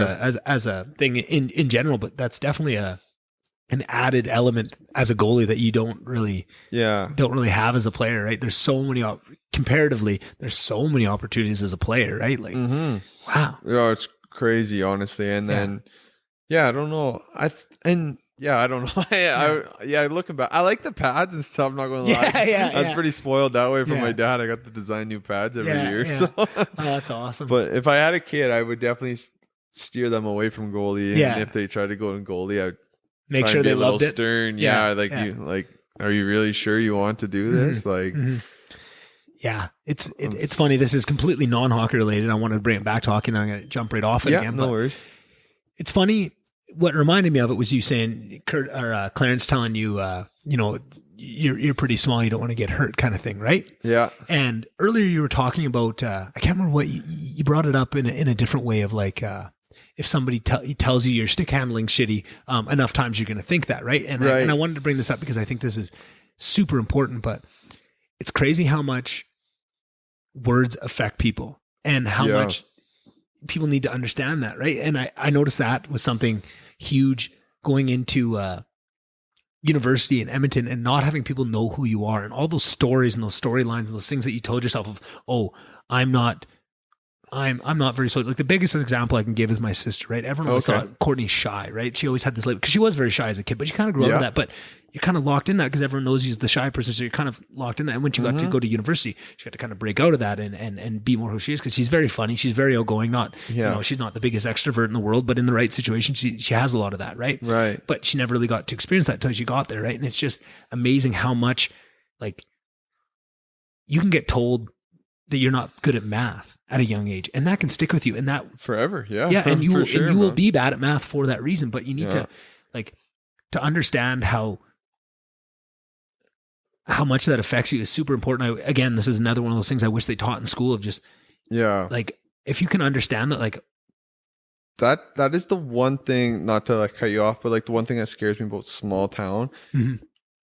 a thing in general, but that's definitely an added element as a goalie that you don't really have as a player, right? There's so many comparatively, there's so many opportunities as a player, right? Like, wow. It's crazy, honestly. And then, I don't know. I don't know. Looking back, I like the pads and stuff. I'm not going to lie. I was pretty spoiled that way from my dad. I got to design new pads every year. So that's awesome. But if I had a kid, I would definitely steer them away from goalie. And if they tried to go in goalie, I'd make sure they loved it. Stern. Are you really sure you want to do this? Yeah, it's funny. This is completely non-hockey related. I want to bring it back to hockey, and I'm going to jump right off it again. No worries. It's funny. What reminded me of it was you saying, Clarence telling you, you're pretty small, you don't want to get hurt, kind of thing, right? Yeah. And earlier you were talking about, I can't remember what you brought it up in a different way of like, if somebody tells you your stick handling shitty, enough times you're going to think that, right? And I wanted to bring this up because I think this is super important, but it's crazy how much words affect people and how much people need to understand that, right? And I noticed that was something huge going into university in Edmonton and not having people know who you are and all those stories and those storylines and those things that you told yourself of, I'm not very social. Like the biggest example I can give is my sister, right? Everyone always thought Courtney's shy, right? She always had this label because she was very shy as a kid, but she kind of grew up with that. But you're kind of locked in that because everyone knows you're the shy person, so you're kind of locked in that. And when she got to go to university, she got to kind of break out of that and be more who she is because she's very funny. She's very outgoing. She's not the biggest extrovert in the world, but in the right situation, she has a lot of that, right? Right. But she never really got to experience that until she got there, right? And it's just amazing how much like you can get told that you're not good at math at a young age, and that can stick with you, and that forever, and you will be bad at math for that reason. But you need to to understand how much that affects you is super important. Again, this is another one of those things I wish they taught in school of just like if you can understand that, like that is the one thing, not to like cut you off, but like the one thing that scares me about small town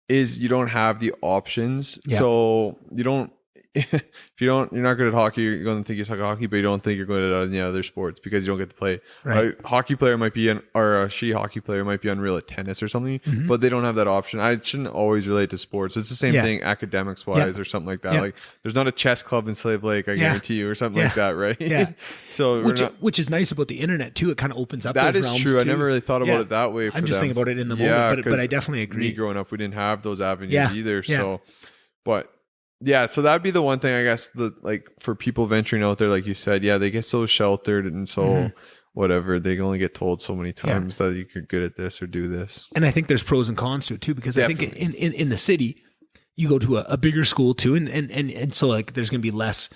is you don't have the options, so you don't. If you're not good at hockey, you're going to think you suck at hockey, but you don't think you're good at any other sports because you don't get to play. Right. A hockey player might be or a hockey player might be unreal at tennis or something, but they don't have that option. I shouldn't always relate to sports. It's the same thing academics wise or something like that. Like there's not a chess club in Slave Lake, I guarantee you, or something like that, right? Yeah. So which is nice about the internet too. It kind of opens up that those is realms true. Too. I never really thought about it that way. I'm just thinking about it in the moment, but I definitely agree. Me growing up, we didn't have those avenues either. So, but. Yeah, so that'd be the one thing I guess for people venturing out there, like you said, they get so sheltered and so whatever, they can only get told so many times that you're good at this or do this. And I think there's pros and cons to it too, because I think in the city, you go to a bigger school too, and so like there's gonna be less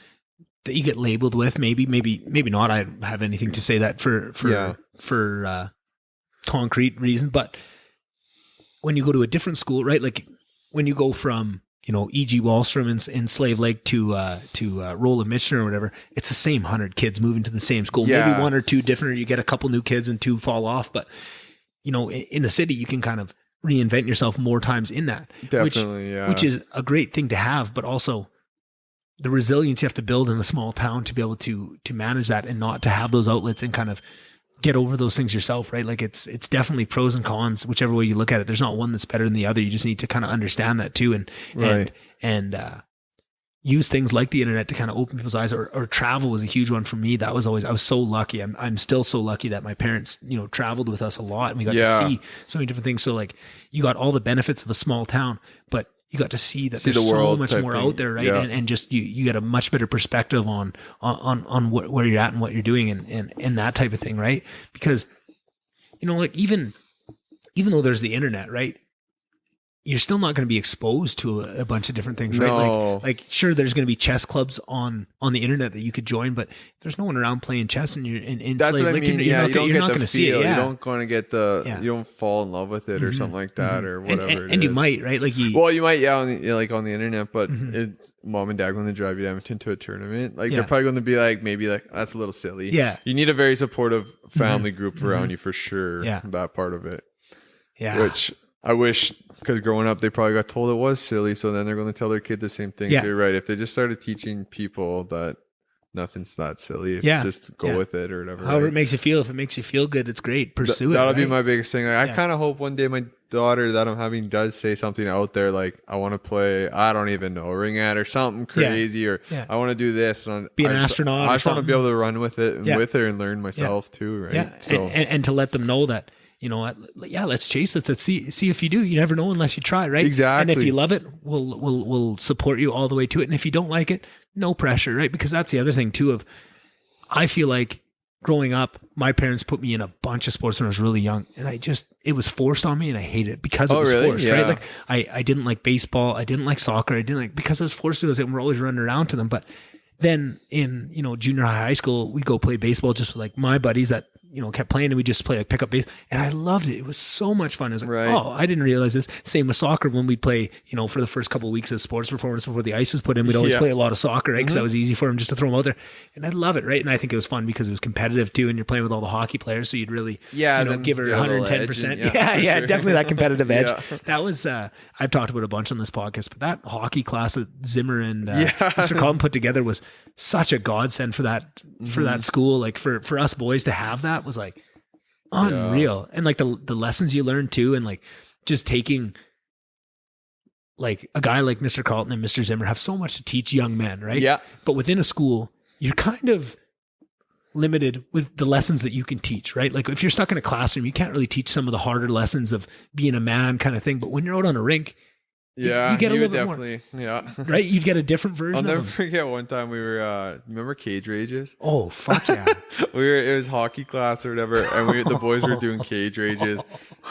that you get labeled with. Maybe not. I don't have anything to say that for concrete reason, but when you go to a different school, right? Like when you go from E.G. Wallstrom in Slave Lake to Roland Michener or whatever, it's the same 100 kids moving to the same school. Yeah. Maybe one or two different, or you get a couple new kids and 2 fall off. But, in the city, you can kind of reinvent yourself more times in that. Definitely, which is a great thing to have, but also the resilience you have to build in a small town to be able to manage that and not to have those outlets and kind of get over those things yourself, right? Like it's definitely pros and cons, whichever way you look at it. There's not one that's better than the other. You just need to kind of understand that too, and use things like the internet to kind of open people's eyes. Or travel was a huge one for me. That was always, I was so lucky. I'm still so lucky that my parents, traveled with us a lot, and we got to see so many different things. So like, you got all the benefits of a small town, but you got to see that there's so much more out there, right? Yeah. And just you get a much better perspective on where you're at and what you're doing and that type of thing, right? Because like even though there's the internet, right, you're still not going to be exposed to a bunch of different things, right? No. Like sure, there's going to be chess clubs on the internet that you could join, but there's no one around playing chess, and you're in that's what I mean. You're not going to see it. Yeah. You don't going to get you don't fall in love with it or something like that or whatever. And you might, right? Like you might, on the internet, but it's mom and dad going to drive you to Edmonton to a tournament. Like they're probably going to be like, maybe like, that's a little silly. Yeah. You need a very supportive family group around you for sure. Yeah. That part of it. Yeah. Which I wish, because growing up, they probably got told it was silly. So then they're going to tell their kid the same thing. Yeah. So you're right. If they just started teaching people that nothing's that silly, just go with it or whatever. However it makes you feel. If it makes you feel good, it's great. Pursue it. That'll be my biggest thing. Like, I kind of hope one day my daughter that I'm having does say something out there like, I want to play, I don't even know, ring at or something crazy, or I want to do this. And be an astronaut. I just want to be able to run with it and with her and learn myself too, right? Yeah. So and to let them know that, let's chase it. Let's see if you do. You never know unless you try, right? Exactly. And if you love it, we'll support you all the way to it. And if you don't like it, no pressure, right? Because that's the other thing too. I feel like growing up, my parents put me in a bunch of sports when I was really young, and it was forced on me, and I hated it because it was forced, right? Like I didn't like baseball, I didn't like soccer, because I was forced to do it, and we're always running around to them. But then in junior high school, we go play baseball just with like my buddies that kept playing, and we just play like pickup base, and I loved it. It was so much fun. It was like, oh, I didn't realize this. Same with soccer. When we'd play, for the first couple of weeks of sports performance before the ice was put in, we'd always play a lot of soccer, right? Because that was easy for them just to throw them out there, and I love it, right? And I think it was fun because it was competitive too, and you're playing with all the hockey players, so you'd really give it 110%. Yeah, definitely that competitive edge. That was I've talked about a bunch on this podcast, but that hockey class that Zimmer and Mr. Carlton put together was such a godsend for that school. Like for us boys to have that was like unreal. And like the lessons you learn too, and like just taking like a guy like Mr. Carlton and Mr. Zimmer have so much to teach young men, right? Yeah. But within a school, you're kind of limited with the lessons that you can teach, right? Like if you're stuck in a classroom, you can't really teach some of the harder lessons of being a man kind of thing. But when you're out on a rink, you get a little bit more, right? You'd get a different version. I'll never forget one time we were, remember Cage Rages? Oh, fuck yeah. It was hockey class or whatever, and the boys were doing Cage Rages,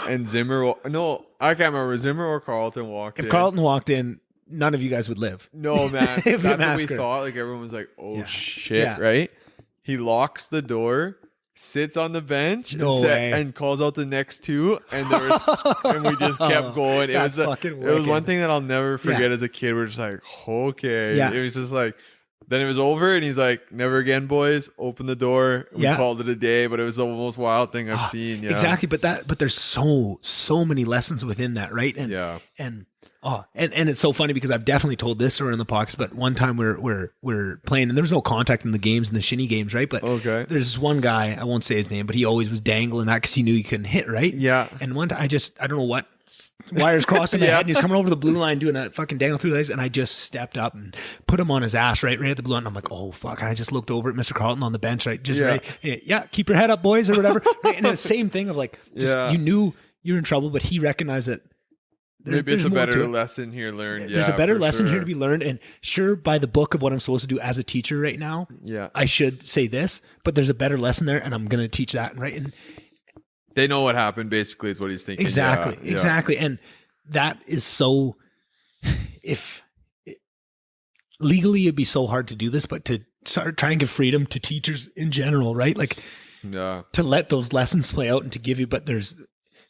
and I can't remember, Zimmer or Carlton walked in. If Carlton walked in, none of you guys would live. No, man. That's what we thought. Like everyone was like, oh shit, right? He locks the door, sits on the bench and calls out the next two, and and we just kept going. It was one thing that I'll never forget as a kid. We're just like, okay. It was just like, then it was over, and he's like, never again, boys. Open the door. We called it a day, but it was the most wild thing I've seen. Yeah. Exactly. But there's so many lessons within that, right? And it's so funny because I've definitely told this story in the podcast, but one time we're playing, and there's no contact in the games, in the shinny games, right? But there's this one guy, I won't say his name, but he always was dangling that because he knew he couldn't hit, right? Yeah. And one time I don't know what wires crossed in my head, and he's coming over the blue line doing a fucking dangle through the legs, and I just stepped up and put him on his ass right at the blue line. And I'm like, oh fuck! And I just looked over at Mr. Carlton on the bench, right? Just keep your head up, boys, or whatever. Right? And the same thing of like, you knew you were in trouble, but he recognized that. Maybe it's a better lesson here learned. There's a better lesson here to be learned. And sure, by the book of what I'm supposed to do as a teacher right now, I should say this, but there's a better lesson there, and I'm going to teach that. Right. And they know what happened, basically, is what he's thinking. Exactly. And that is so, legally it'd be so hard to do this, but to start trying to give freedom to teachers in general, right? Like to let those lessons play out and to give you, but we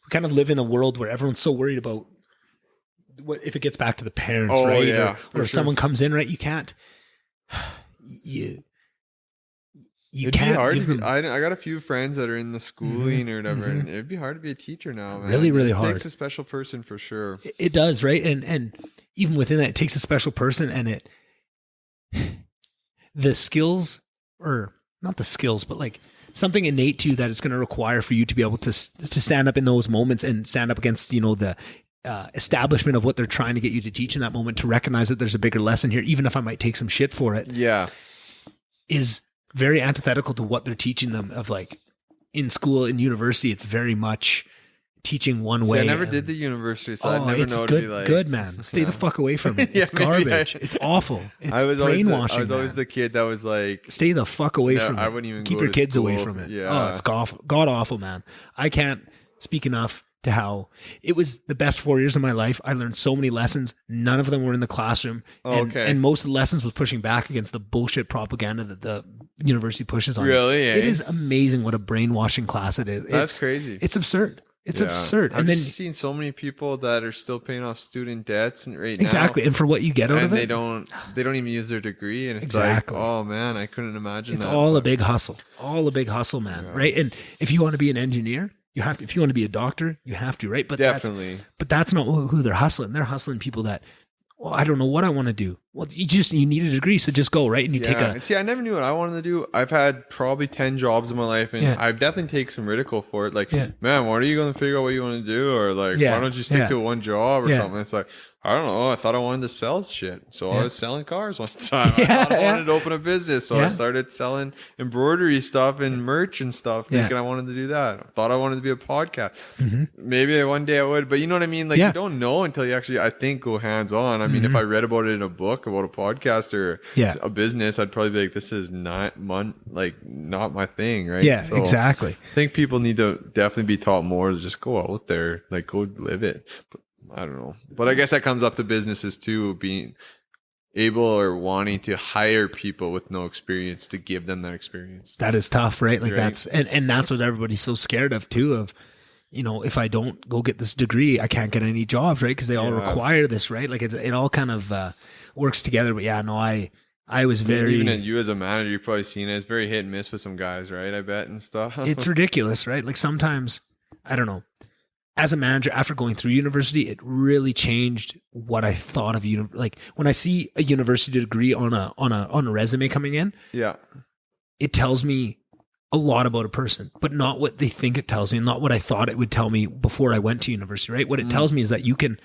kind of live in a world where everyone's so worried about what if it gets back to the parents, right? Or if someone comes in, right? You can't. You it'd can't. Be hard give them, I got a few friends that are in the schooling or whatever, and it'd be hard to be a teacher now, man. Really hard. It takes a special person for sure. It does, right? And even within that, it takes a special person, and the skills, or not the skills, but like something innate to you that it's going to require for you to be able to stand up in those moments and stand up against, the establishment of what they're trying to get you to teach in that moment, to recognize that there's a bigger lesson here, even if I might take some shit for it. Yeah. Is very antithetical to what they're teaching them of like in school, in university. It's very much teaching one way. I never did the university, so I never know good, to be like, good man. Stay the fuck away from it. It's garbage. It's awful. It's brainwashing. I was always the kid that was like, stay the fuck away from it. I wouldn't even keep go your to kids school. away from it. Yeah. Oh, it's god awful, man. I can't speak enough to how it was the best 4 years of my life. I learned so many lessons. None of them were in the classroom. And most of the lessons was pushing back against the bullshit propaganda that the university pushes on. Really? It is amazing what a brainwashing class it is. That's crazy. It's absurd. It's absurd. I've just seen so many people that are still paying off student debts right now. Exactly. And for what you get out of it, they don't even use their degree. And it's like, oh man, I couldn't imagine it's that. all a big hustle. All a big hustle, man. Yeah. Right. And if you want to be an engineer, you have to. If you want to be a doctor, you have to, right? But definitely. That's not who they're hustling. They're hustling people that, well, I don't know what I want to do. Well, you need a degree, so just go, right? And you take a... See, I never knew what I wanted to do. I've had probably 10 jobs in my life, and I've definitely taken some ridicule for it. Like, man, when are you going to figure out what you want to do? Or like, why don't you stick to one job or something? It's like, I don't know. I thought I wanted to sell shit. So I was selling cars one time. I thought I wanted to open a business. So I started selling embroidery stuff and merch and stuff, thinking I wanted to do that. I thought I wanted to be a podcast. Mm-hmm. Maybe one day I would, but you know what I mean? Like, you don't know until you actually, I think, go hands on. I mean, if I read about it in a book about a podcast or a business, I'd probably be like, this is not my thing, right? Yeah, so exactly. I think people need to definitely be taught more to just go out there, like go live it. But I don't know. But I guess that comes up to businesses too, being able or wanting to hire people with no experience to give them that experience. That is tough, right? Like that's what everybody's so scared of too, of, if I don't go get this degree, I can't get any jobs, right? Because they all require this, right? Like it all kind of works together. But I was very... Even you as a manager, you've probably seen it. It's very hit and miss with some guys, right? I bet, and stuff. It's ridiculous, right? Like sometimes, I don't know. As a manager, after going through university, it really changed what I thought of like when I see a university degree on a resume coming in, it tells me a lot about a person, but not what they think it tells me, not what I thought it would tell me before I went to university, right? What it tells me is that you can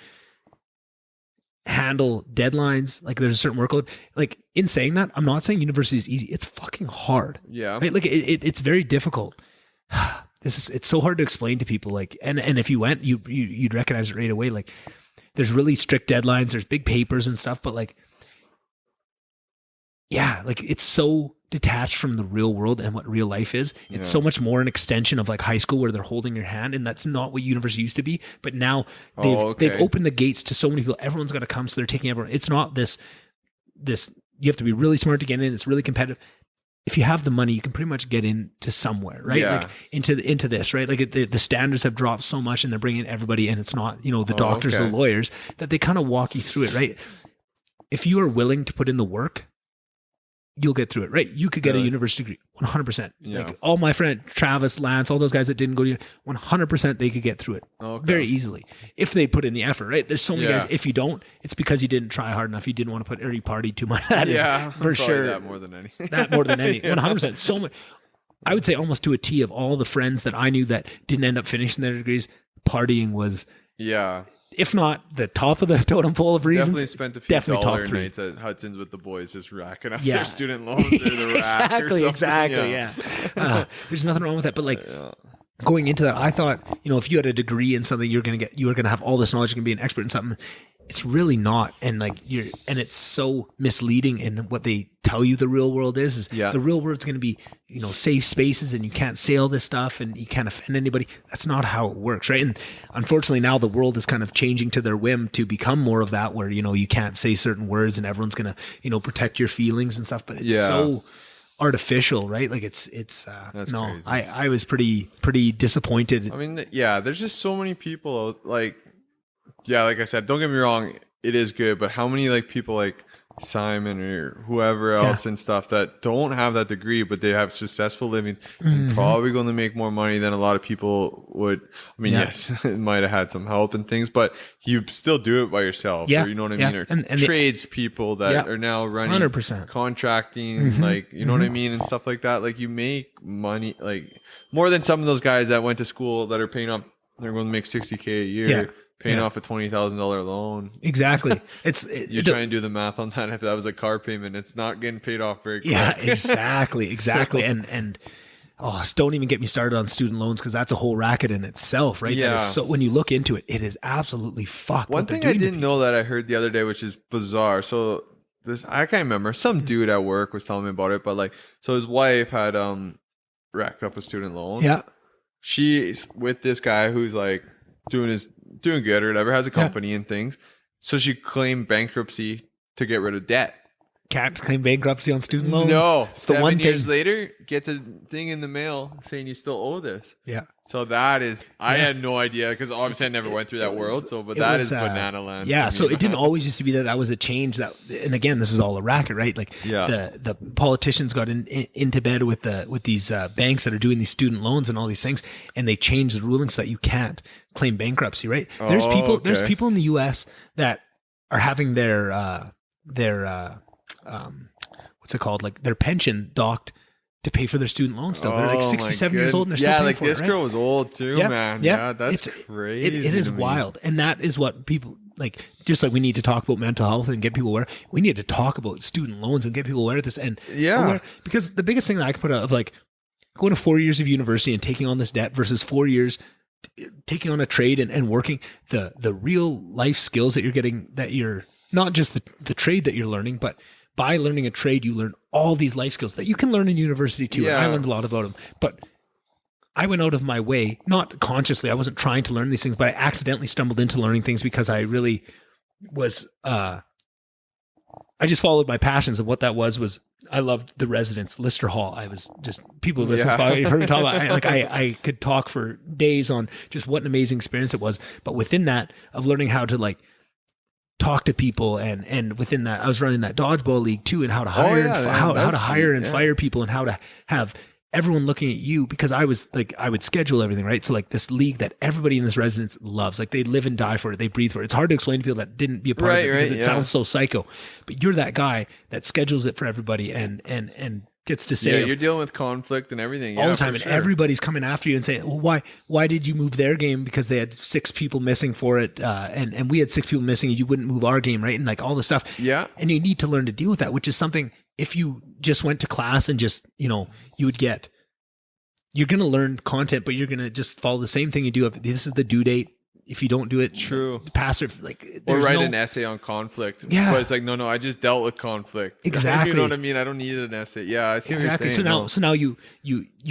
handle deadlines, like there's a certain workload. Like in saying that, I'm not saying university is easy. It's fucking hard. Yeah. Right? Like it's very difficult. It's so hard to explain to people, like, and if you went, you'd recognize it right away. Like there's really strict deadlines, there's big papers and stuff, but like, like it's so detached from the real world and what real life is. It's so much more an extension of like high school where they're holding your hand, and that's not what university used to be. But now they've opened the gates to so many people. Everyone's got to come, so they're taking everyone. It's not this, you have to be really smart to get in. It's really competitive. If you have the money, you can pretty much get into somewhere, right? Yeah. Like into this, right? Like the standards have dropped so much, and they're bringing everybody in. It's not, the doctors, the lawyers, that they kind of walk you through it, right? If you are willing to put in the work, you'll get through it, right? You could get a university degree, 100%. Like all my friend Travis, Lance, all those guys that didn't go to 100%, they could get through it very easily if they put in the effort, right? There's so many guys. If you don't, it's because you didn't try hard enough. You didn't want to put, or you partied too much. That is for sure. That more than any. 100%. So much. I would say almost to a T of all the friends that I knew that didn't end up finishing their degrees, partying was if not the top of the totem pole of reasons. Definitely spent a few dollar nights at Hudson's with the boys, just racking up their student loans or the rack or something. Exactly. There's nothing wrong with that, but like going into that, I thought, if you had a degree in something, you were gonna have all this knowledge, you can be an expert in something. It's really not, and it's so misleading in what they tell you the real world is the real world's going to be, safe spaces, and you can't say all this stuff, and you can't offend anybody. That's not how it works, right? And unfortunately, now the world is kind of changing to their whim to become more of that, where you can't say certain words, and everyone's going to protect your feelings and stuff. But it's so artificial, right? Like it's that's no. crazy. I was pretty disappointed. I mean, there's just so many people like. Yeah, like I said, don't get me wrong, it is good, but how many like people like Simon or whoever else and stuff that don't have that degree, but they have successful livings and probably going to make more money than a lot of people would. I mean, yes, it might have had some help and things, but you still do it by yourself. Or, you know what I mean? Or and trades people that are now running 100%. contracting, like, you know what I mean? And stuff like that. Like, you make money, like, more than some of those guys that went to school that are paying up, they're going to make $60K a year. Paying off a $20,000 loan. Exactly. You try and do the math on that. If that was a car payment, it's not getting paid off very quick. Yeah, exactly. And don't even get me started on student loans, because that's a whole racket in itself, right? Yeah. That is so, when you look into it, it is absolutely fucked. One thing I didn't know that I heard the other day, which is bizarre. So I can't remember. Some dude at work was telling me about it, but like, so his wife had racked up a student loan. Yeah. She's with this guy who's like doing good or whatever, has a company and things. So she claimed bankruptcy to get rid of debt. Can't claim bankruptcy on student loans? No. It's the 7 years later, gets a thing in the mail saying you still owe this. Yeah. So that is, I had no idea, because obviously I never went through that world. So, but that is banana land. Yeah. So it didn't always used to be that was a change that, and again, this is all a racket, right? Like the politicians got into bed with these banks that are doing these student loans and all these things, and they changed the ruling so that you can't claim bankruptcy, right? There's people in the US that are having their what's it called? Like their pension docked to pay for their student loan still. They're like 67 years old and they're still paying for it, right? This girl was old too, man. Yeah, that's crazy. It is wild. And that is what people, like, just like we need to talk about mental health and get people aware, we need to talk about student loans and get people aware of this. And because the biggest thing that I could put out of, like, going to 4 years of university and taking on this debt versus 4 years taking on a trade and working, the real life skills that you're getting, that you're not just the trade that you're learning, but by learning a trade, you learn all these life skills that you can learn in university too. Yeah. And I learned a lot about them, but I went out of my way, not consciously, I wasn't trying to learn these things, but I accidentally stumbled into learning things because I really was, I just followed my passions. And what that was I loved The Residence, Lister Hall. I was just, people listen to you've heard me talk about, I could talk for days on just what an amazing experience it was. But within that, of learning how to, like, talk to people, and within that, I was running that dodgeball league too, and how to hire how to hire and fire people, and how to have everyone looking at you, because I was like, I would schedule everything, right? So like this league that everybody in this residence loves, like they live and die for it, they breathe for it. It's hard to explain to people that didn't be a part of it, because it sounds so psycho, but you're that guy that schedules it for everybody and gets to say, you're dealing with conflict and everything all the time, and everybody's coming after you and saying, well, why did you move their game? Because they had 6 people missing for it, and we had 6 people missing, and you wouldn't move our game, right? And like all this stuff. Yeah. And you need to learn to deal with that, which is something, if you just went to class and just, you would get, you're going to learn content, but you're going to just follow the same thing you do. If this is the due date, if you don't do it, pass it, like, or write an essay on conflict. Yeah. But it's like, no, I just dealt with conflict. Exactly. You know what I mean? I don't need an essay. Yeah, I see what you're saying. So now you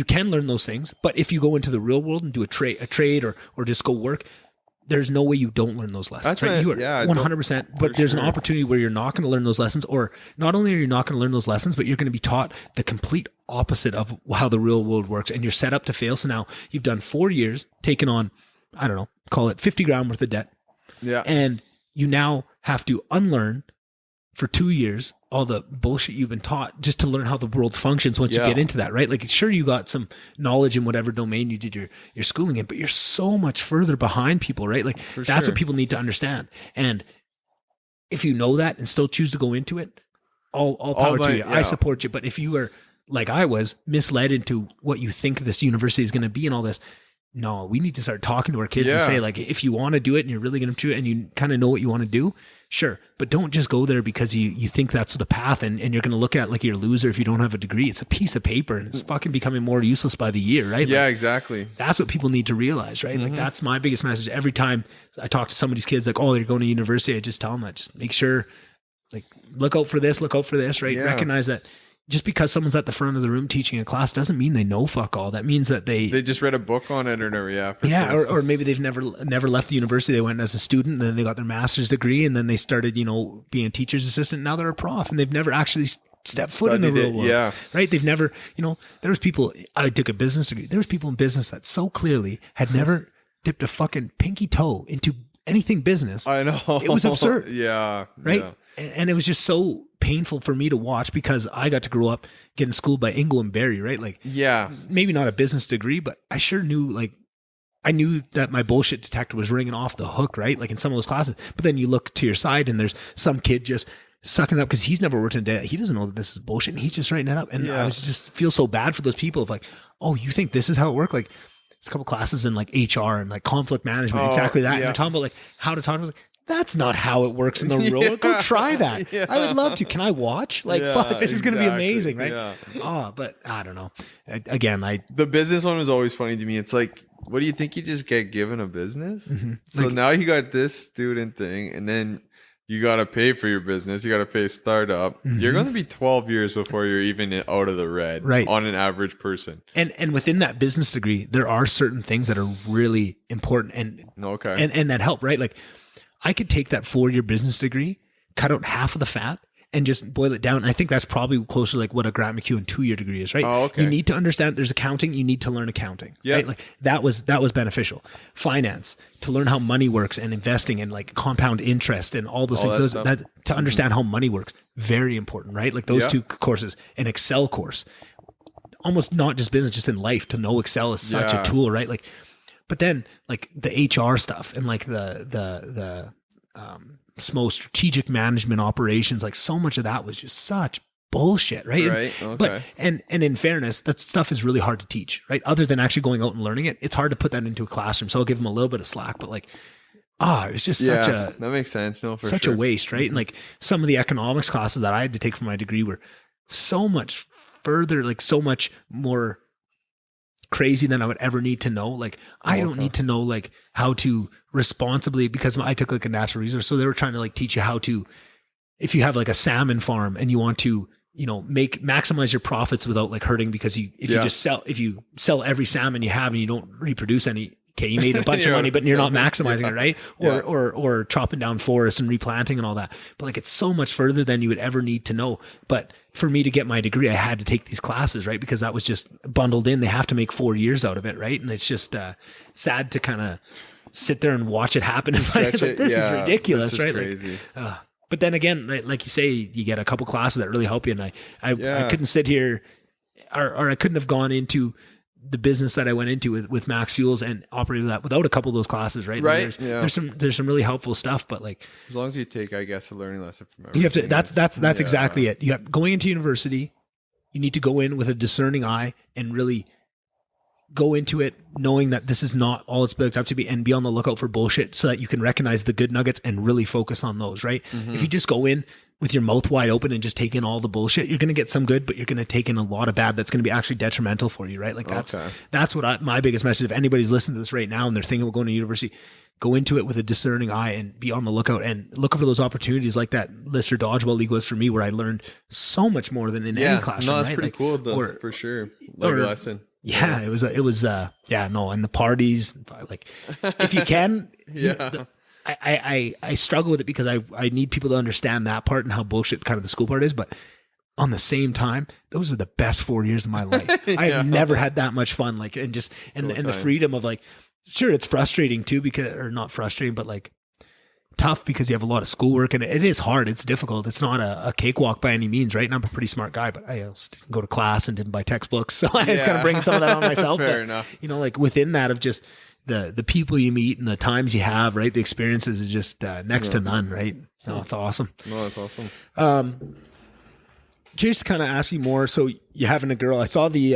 can learn those things, but if you go into the real world and do a trade or just go work, there's no way you don't learn those lessons. That's right. You are 100%. But there's an opportunity where you're not going to learn those lessons, or not only are you not going to learn those lessons, but you're going to be taught the complete opposite of how the real world works, and you're set up to fail. So now you've done 4 years, taken on, I don't know, call it 50 grand worth of debt. Yeah. And you now have to unlearn for 2 years all the bullshit you've been taught, just to learn how the world functions once you get into that, right? Like, sure, you got some knowledge in whatever domain you did your schooling in, but you're so much further behind people, right? Like, that's what people need to understand. And if you know that and still choose to go into it, all power to you. Yeah. I support you. But if you are, like I was, misled into what you think this university is going to be and all this, no, we need to start talking to our kids and say, like, if you want to do it and you're really going to do it and you kind of know what you want to do, sure. But don't just go there because you think that's the path, and you're going to look at like you're a loser if you don't have a degree. It's a piece of paper, and it's fucking becoming more useless by the year, right? Yeah, like, exactly. That's what people need to realize, right? Like, that's my biggest message. Every time I talk to somebody's kids, like, oh, they're going to university, I just tell them that, just make sure, like, look out for this, right? Yeah. Recognize that just because someone's at the front of the room teaching a class doesn't mean they know fuck all. That means that they just read a book on it or never. Or maybe they've never left the university. They went as a student, and then they got their master's degree, and then they started, being a teacher's assistant. Now they're a prof, and they've never actually stepped foot in the real world. Yeah. Right? They've never, there was people, I took a business degree. There was people in business that so clearly had never dipped a fucking pinky toe into anything business. I know. It was absurd. Yeah. Right? Yeah. And it was just so painful for me to watch because I got to grow up getting schooled by Ingle and Barry, right? Like, yeah, maybe not a business degree, but I sure knew, like, I knew that my bullshit detector was ringing off the hook, right? Like in some of those classes. But then you look to your side and there's some kid just sucking it up because he's never worked in a day. He doesn't know that this is bullshit and he's just writing it up. And I was just feel so bad for those people of like, oh, you think this is how it worked? Like, it's a couple classes in like HR and like conflict management, exactly that. And they're talking about like how to talk. I was like, that's not how it works in the real. Go try that. I would love to. Can I watch? Like, fuck, this is going to be amazing, right? Oh, but I don't know. Again, the business one was always funny to me. It's like, what do you think? You just get given a business? Mm-hmm. So like, now you got this student thing, and then you got to pay for your business. You got to pay startup. Mm-hmm. You're going to be 12 years before you're even out of the red, right? On an average person. And within that business degree, there are certain things that are really important and that help, right? Like, I could take that 4-year business degree, cut out half of the fat, and just boil it down. And I think that's probably closer to like what a Grant McEwen 2-year degree is, right? Oh, okay. You need to understand there's accounting. You need to learn accounting, right? Like that was beneficial. Finance, to learn how money works and investing and like compound interest and all those things. To understand how money works, very important, right? Like those 2 courses, an Excel course, almost not just business, just in life, to know Excel is such a tool, right? Like, but then like the HR stuff and like the most strategic management operations, like so much of that was just such bullshit, right? Okay. But and in fairness, that stuff is really hard to teach, right? Other than actually going out and learning it, it's hard to put that into a classroom. So I'll give them a little bit of slack, but like, it was just such a that makes sense. No, for such sure. a waste, right? And like some of the economics classes that I had to take for my degree were so much further, like so much more crazy than I would ever need to know. Like I don't need to know like how to responsibly, because I took like a natural resource. So they were trying to like teach you how to, if you have like a salmon farm and you want to, you know, maximize your profits without like hurting, because if you sell every salmon you have and you don't reproduce any, okay, you made a bunch of money, but you're not maximizing it, right? Or chopping down forests and replanting and all that. But like, it's so much further than you would ever need to know. But for me to get my degree, I had to take these classes, right? Because that was just bundled in. They have to make 4 years out of it, right? And it's just sad to kind of sit there and watch it happen. And it's like, this is ridiculous, right? Crazy. Like, but then again, like you say, you get a couple classes that really help you. And I couldn't sit here, or I couldn't have gone into the business that I went into with Max Fuels and operated that without a couple of those classes, right? Right. There's some really helpful stuff, but like, as long as you take, I guess, a learning lesson from everything, you have to. That's exactly it. You have going into university. You need to go in with a discerning eye and really go into it knowing that this is not all it's built up to be, and be on the lookout for bullshit so that you can recognize the good nuggets and really focus on those, right? Mm-hmm. If you just go in with your mouth wide open and just take in all the bullshit, you're going to get some good, but you're going to take in a lot of bad that's going to be actually detrimental for you, right? Like that's what my biggest message. If anybody's listening to this right now and they're thinking about going to university, go into it with a discerning eye and be on the lookout and look for those opportunities like that Lister Dodgeball League was for me, where I learned so much more than in any classroom. No, that's right? pretty cool though, for sure. Like lesson. Yeah, it was, and the parties, like, if you can, I struggle with it because I need people to understand that part and how bullshit kind of the school part is, but on the same time, those are the best 4 years of my life. I've never had that much fun, like, and the freedom of like, sure, it's frustrating too, because, or not frustrating, but like tough because you have a lot of schoolwork and it is hard. It's difficult. It's not a cakewalk by any means, right? And I'm a pretty smart guy, but I didn't go to class and didn't buy textbooks. So I was kind of bringing some of that on myself. Fair enough. You know, like within that of just the people you meet and the times you have, right? The experiences is just next to none, right? No, it's awesome. No, it's awesome. Curious to kind of ask you more. So you're having a girl. I saw the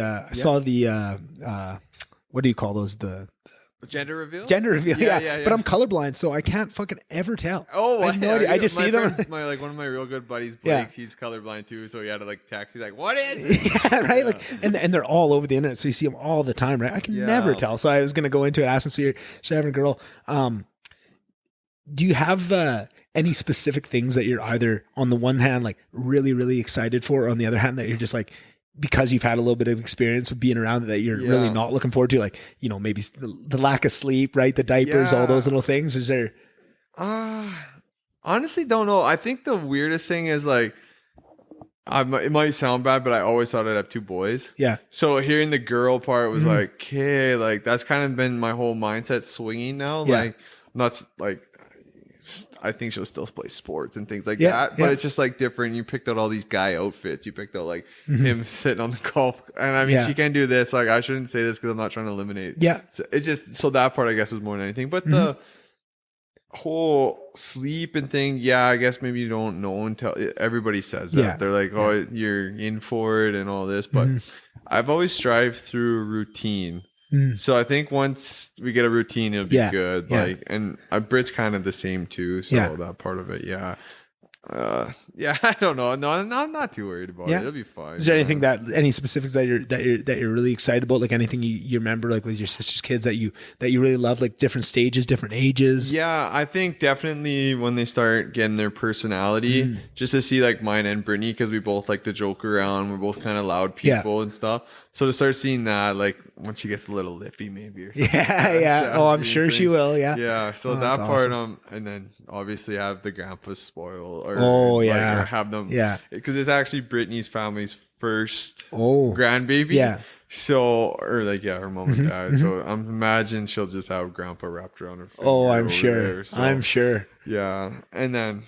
what do you call those? The gender reveal? Gender reveal, yeah. But I'm colorblind, so I can't fucking ever tell. Oh, I have no idea. I just see them. One of my real good buddies, Blake, he's colorblind too, so he had to like text. He's like, "What is it?" Yeah, right. Yeah. Like, and they're all over the internet, so you see them all the time, right? I can never tell. So I was gonna go into it, asking, so you're having a girl. Do you have any specific things that you're either on the one hand like really, really excited for, or on the other hand that you're just like, because you've had a little bit of experience with being around it, that you're really not looking forward to, like, you know, maybe the lack of sleep, right? The diapers, all those little things. Is there? Honestly, don't know. I think the weirdest thing is like, it might sound bad, but I always thought I'd have 2 boys. Yeah. So hearing the girl part was like, okay, like that's kind of been my whole mindset swinging now. Yeah. Like, not like I think she'll still play sports and things like that. But it's just like different. You picked out all these guy outfits. You picked out like him sitting on the golf. And I mean, she can do this. Like, I shouldn't say this because I'm not trying to eliminate. Yeah. So it just, so that part, I guess, was more than anything. But the whole sleep and thing, I guess maybe you don't know until everybody says that. They're like, oh, you're in for it and all this. But I've always strived through routine. So I think once we get a routine, it'll be good. Like, and Britt's kind of the same too. So that part of it, I don't know. No, I'm not too worried about it. It'll be fine. Is there anything any specifics that you're really excited about? Like anything you remember, like with your sister's kids that you really love, like different stages, different ages? Yeah, I think definitely when they start getting their personality, just to see like mine and Brittany, because we both like to joke around. We're both kind of loud people and stuff. So to start seeing that, like when she gets a little lippy, maybe or something. Oh, I'm sure she will. Yeah. So that part, and then obviously have the grandpa spoil or have them. Yeah. Because it's actually Brittany's family's first grandbaby. Yeah. So, or like, her mom and dad. So I'm imagine she'll just have grandpa wrapped around her finger. Oh, I'm sure. So, I'm sure. Yeah. And then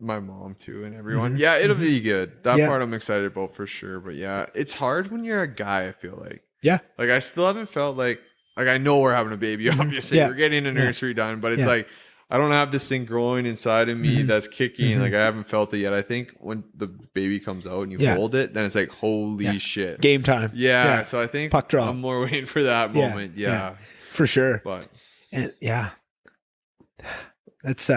my mom too and everyone. Yeah, it'll be good. That part I'm excited about for sure. But it's hard when you're a guy, I feel like. Yeah. Like I still haven't felt like I know we're having a baby, obviously. We're getting a nursery done, but it's like I don't have this thing growing inside of me that's kicking. Like I haven't felt it yet. I think when the baby comes out and you hold it, then it's like, holy shit. Game time. Yeah. So I think puck drop. I'm more waiting for that moment. Yeah. For sure. But and that's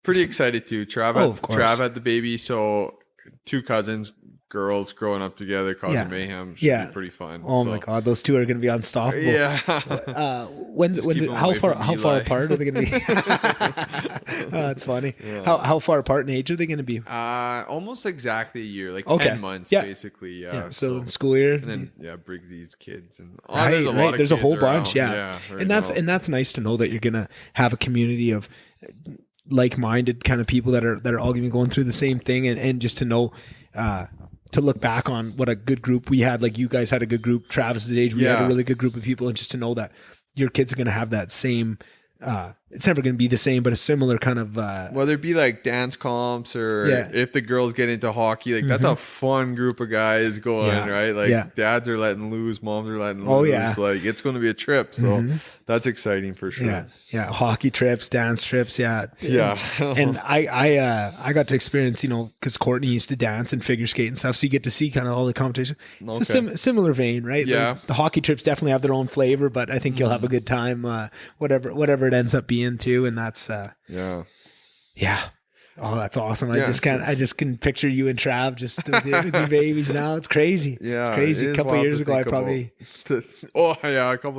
pretty excited too. Trav had the baby, so 2 cousins, girls growing up together, causing mayhem. Should be pretty fun. Oh my god, those two are going to be unstoppable. Yeah. How far apart are they going to be? That's funny. Yeah. How far apart in age are they going to be? Almost exactly a year, like 10 months, basically. Yeah. So in school year, and then Briggsy's kids, and there's a whole bunch. And that's nice to know that you're going to have a community of like-minded kind of people that are all going to be going through the same thing, and just to know to look back on what a good group we had. Like you guys had a good group. Travis's age, we had a really good group of people, and just to know that your kids are going to have that same it's never going to be the same, but a similar kind of whether it be like dance comps or if the girls get into hockey, like that's a fun group of guys going, right? Like dads are letting loose, moms are letting loose. Like it's going to be a trip, so that's exciting for sure. Hockey trips, dance trips. And I got to experience, because Courtney used to dance and figure skate and stuff, so you get to see kind of all the competition. It's a similar vein, right? The hockey trips definitely have their own flavor, but I think you'll have a good time, whatever it ends up being too. And that's oh, that's awesome. I just can picture you and Trav just with your babies now. It's crazy. Yeah. It's crazy. A couple of years ago, a couple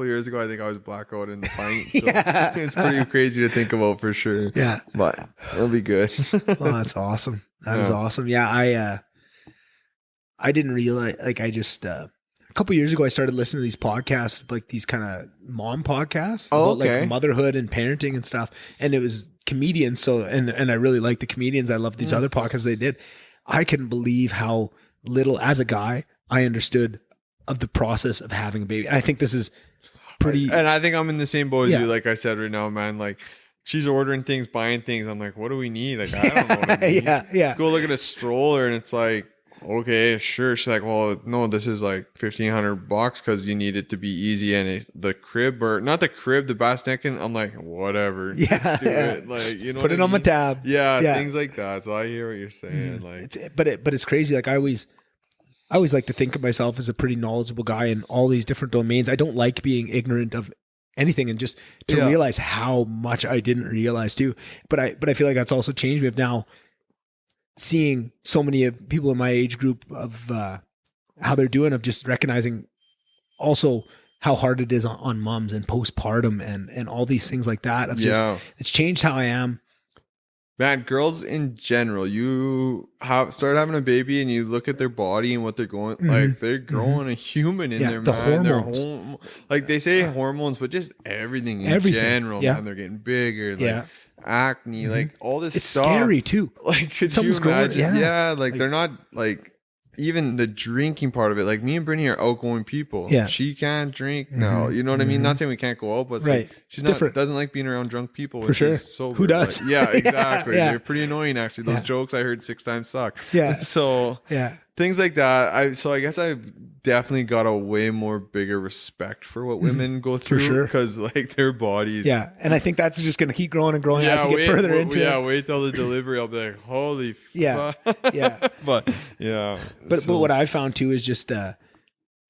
of years ago, I think I was blackout in the pint. So it's pretty crazy to think about for sure. Yeah. But it'll be good. Oh, that's awesome. That is awesome. Yeah. I didn't realize, like, I just, a couple of years ago, I started listening to these podcasts, like these kind of mom podcasts about like motherhood and parenting and stuff. And it was comedians. So, and I really like the comedians. I love these other podcasts they did. I couldn't believe how little, as a guy, I understood of the process of having a baby. And I think this is pretty. And I think I'm in the same boat as you. Like I said right now, man, like she's ordering things, buying things. I'm like, what do we need? Like, I don't know what I need. Go look at a stroller and it's like, okay, sure. She's like, well, no, this is like $1,500 because you need it to be easy, and the crib, or not the crib, the bassinet. I'm like, whatever, just do it. Like, put it on my tab. Things like that. So I hear what you're saying. Like, but it's crazy. Like I always like to think of myself as a pretty knowledgeable guy in all these different domains. I don't like being ignorant of anything, and just to realize how much I didn't realize too. But I feel like that's also changed me of now seeing so many of people in my age group of how they're doing, of just recognizing also how hard it is on moms and postpartum and all these things like that. Of just, it's changed how I am. Man, girls in general, you start having a baby and you look at their body and what they're going, like they're growing a human in their mind. Hormones. Like they say hormones, but just everything in general, man, they're getting bigger. Like, acne, like all this it's stuff. Scary too. Like, could you imagine? Like they're not like even the drinking part of it, like me and Brittany are outgoing people. Yeah. She can't drink now. You know what I mean? Not saying we can't go out, but it's right. like she's it's not different. doesn't like being around drunk people. For sure. Sober. Who does? Like, yeah, exactly. Yeah. They're pretty annoying actually. Those jokes I heard 6 times suck. Yeah. So yeah. things like that. I guess I've definitely got a way more bigger respect for what women go through. For sure. Because like their bodies. Yeah. And I think that's just going to keep growing and growing as you get further into it. Yeah, wait till the delivery. I'll be like, holy yeah. fuck. Yeah. But yeah. But what I found too is just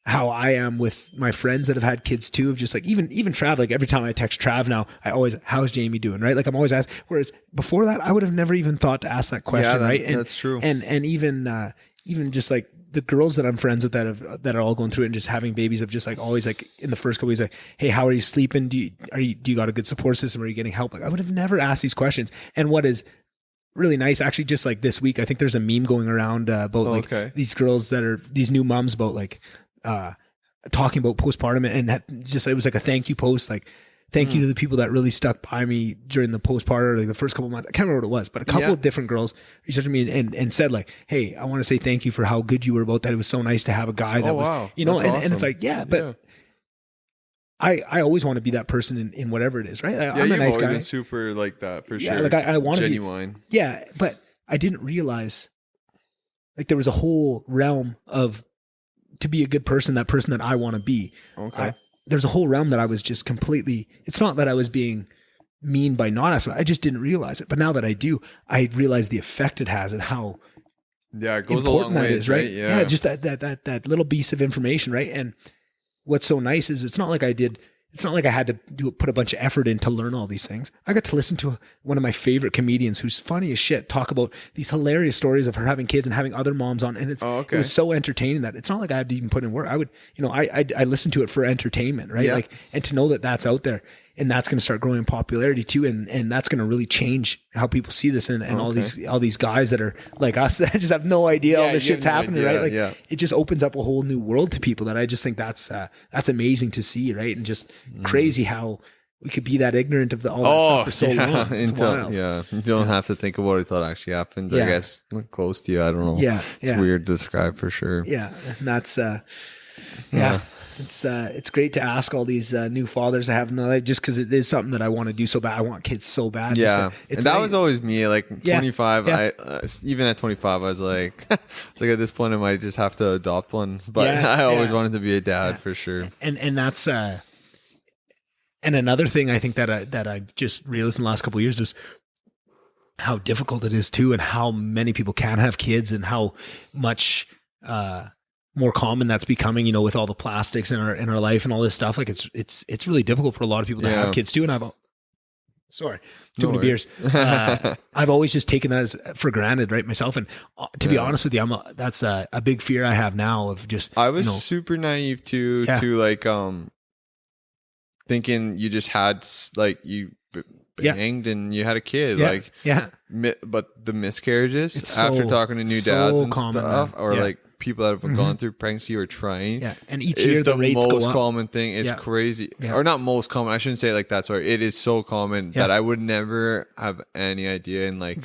how I am with my friends that have had kids too, of just like even Trav, like every time I text Trav now, I always, how's Jamie doing? Right. Like I'm always asked, whereas before that, I would have never even thought to ask that question. Right. And that's true. And even just like the girls that I'm friends with that are all going through it and just having babies, of just like always like in the first couple weeks, like, hey, how are you sleeping? Do you got a good support system? Are you getting help? Like I would have never asked these questions. And what is really nice, actually, just like this week, I think there's a meme going around about these girls that are these new moms about like talking about postpartum, and just it was like a thank you post, like thank you to the people that really stuck by me during the postpartum, like the first couple of months. I can't remember what it was, but a couple of different girls reached out to me and said like, hey, I want to say thank you for how good you were about that. It was so nice to have a guy that was, you know, and it's like, but I always want to be that person in whatever it is, right? I'm a nice guy. Been super like that for sure. Yeah, like I want to be genuine. Yeah, but I didn't realize like there was a whole realm of to be a good person, that person that I want to be. Okay. There's a whole realm that I was just completely. It's not that I was being mean by not asking. I just didn't realize it. But now that I do, I realize the effect it has and how it goes important a long that way, is, right? Yeah, just that little piece of information, right? And what's so nice is it's not like I had to put a bunch of effort in to learn all these things. I got to listen to one of my favorite comedians who's funny as shit talk about these hilarious stories of her having kids and having other moms on. And it was so entertaining that it's not like I had to even put in work. I would, I listen to it for entertainment, right? Like, and to know that that's out there and that's going to start growing in popularity too. And that's going to really change how people see this and all these guys that are like us that just have no idea all this shit's happening, right? Like it just opens up a whole new world to people that I just think that's amazing to see, right? And just crazy how we could be that ignorant of all that stuff for so long. It's wild. Yeah, you don't have to think about it until it actually happens. I guess close to you. I don't know. Yeah, it's weird to describe for sure. Yeah, and that's It's great to ask all these new fathers I have in their life, just because it is something that I want to do so bad. I want kids so bad. Yeah, and that was always me. Like 25, I even at 25, I was like, it's like at this point I might just have to adopt one. But I always wanted to be a dad for sure. And that's and another thing I think that I've just realized in the last couple of years is how difficult it is too, and how many people can have kids, and how much more common that's becoming, with all the plastics in our life and all this stuff. Like it's really difficult for a lot of people to have kids too. And too many beers. I've always just taken that as for granted, right? Myself. And to be honest with you, that's a big fear I have now of just, I was super naive to like, thinking you just had like you banged and you had a kid, but the miscarriages after talking to new dads and common, stuff, or like people that have gone through pregnancy or trying, and each year the rates go up. Most common thing. It's crazy, or not most common. I shouldn't say it like that. Sorry, it is so common that I would never have any idea. And like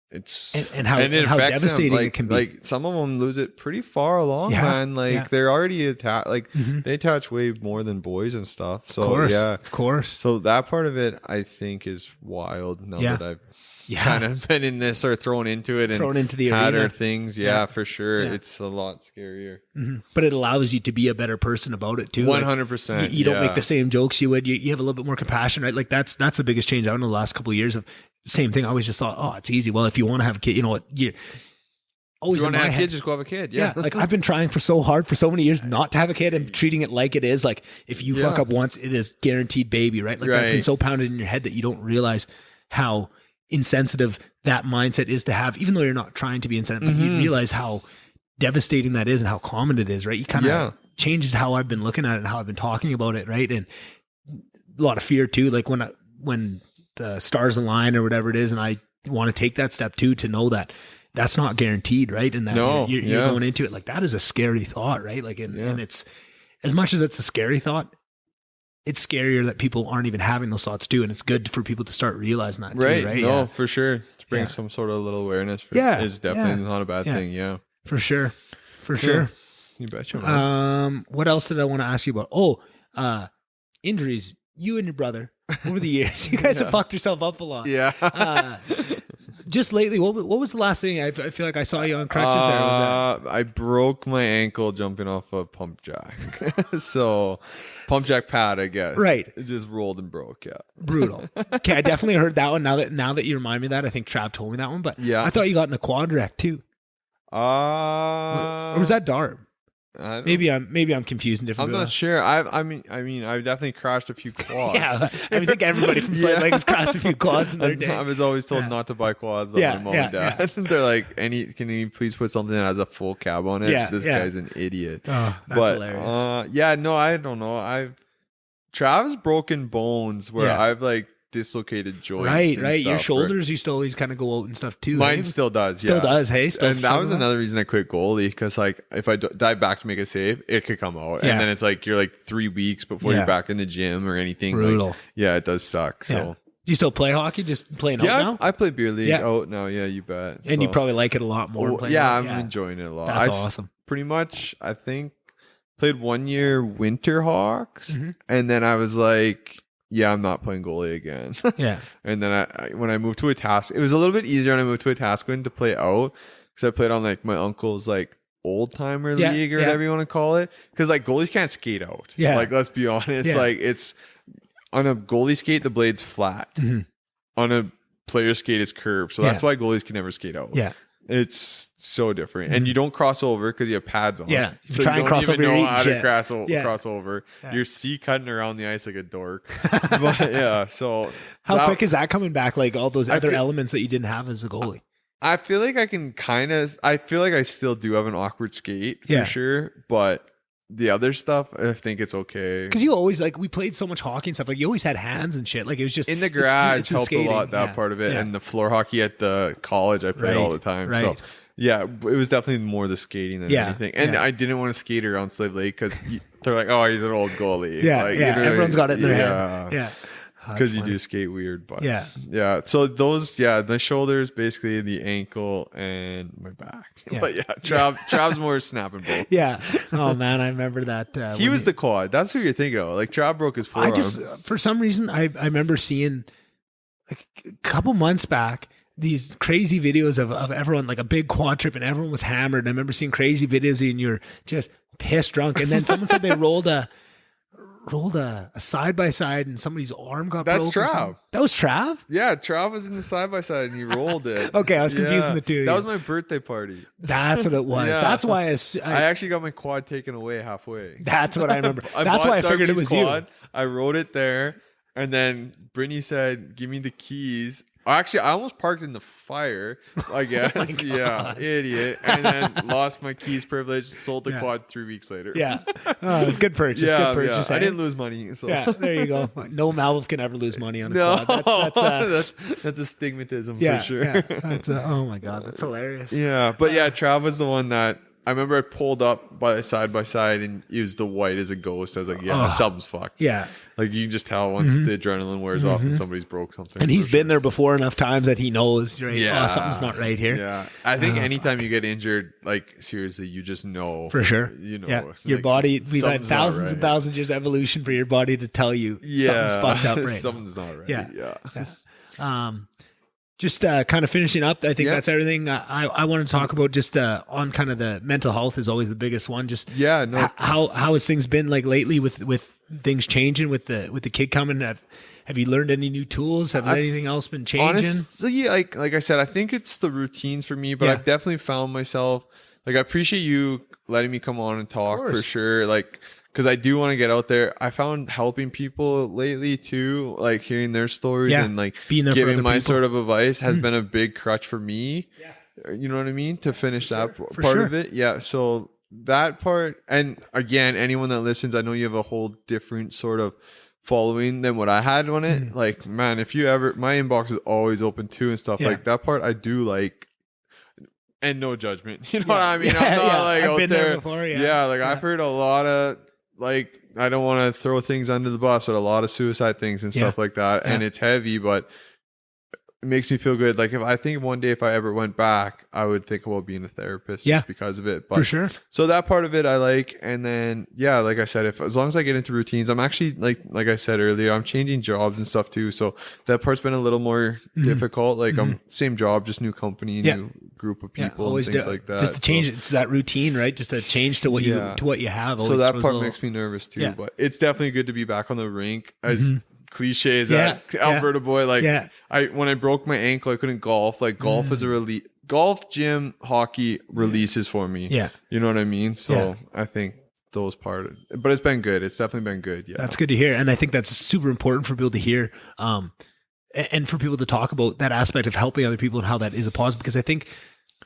it's and how devastating them. Like, it can be. Like some of them lose it pretty far along, man. Like they're already attached. Like they attach way more than boys and stuff. So of course. So that part of it, I think, is wild. Now that I've kind of been in this or thrown into it and thrown into the had arena. Our things. For sure. It's a lot scarier. But it allows you to be a better person about it too. 100%. Like, you don't make the same jokes you would. You have a little bit more compassion, right? Like that's the biggest change I know the last couple of years of. Same thing. I always just thought, oh, it's easy. Well, if you want to have a kid, you know what? You always want to have kids, just go have a kid. Yeah. Like I've been trying so hard for so many years not to have a kid and treating it like it is. Like if you fuck up once, it is guaranteed baby, right? Like that's been so pounded in your head that you don't realize how insensitive that mindset is to have, even though you're not trying to be insensitive, but you realize how devastating that is and how common it is, right? You kind of changes how I've been looking at it and how I've been talking about it, right? And a lot of fear too. Like when the stars align or whatever it is, and I want to take that step too, to know that that's not guaranteed, right? And that you're going into it like that is a scary thought, right? Like, and it's as much as it's a scary thought, it's scarier that people aren't even having those thoughts too, and it's good for people to start realizing that too, right? No, for sure. To bring some sort of little awareness is definitely not a bad thing. Yeah. For sure. For sure. You betcha. Man. What else did I want to ask you about? Oh, injuries. You and your brother over the years, you guys have fucked yourself up a lot. Yeah. Just lately, what was the last thing? I feel like I saw you on crutches there. Was that? I broke my ankle jumping off a pump jack. So, pump jack pad, I guess. Right. It just rolled and broke. Yeah. Brutal. Okay, I definitely heard that one. Now that you remind me of that, I think Trav told me that one. But yeah, I thought you got in a quad wreck too. Or was that Darb? Maybe I'm confusing different. I'm not sure. I mean, I've definitely crashed a few quads. Yeah, I think everybody from Slate Lake has crashed a few quads in their day. I was always told not to buy quads by my mom and dad. They're like, can you please put something that has a full cab on it? This guy's an idiot. Oh, that's hilarious. No, I don't know. Trav's broken bones where I've like dislocated joints. Right. Your shoulders used to always kind of go out and stuff too. Mine still does. Still does. Hey, and that was another reason I quit goalie, because like if I dive back to make a save, it could come out, and then it's like you're like 3 weeks before you're back in the gym or anything. Brutal. Like, it does suck. So. Do you still play hockey? Just playing out now? I play beer league out now. Yeah, you bet. And you probably like it a lot more. I'm enjoying it a lot. That's awesome. Pretty much, I think played 1 year Winterhawks, and then I was like, I'm not playing goalie again. And then when I moved to a task, it was a little bit easier when I moved to a task win to play out, because I played on like my uncle's like old timer league or whatever you want to call it. Because like goalies can't skate out. Like, let's be honest. Like, it's on a goalie skate, the blade's flat. On a player skate, it's curved. So that's why goalies can never skate out. It's so different. And you don't cross over because you have pads on. So try you and don't cross even over know your how to eat. cross over. You're cutting around the ice like a dork. But so how quick is that coming back? Like all those other elements that you didn't have as a goalie. I feel like I feel like I still do have an awkward skate for sure, but the other stuff, I think it's okay. Because you always, like, we played so much hockey and stuff. Like, you always had hands and shit. Like, it was just in the garage helped a lot. That part of it, and the floor hockey at the college, I played all the time. So it was definitely more the skating than anything. And I didn't want to skate around Slave Lake because they're like, oh, he's an old goalie. Everyone's got it in their head. Because you do skate weird, but so those the shoulders, basically the ankle and my back. But Trav's more snapping both. Oh man, I remember that. He was the quad. That's who you're thinking of. Like, Trav broke his forearm. I just, for some reason, I remember seeing like a couple months back these crazy videos of everyone, like a big quad trip, and everyone was hammered. And I remember seeing crazy videos and you're just pissed drunk, and then someone said they rolled a side by side and somebody's arm got broken. That's Trav. That was Trav? Yeah, Trav was in the side by side and he rolled it. Okay, I was confusing the two. That was my birthday party. That's what it was. That's why I actually got my quad taken away halfway. That's what I remember. That's why I figured it was quad, you. I rode it there, and then Brittany said, "Give me the keys." Actually, I almost parked in the fire, I guess. Idiot. And then lost my keys privilege, sold the quad 3 weeks later. Oh, it's good purchase. Good purchase. I didn't lose money. So. Yeah, there you go. No Malbeuf can ever lose money on a quad. That's a stigmatism for sure. Oh my God, that's hilarious. Yeah, but Trav was the one that I remember I pulled up by side and he was the white as a ghost. I was like, something's fucked. Yeah. Like, you can just tell once the adrenaline wears off and somebody's broke something. And he's been there before enough times that he knows, right? Oh, something's not right here. Yeah. I think anytime you get injured, like, seriously, you just know. For sure. You know. Yeah. Your body, we've had thousands and thousands of years of evolution for your body to tell you something's fucked up right something's not right. Yeah. Just kind of finishing up, I think that's everything. I want to talk about just on kind of the mental health is always the biggest one. Just how has things been like lately with things changing with the kid coming? Have you learned any new tools? Have anything else been changing? Honestly, like I said, I think it's the routines for me, but I've definitely found myself, like, I appreciate you letting me come on and talk for sure. Like, because I do want to get out there. I found helping people lately too, like hearing their stories and like being there giving my sort of advice has been a big crutch for me. Yeah. You know what I mean? To finish that part of it. Yeah. So that part, and again, anyone that listens, I know you have a whole different sort of following than what I had on it. Like, man, if you ever, my inbox is always open too and stuff like that part. I do like. And no judgment. You know what I mean? I'm not like I've out been there. Before, I've heard a lot of, like, I don't want to throw things under the bus, but a lot of suicide things and stuff like that. And it's heavy, but it makes me feel good. Like if I think one day if I ever went back, I would think about being a therapist just because of it. But, for sure. So that part of it I like. And then, yeah, like I said, as long as I get into routines, I'm actually like I said earlier, I'm changing jobs and stuff too. So that part's been a little more difficult. Like I'm same job, just new company, new group of people, and things like that. Just to change it's that routine, right? Just to change to what you have. So that part makes me nervous too. But it's definitely good to be back on the rink. As cliche as that, Alberta boy, like when I broke my ankle, I couldn't golf. Like golf is a release. Golf, gym, hockey releases for me. Yeah, you know what I mean. So I think those part, but it's been good. It's definitely been good. Yeah, that's good to hear, and I think that's super important for people to hear, and for people to talk about that aspect of helping other people and how that is a positive. Because I think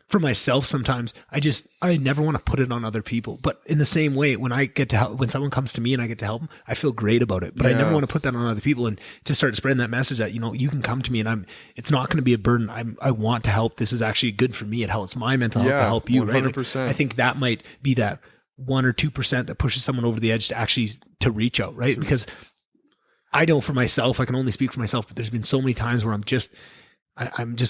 for myself, sometimes I never want to put it on other people. But in the same way, when I get to help, when someone comes to me and I get to help them, I feel great about it. But I never want to put that on other people, and to start spreading that message that, you know, you can come to me and it's not going to be a burden. I want to help. This is actually good for me. It helps my mental health to help you. 100%. Right? Like, I think that might be that 1 or 2% that pushes someone over the edge to actually to reach out. Right. Because I know for myself, I can only speak for myself, but there's been so many times where I'm just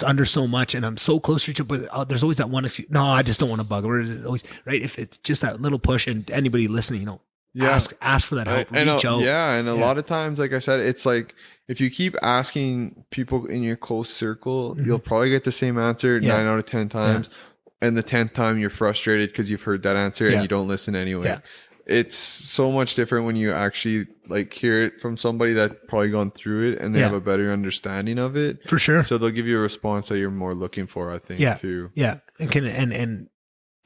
under so much and I'm so close to each other, but there's always that one excuse. No, I just don't want to bug. Or always, right? If it's just that little push, and anybody listening, you know, ask for that help. Reach out. Yeah. And a lot of times, like I said, it's like, if you keep asking people in your close circle, you'll probably get the same answer 9 out of 10 times. And the 10th time you're frustrated because you've heard that answer and you don't listen anyway. It's so much different when you actually like hear it from somebody that's probably gone through it and they have a better understanding of it. For sure. So they'll give you a response that you're more looking for, I think, too. Yeah. And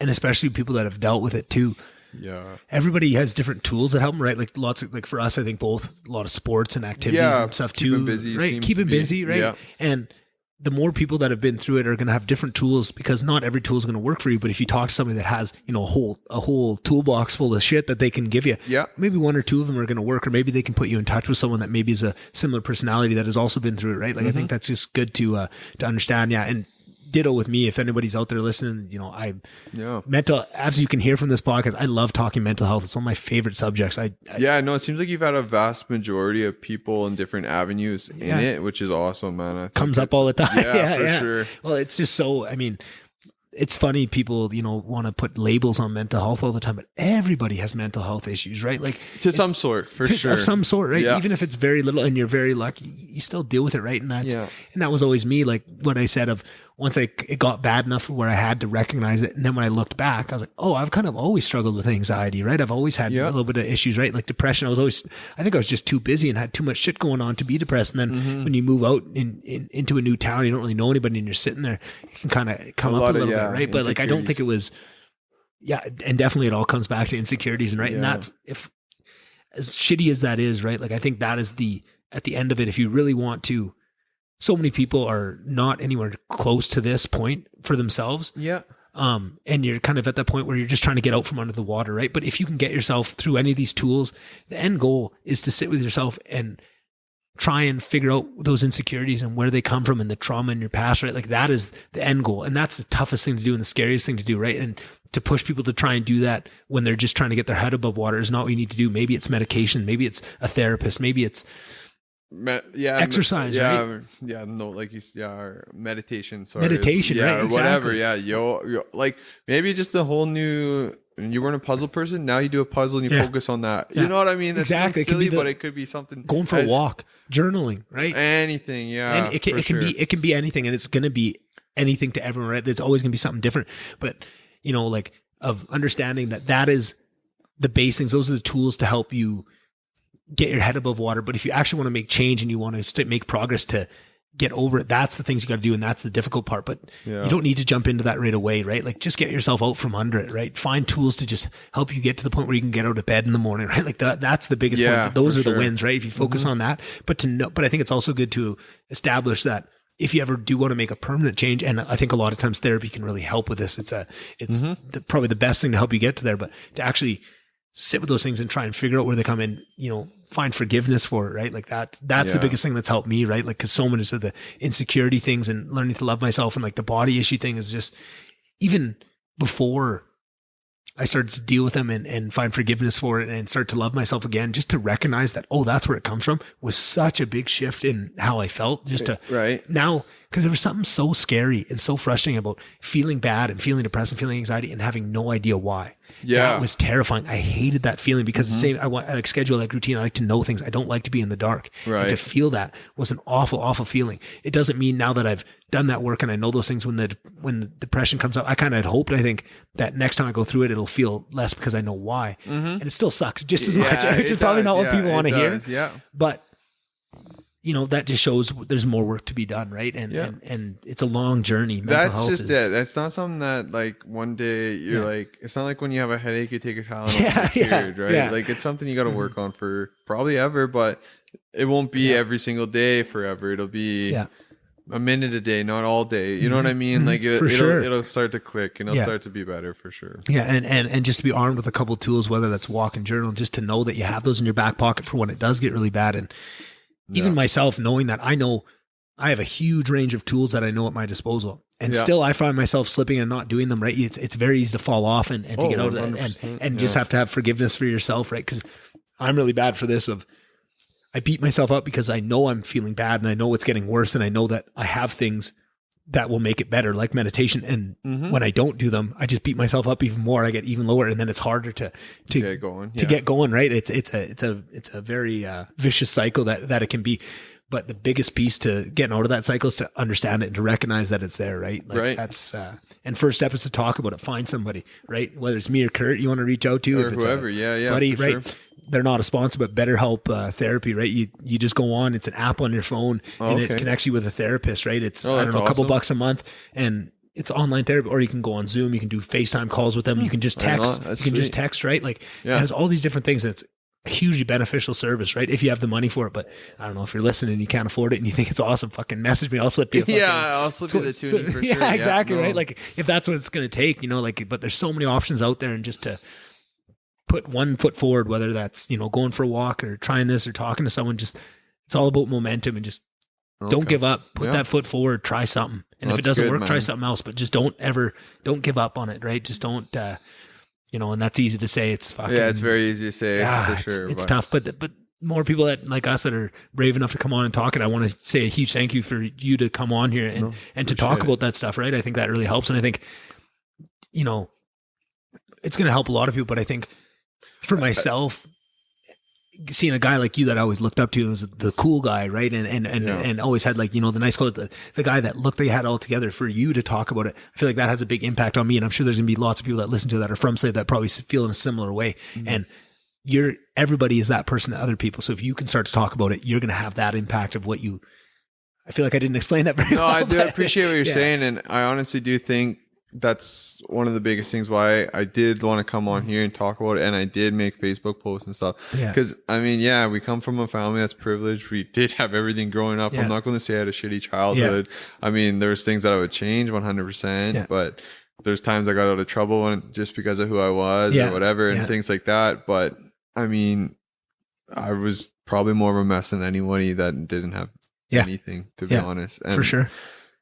especially people that have dealt with it too. Yeah. Everybody has different tools that help them, right? Like lots of, like for us, I think both a lot of sports and activities and stuff too. Keeping busy, right? Keeping busy, right? Yeah. And the more people that have been through it are going to have different tools, because not every tool is going to work for you. But if you talk to somebody that has, you know, a whole toolbox full of shit that they can give you, maybe 1 or 2 of them are going to work, or maybe they can put you in touch with someone that maybe is a similar personality that has also been through it, right? Like I think that's just good to understand. Yeah. And ditto with me, if anybody's out there listening, you know, mental, as you can hear from this podcast, I love talking mental health. It's one of my favorite subjects. It seems like you've had a vast majority of people in different avenues in it, which is awesome, man. Comes up all the time. Yeah, for sure. Well, it's just so, I mean, it's funny, people, you know, want to put labels on mental health all the time, but everybody has mental health issues, right? Like to some sort, for sure. Of some sort, right? Yeah. Even if it's very little and you're very lucky, you still deal with it, right? And that was always me, like what I said of, once it got bad enough where I had to recognize it. And then when I looked back, I was like, oh, I've kind of always struggled with anxiety, right? I've always had a little bit of issues, right? Like depression. I think I was just too busy and had too much shit going on to be depressed. And then when you move out into a new town, you don't really know anybody and you're sitting there, you can kind of come up a little bit, right? But like, I don't think it was, and definitely it all comes back to insecurities, and right. And that's, if as shitty as that is, right? Like, I think that is at the end of it, if you really want to, so many people are not anywhere close to this point for themselves. Yeah. And you're kind of at that point where you're just trying to get out from under the water, right? But if you can get yourself through any of these tools, the end goal is to sit with yourself and try and figure out those insecurities and where they come from and the trauma in your past, right? Like that is the end goal. And that's the toughest thing to do and the scariest thing to do, right? And to push people to try and do that when they're just trying to get their head above water is not what you need to do. Maybe it's medication, maybe it's a maybe it's exercise, right? Or meditation, right? Or whatever. Yo, like maybe just the whole new. You weren't a puzzle person. Now you do a puzzle and you focus on that. You know what I mean? That's exactly silly, but it could be something. Going for a walk, journaling, right? Anything, yeah. And it can be anything, and it's going to be anything to everyone, right? It's always going to be something different. But you know, like of understanding that is the basics. Those are the tools to help you get your head above water. But if you actually want to make change and you want to make progress to get over it, that's the things you got to do. And that's the difficult part, but you don't need to jump into that right away, right? Like just get yourself out from under it, right? Find tools to just help you get to the point where you can get out of bed in the morning, right? Like that's the biggest point. Those are the wins, right? If you focus on that, but I think it's also good to establish that if you ever do want to make a permanent change, and I think a lot of times therapy can really help with this. It's probably the best thing to help you get to there, but to actually sit with those things and try and figure out where they come in, you know, find forgiveness for it, right? Like that's the biggest thing that's helped me, right? Like, cause so many of the insecurity things and learning to love myself and like the body issue thing is just, even before I started to deal with them and find forgiveness for it and start to love myself again, just to recognize that, oh, that's where it comes from, was such a big shift in how I felt. Just to now, because there was something so scary and so frustrating about feeling bad and feeling depressed and feeling anxiety and having no idea why. Yeah. That was terrifying. I hated that feeling because the same, I like schedule, like routine. I like to know things. I don't like to be in the dark. Right. And to feel that was an awful, awful feeling. It doesn't mean now that I've done that work and I know those things, when the depression comes up, I kind of had hoped, I think, that next time I go through it, it'll feel less because I know why. And it still sucks just as much, which is probably not what people want to hear. Yeah. But that just shows there's more work to be done, right? And it's a long journey. That's just it. That's not something that like one day you're like, it's not like when you have a headache, you take a Tylenol, right? Yeah. Like it's something you got to work on for probably ever, but it won't be every single day forever. It'll be a minute a day, not all day. You know what I mean? Like it'll start to click and it'll start to be better for sure. Yeah. And just to be armed with a couple of tools, whether that's walk and journal, just to know that you have those in your back pocket for when it does get really bad. And even myself, knowing that I know I have a huge range of tools that I know at my disposal, and still I find myself slipping and not doing them, right? It's very easy to fall off and to get out of that and just have to have forgiveness for yourself, right? Because I'm really bad for this I beat myself up because I know I'm feeling bad and I know it's getting worse and I know that I have things that will make it better, like meditation. And when I don't do them, I just beat myself up even more. I get even lower, and then it's harder to get going. Get going, right? It's a very vicious cycle that it can be. But the biggest piece to getting out of that cycle is to understand it and to recognize that it's there, right? Like that's and first step is to talk about it. Find somebody, right? Whether it's me or Kurt, you want to reach out to, or if it's whoever, buddy, right? Sure. They're not a sponsor, but BetterHelp Therapy, right? You just go on. It's an app on your phone, and it connects you with a therapist, right? It's I don't know, a couple bucks a month, and it's online therapy. Or you can go on Zoom. You can do FaceTime calls with them. You can just text. Just text, right? Like it has all these different things, and it's a hugely beneficial service, right? If you have the money for it. But I don't know if you're listening and you can't afford it and you think it's awesome. Fucking message me. I'll slip you. I'll slip you the tuning for sure. Yeah, exactly, right? Like if that's what it's going to take, but there's so many options out there, and just to put one foot forward, whether that's, going for a walk or trying this or talking to someone, just, it's all about momentum, and just don't give up, put that foot forward, try something. And if it doesn't work, try something else, but just don't give up on it. Right. Just don't, and that's easy to say. It's fucking, it's very easy to say for sure. It's tough, but more people that like us that are brave enough to come on and talk. And I want to say a huge thank you for you to come on here and to talk about that stuff. Right. I think that really helps. And I think, it's going to help a lot of people, but I think, for myself, seeing a guy like you that I always looked up to, was the cool guy, right? And always had, like, the nice clothes, the guy that looked like he had it all together. For you to talk about it, I feel like that has a big impact on me. And I'm sure there's gonna be lots of people that listen to that are from Slave that probably feel in a similar way. And everybody is that person to other people. So if you can start to talk about it, you're gonna have that impact of what you. I feel like I didn't explain that very well. No, I do appreciate what you're saying, and I honestly do think that's one of the biggest things why I did want to come on here and talk about it, and I did make Facebook posts and stuff. Because we come from a family that's privileged. We did have everything growing up. I'm not going to say I had a shitty childhood. I mean, there's things that I would change 100%, but there's times I got out of trouble just because of who I was or whatever, and things like that. But I mean, I was probably more of a mess than anybody that didn't have anything, to be honest. And for sure.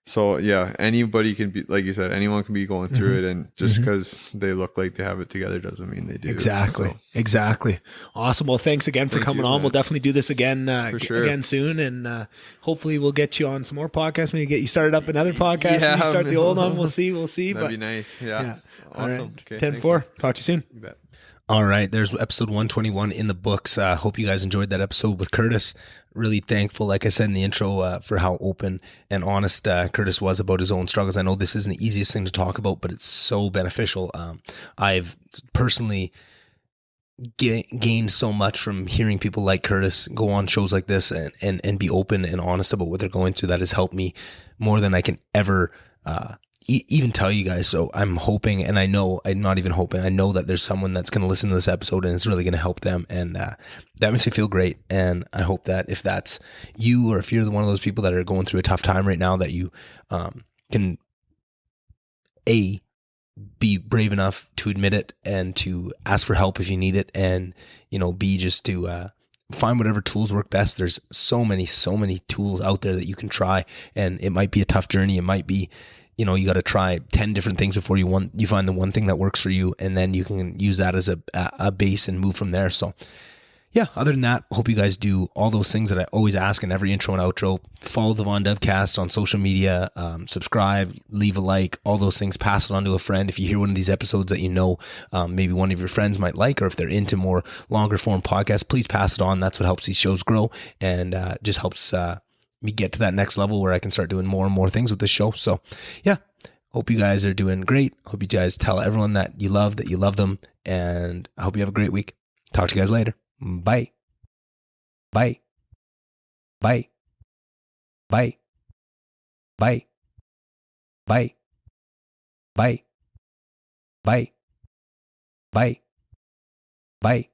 So anybody can be, like you said, anyone can be going through it, and just because they look like they have it together doesn't mean they do. Exactly. Awesome. Well, thanks again for coming on. Man. We'll definitely do this again, again soon, and hopefully we'll get you on some more podcasts. Maybe get you started up another podcast. When you start the old one, we'll see. That'd be nice. Yeah. Awesome. Right. Okay, 10-4. Talk to you soon. You bet. All right, there's episode 121 in the books. Hope you guys enjoyed that episode with Curtis. Really thankful, like I said in the intro, for how open and honest Curtis was about his own struggles. I know this isn't the easiest thing to talk about, but it's so beneficial. I've personally gained so much from hearing people like Curtis go on shows like this and be open and honest about what they're going through. That has helped me more than I can ever even tell you guys. So I'm hoping, and I'm not even hoping, I know that there's someone that's going to listen to this episode and it's really going to help them. And that makes me feel great. And I hope that if that's you, or if you're one of those people that are going through a tough time right now, that you can be brave enough to admit it and to ask for help if you need it. And, B, just to find whatever tools work best. There's so many tools out there that you can try, and it might be a tough journey. It might be, you know, you got to try 10 different things before you find the one thing that works for you, and then you can use that as a base and move from there. So yeah, other than that, hope you guys do all those things that I always ask in every intro and outro. Follow the Von Dubcast on social media, subscribe, leave a like, all those things. Pass it on to a friend. If you hear one of these episodes that you know maybe one of your friends might like, or if they're into more longer form podcasts, please pass it on. That's what helps these shows grow, and just helps me get to that next level where I can start doing more and more things with this show. So yeah, hope you guys are doing great. Hope you guys tell everyone that you love them, and I hope you have a great week. Talk to you guys later. Bye. Bye. Bye. Bye. Bye. Bye. Bye. Bye. Bye. Bye.